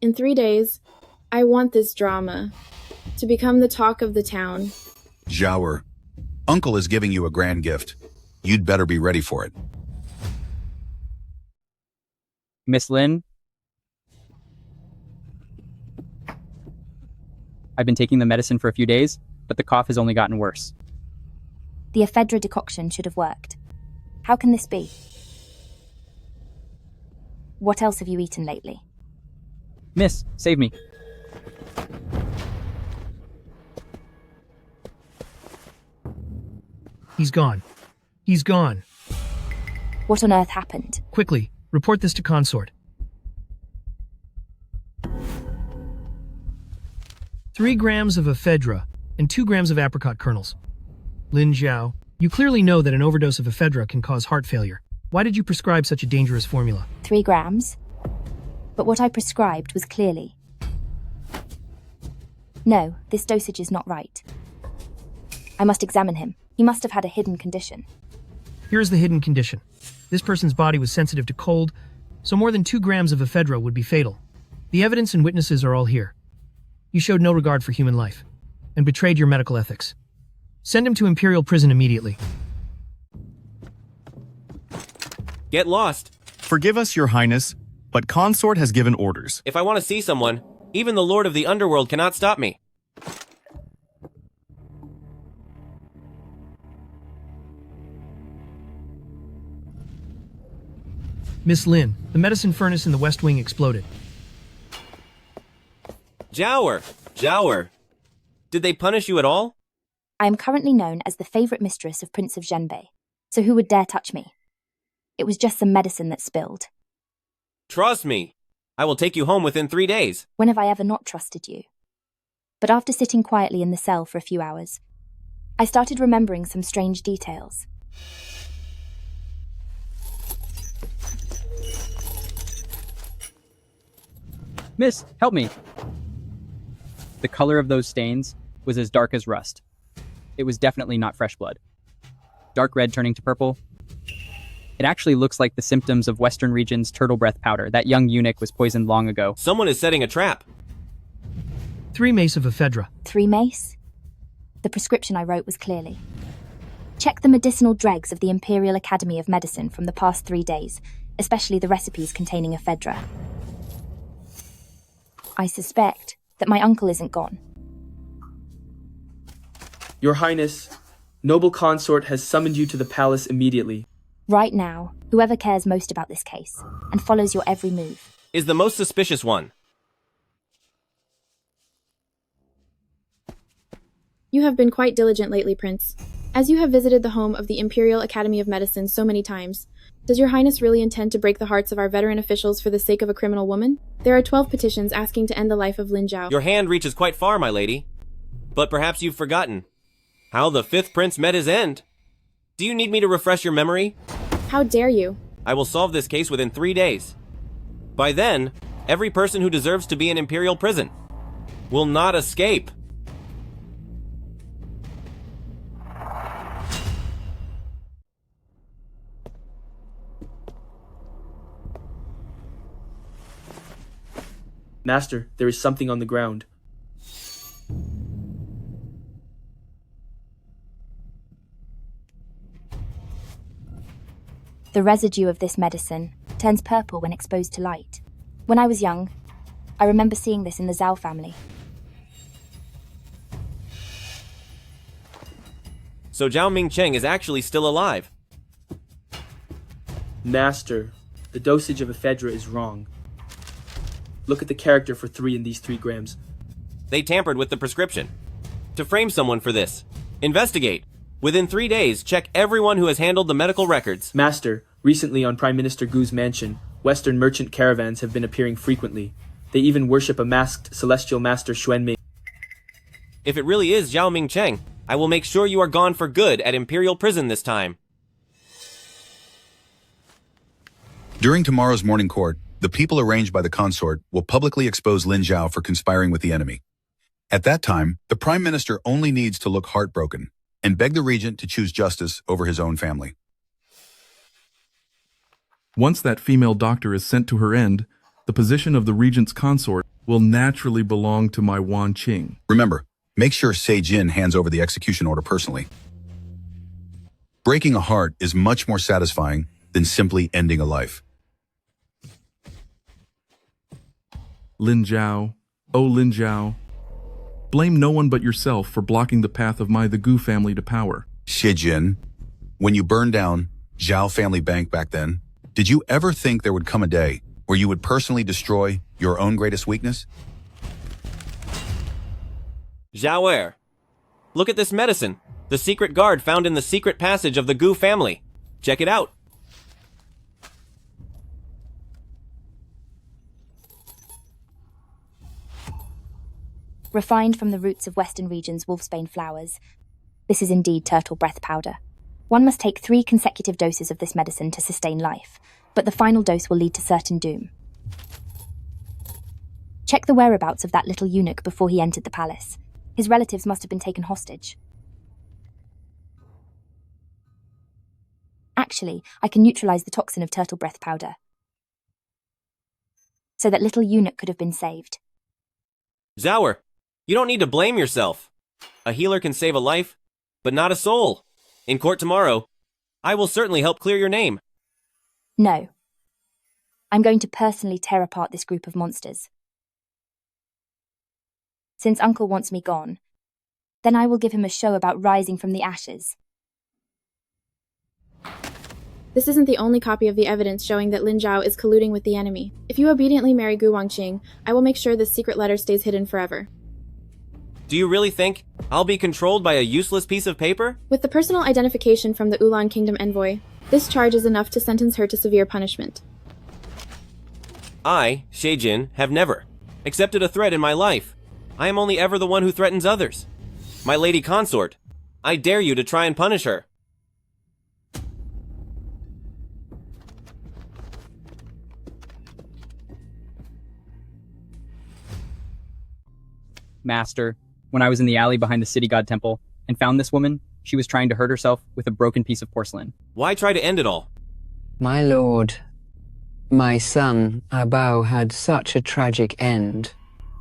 In 3 days, I want this drama to become the talk of the town. Zhao, Uncle is giving you a grand gift. You'd better be ready for it. Miss Lin? I've been taking the medicine for a few days, but the cough has only gotten worse. The ephedra decoction should have worked. How can this be? What else have you eaten lately? Miss, save me. He's gone. He's gone. What on earth happened? Quickly, report this to consort. 3 grams of ephedra and 2 grams of apricot kernels. Lin Zhao, you clearly know that an overdose of ephedra can cause heart failure. Why did you prescribe such a dangerous formula? 3 grams? But what I prescribed was clearly... No, this dosage is not right. I must examine him. He must have had a hidden condition. Here is the hidden condition. This person's body was sensitive to cold, so more than 2 grams of ephedra would be fatal. The evidence and witnesses are all here. You showed no regard for human life and betrayed your medical ethics. Send him to Imperial Prison immediately. Get lost. Forgive us, Your Highness, but Consort has given orders. If I want to see someone, even the Lord of the Underworld cannot stop me. Miss Lin, the medicine furnace in the West Wing exploded. Zhao, did they punish you at all? I am currently known as the favorite mistress of Prince of Zhenbei, so who would dare touch me? It was just some medicine that spilled. Trust me. I will take you home within 3 days. When have I ever not trusted you? But after sitting quietly in the cell for a few hours, I started remembering some strange details. Miss, help me! The color of those stains was as dark as rust. It was definitely not fresh blood. Dark red turning to purple. It actually looks like the symptoms of Western Region's turtle breath powder. That young eunuch was poisoned long ago. Someone is setting a trap. 3 mace of ephedra. 3 mace? The prescription I wrote was clearly. Check the medicinal dregs of the Imperial Academy of Medicine from the past 3 days, especially the recipes containing ephedra. I suspect that my uncle isn't gone. Your Highness, noble consort has summoned you to the palace immediately. Right now, whoever cares most about this case and follows your every move is the most suspicious one. You have been quite diligent lately, Prince. As you have visited the home of the Imperial Academy of Medicine so many times, does your Highness really intend to break the hearts of our veteran officials for the sake of a criminal woman? There are 12 petitions asking to end the life of Lin Zhao. Your hand reaches quite far, my lady. But perhaps you've forgotten how the 5th prince met his end. Do you need me to refresh your memory? How dare you? I will solve this case within 3 days. By then, every person who deserves to be in Imperial prison will not escape. Master, there is something on the ground. The residue of this medicine turns purple when exposed to light. When I was young, I remember seeing this in the Zhao family. So Zhao Mingcheng is actually still alive. Master, the dosage of ephedra is wrong. Look at the character for 3 in these 3 grams. They tampered with the prescription. To frame someone for this, investigate. Within 3 days, check everyone who has handled the medical records. Master, recently on Prime Minister Gu's mansion, Western merchant caravans have been appearing frequently. They even worship a masked celestial master Zhenbei. If it really is Zhao Mingcheng, I will make sure you are gone for good at Imperial Prison this time. During tomorrow's morning court, the people arranged by the consort will publicly expose Lin Zhao for conspiring with the enemy. At that time, the Prime Minister only needs to look heartbroken and beg the regent to choose justice over his own family. Once that female doctor is sent to her end, the position of the regent's consort will naturally belong to my Wan Qing. Remember, make sure Xie Jin hands over the execution order personally. Breaking a heart is much more satisfying than simply ending a life. Lin Zhao, oh Lin Zhao, blame no one but yourself for blocking the path of the Gu family to power. Xie Jin, when you burned down Zhao family bank back then, did you ever think there would come a day where you would personally destroy your own greatest weakness? Zhao, look at this medicine. The secret guard found in the secret passage of the Gu family. Check it out. Refined from the roots of Western region's wolfsbane flowers, this is indeed turtle breath powder. One must take 3 consecutive doses of this medicine to sustain life, but the final dose will lead to certain doom. Check the whereabouts of that little eunuch before he entered the palace. His relatives must have been taken hostage. Actually, I can neutralize the toxin of turtle breath powder, so that little eunuch could have been saved. Zhao, you don't need to blame yourself. A healer can save a life, but not a soul. In court tomorrow, I will certainly help clear your name. No. I'm going to personally tear apart this group of monsters. Since Uncle wants me gone, then I will give him a show about rising from the ashes. This isn't the only copy of the evidence showing that Lin Zhao is colluding with the enemy. If you obediently marry Gu Wangqing, I will make sure this secret letter stays hidden forever. Do you really think I'll be controlled by a useless piece of paper? With the personal identification from the Ulan Kingdom envoy, this charge is enough to sentence her to severe punishment. I, Xie Jin, have never accepted a threat in my life. I am only ever the one who threatens others. My lady consort, I dare you to try and punish her. Master, when I was in the alley behind the city god temple and found this woman, she was trying to hurt herself with a broken piece of porcelain. Why try to end it all? My lord, my son, Abao, had such a tragic end.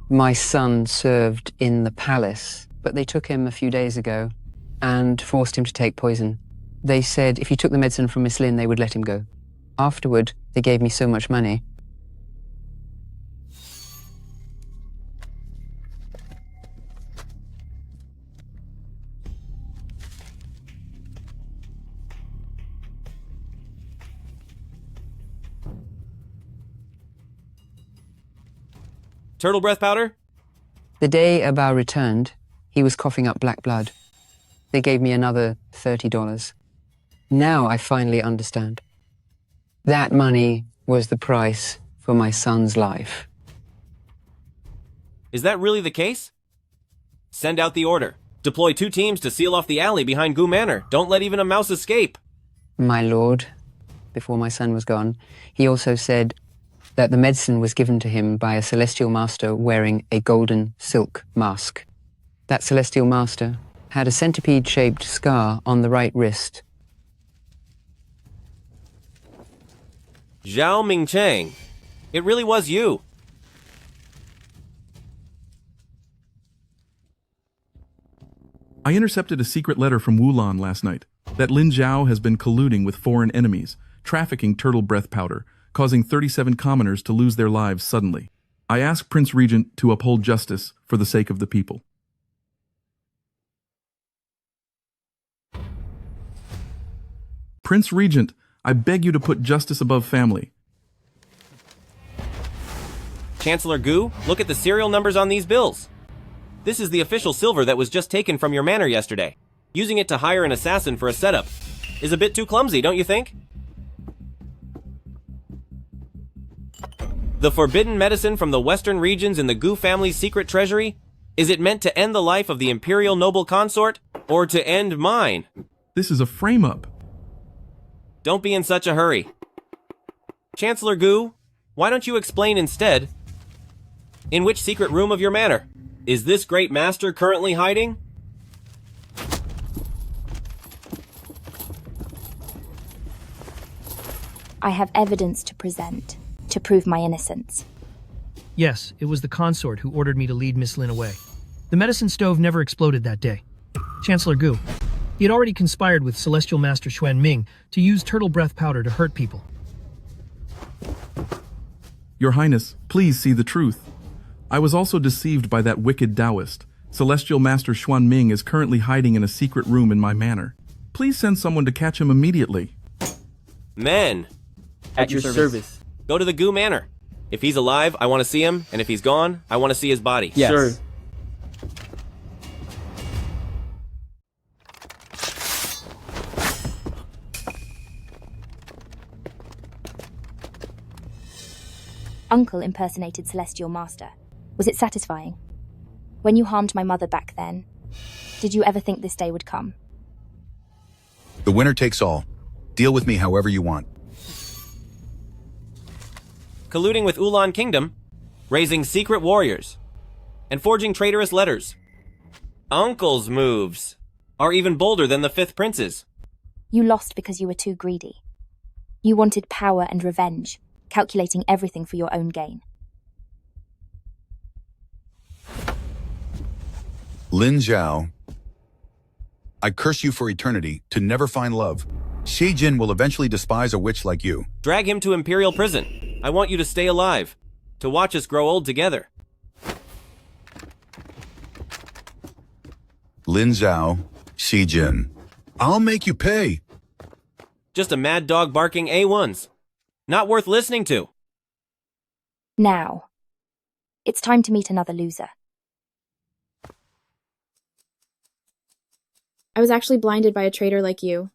My son served in the palace, but they took him a few days ago and forced him to take poison. They said if he took the medicine from Miss Lin, they would let him go. Afterward, they gave me so much money. Turtle breath powder? The day Abao returned, he was coughing up black blood. They gave me another $30. Now I finally understand. That money was the price for my son's life. Is that really the case? Send out the order. Deploy 2 teams to seal off the alley behind Gu Manor. Don't let even a mouse escape. My lord, before my son was gone, he also said that the medicine was given to him by a celestial master wearing a golden silk mask. That celestial master had a centipede-shaped scar on the right wrist. Zhao Mingcheng, it really was you. I intercepted a secret letter from Wulan last night that Lin Zhao has been colluding with foreign enemies, trafficking turtle breath powder, causing 37 commoners to lose their lives suddenly. I ask Prince Regent to uphold justice for the sake of the people. Prince Regent, I beg you to put justice above family. Chancellor Gu, look at the serial numbers on these bills. This is the official silver that was just taken from your manor yesterday. Using it to hire an assassin for a setup is a bit too clumsy, don't you think? The forbidden medicine from the western regions in the Gu family's secret treasury? Is it meant to end the life of the imperial noble consort, or to end mine? This is a frame-up. Don't be in such a hurry. Chancellor Gu, why don't you explain instead? In which secret room of your manor is this great master currently hiding? I have evidence to present to prove my innocence. Yes, it was the consort who ordered me to lead Miss Lin away. The medicine stove never exploded that day. Chancellor Gu. He had already conspired with Celestial Master Xuan Ming to use turtle breath powder to hurt people. Your Highness, please see the truth. I was also deceived by that wicked Taoist. Celestial Master Xuan Ming is currently hiding in a secret room in my manor. Please send someone to catch him immediately. Men! At your service. Go to the Gu Manor. If he's alive, I want to see him, and if he's gone, I want to see his body. Yes. Sure. Uncle impersonated Celestial Master. Was it satisfying? When you harmed my mother back then, did you ever think this day would come? The winner takes all. Deal with me however you want. Colluding with Ulan Kingdom, raising secret warriors, and forging traitorous letters. Uncle's moves are even bolder than the Fifth Prince's. You lost because you were too greedy. You wanted power and revenge, calculating everything for your own gain. Lin Zhao, I curse you for eternity to never find love. Xie Jin will eventually despise a witch like you. Drag him to Imperial Prison. I want you to stay alive, to watch us grow old together. Lin Zhao, Xie Jin, I'll make you pay. Just a mad dog barking A1s. Not worth listening to. Now, it's time to meet another loser. I was actually blinded by a traitor like you.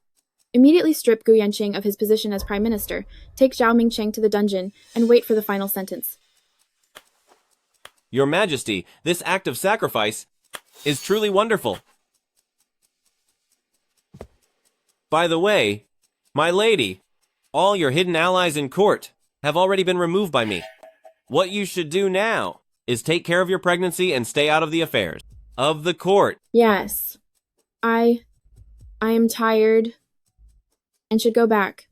Immediately strip Gu Yanqing of his position as Prime Minister, take Zhao Mingcheng to the dungeon, and wait for the final sentence. Your Majesty, this act of sacrifice is truly wonderful. By the way, my lady, all your hidden allies in court have already been removed by me. What you should do now is take care of your pregnancy and stay out of the affairs of the court. Yes. I am tired and should go back.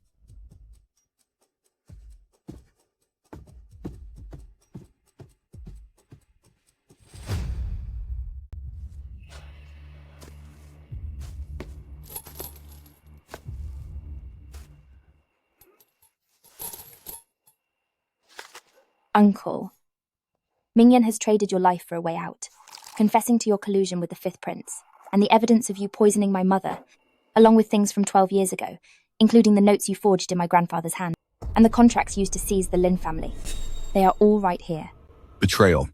Uncle, Mingyan has traded your life for a way out, confessing to your collusion with the Fifth Prince, and the evidence of you poisoning my mother, along with things from 12 years ago, including the notes you forged in my grandfather's hand, and the contracts used to seize the Lin family. They are all right here. Betrayal.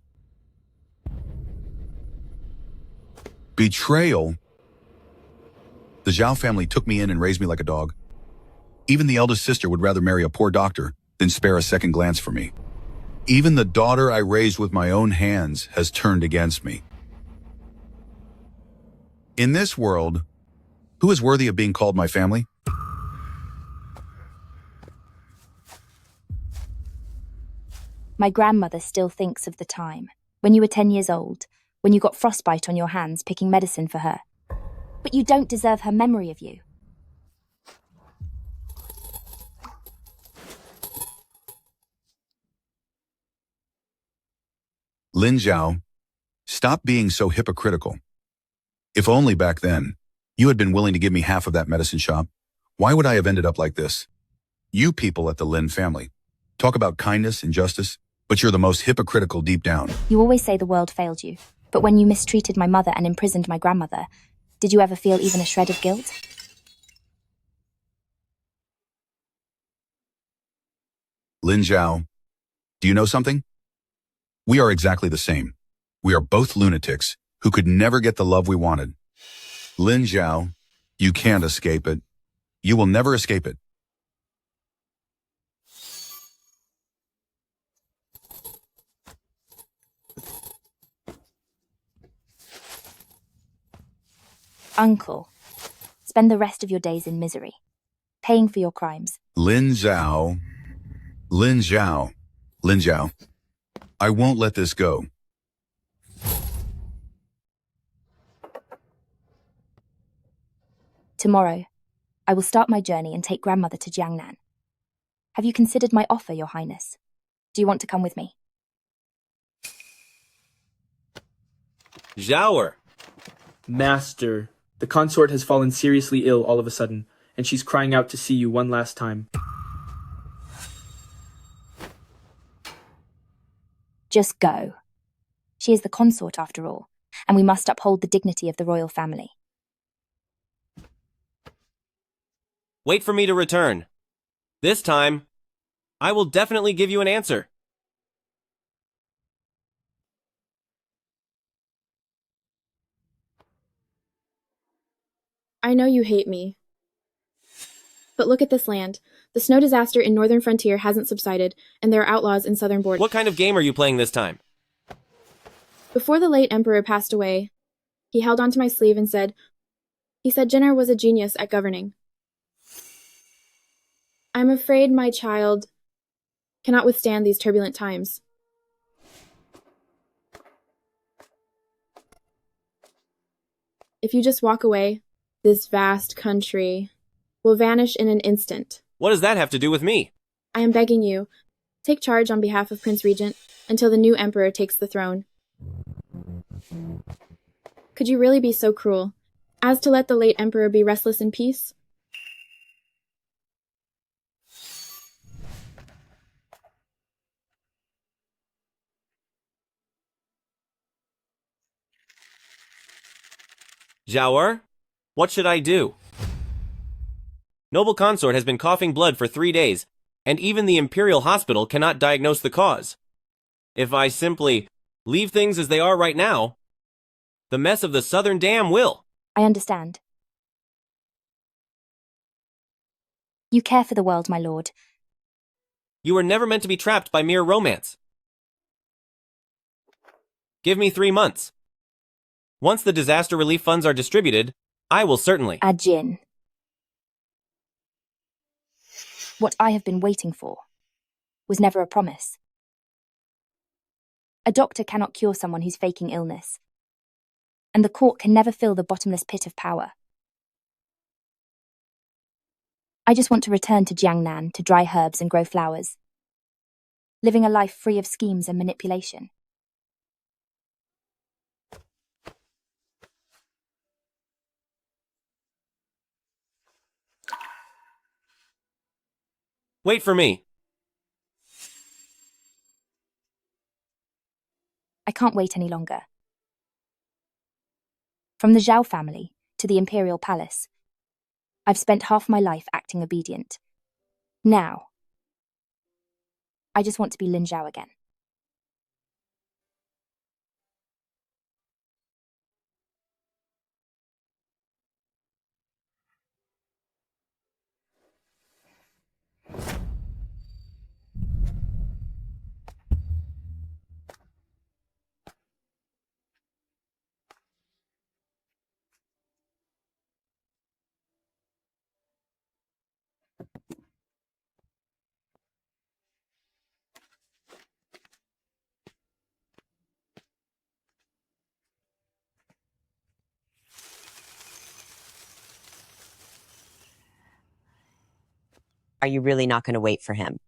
Betrayal? The Zhao family took me in and raised me like a dog. Even the eldest sister would rather marry a poor doctor than spare a second glance for me. Even the daughter I raised with my own hands has turned against me. In this world, who is worthy of being called my family? My grandmother still thinks of the time, when you were 10 years old, when you got frostbite on your hands picking medicine for her. But you don't deserve her memory of you. Lin Zhao, stop being so hypocritical. If only back then, you had been willing to give me half of that medicine shop, why would I have ended up like this? You people at the Lin family talk about kindness and justice, but you're the most hypocritical deep down. You always say the world failed you, but when you mistreated my mother and imprisoned my grandmother, did you ever feel even a shred of guilt? Lin Zhao, do you know something? We are exactly the same. We are both lunatics who could never get the love we wanted. Lin Zhao, you can't escape it. You will never escape it. Uncle, spend the rest of your days in misery, paying for your crimes. Lin Zhao, Lin Zhao, Lin Zhao, I won't let this go. Tomorrow, I will start my journey and take grandmother to Jiangnan. Have you considered my offer, Your Highness? Do you want to come with me? Zhao. Master, the consort has fallen seriously ill all of a sudden, and she's crying out to see you one last time. Just go. She is the consort after all, and we must uphold the dignity of the royal family. Wait for me to return. This time, I will definitely give you an answer. I know you hate me. But look at this land. The snow disaster in northern frontier hasn't subsided, and there are outlaws in southern border. What kind of game are you playing this time? Before the late emperor passed away, he held onto my sleeve and said, Jenner was a genius at governing. I'm afraid my child cannot withstand these turbulent times. If you just walk away, this vast country will vanish in an instant. What does that have to do with me? I am begging you, take charge on behalf of Prince Regent until the new emperor takes the throne. Could you really be so cruel as to let the late emperor be restless in peace? Zhao, what should I do? Noble consort has been coughing blood for 3 days, and even the Imperial Hospital cannot diagnose the cause. If I simply leave things as they are right now, the mess of the southern dam will. I understand. You care for the world, my lord. You were never meant to be trapped by mere romance. Give me 3 months. Once the disaster relief funds are distributed, I will certainly. Jin. What I have been waiting for was never a promise. A doctor cannot cure someone who's faking illness, and the court can never fill the bottomless pit of power. I just want to return to Jiangnan to dry herbs and grow flowers, living a life free of schemes and manipulation. Wait for me. I can't wait any longer. From the Zhao family to the Imperial Palace, I've spent half my life acting obedient. Now, I just want to be Lin Zhao again. Are you really not going to wait for him?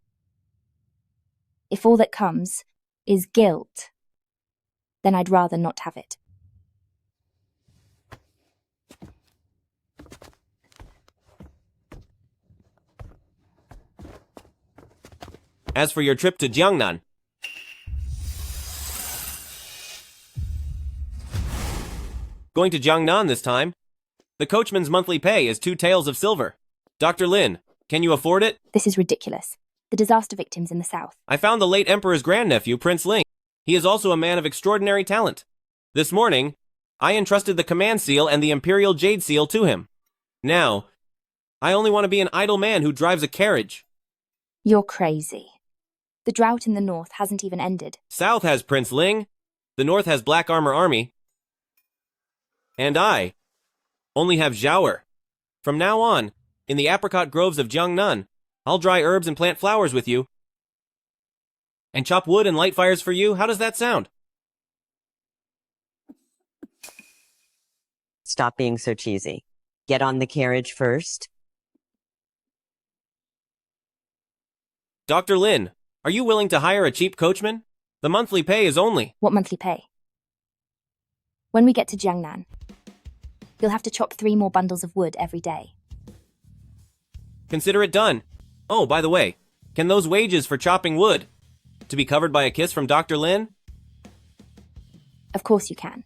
If all that comes is guilt, then I'd rather not have it. As for your trip to Jiangnan, going to Jiangnan this time. The coachman's monthly pay is 2 taels of silver. Dr. Lin, can you afford it? This is ridiculous. The disaster victims in the south. I found the late emperor's grandnephew, Prince Ling. He is also a man of extraordinary talent. This morning, I entrusted the command seal and the imperial jade seal to him. Now, I only want to be an idle man who drives a carriage. You're crazy. The drought in the north hasn't even ended. South has Prince Ling, the north has Black Armor Army, and I only have Zhao. From now on, in the apricot groves of Jiangnan, I'll dry herbs and plant flowers with you. And chop wood and light fires for you. How does that sound? Stop being so cheesy. Get on the carriage first. Dr. Lin, are you willing to hire a cheap coachman? The monthly pay is only... What monthly pay? When we get to Jiangnan, you'll have to chop 3 more bundles of wood every day. Consider it done. Oh, by the way, can those wages for chopping wood to be covered by a kiss from Dr. Lin? Of course you can.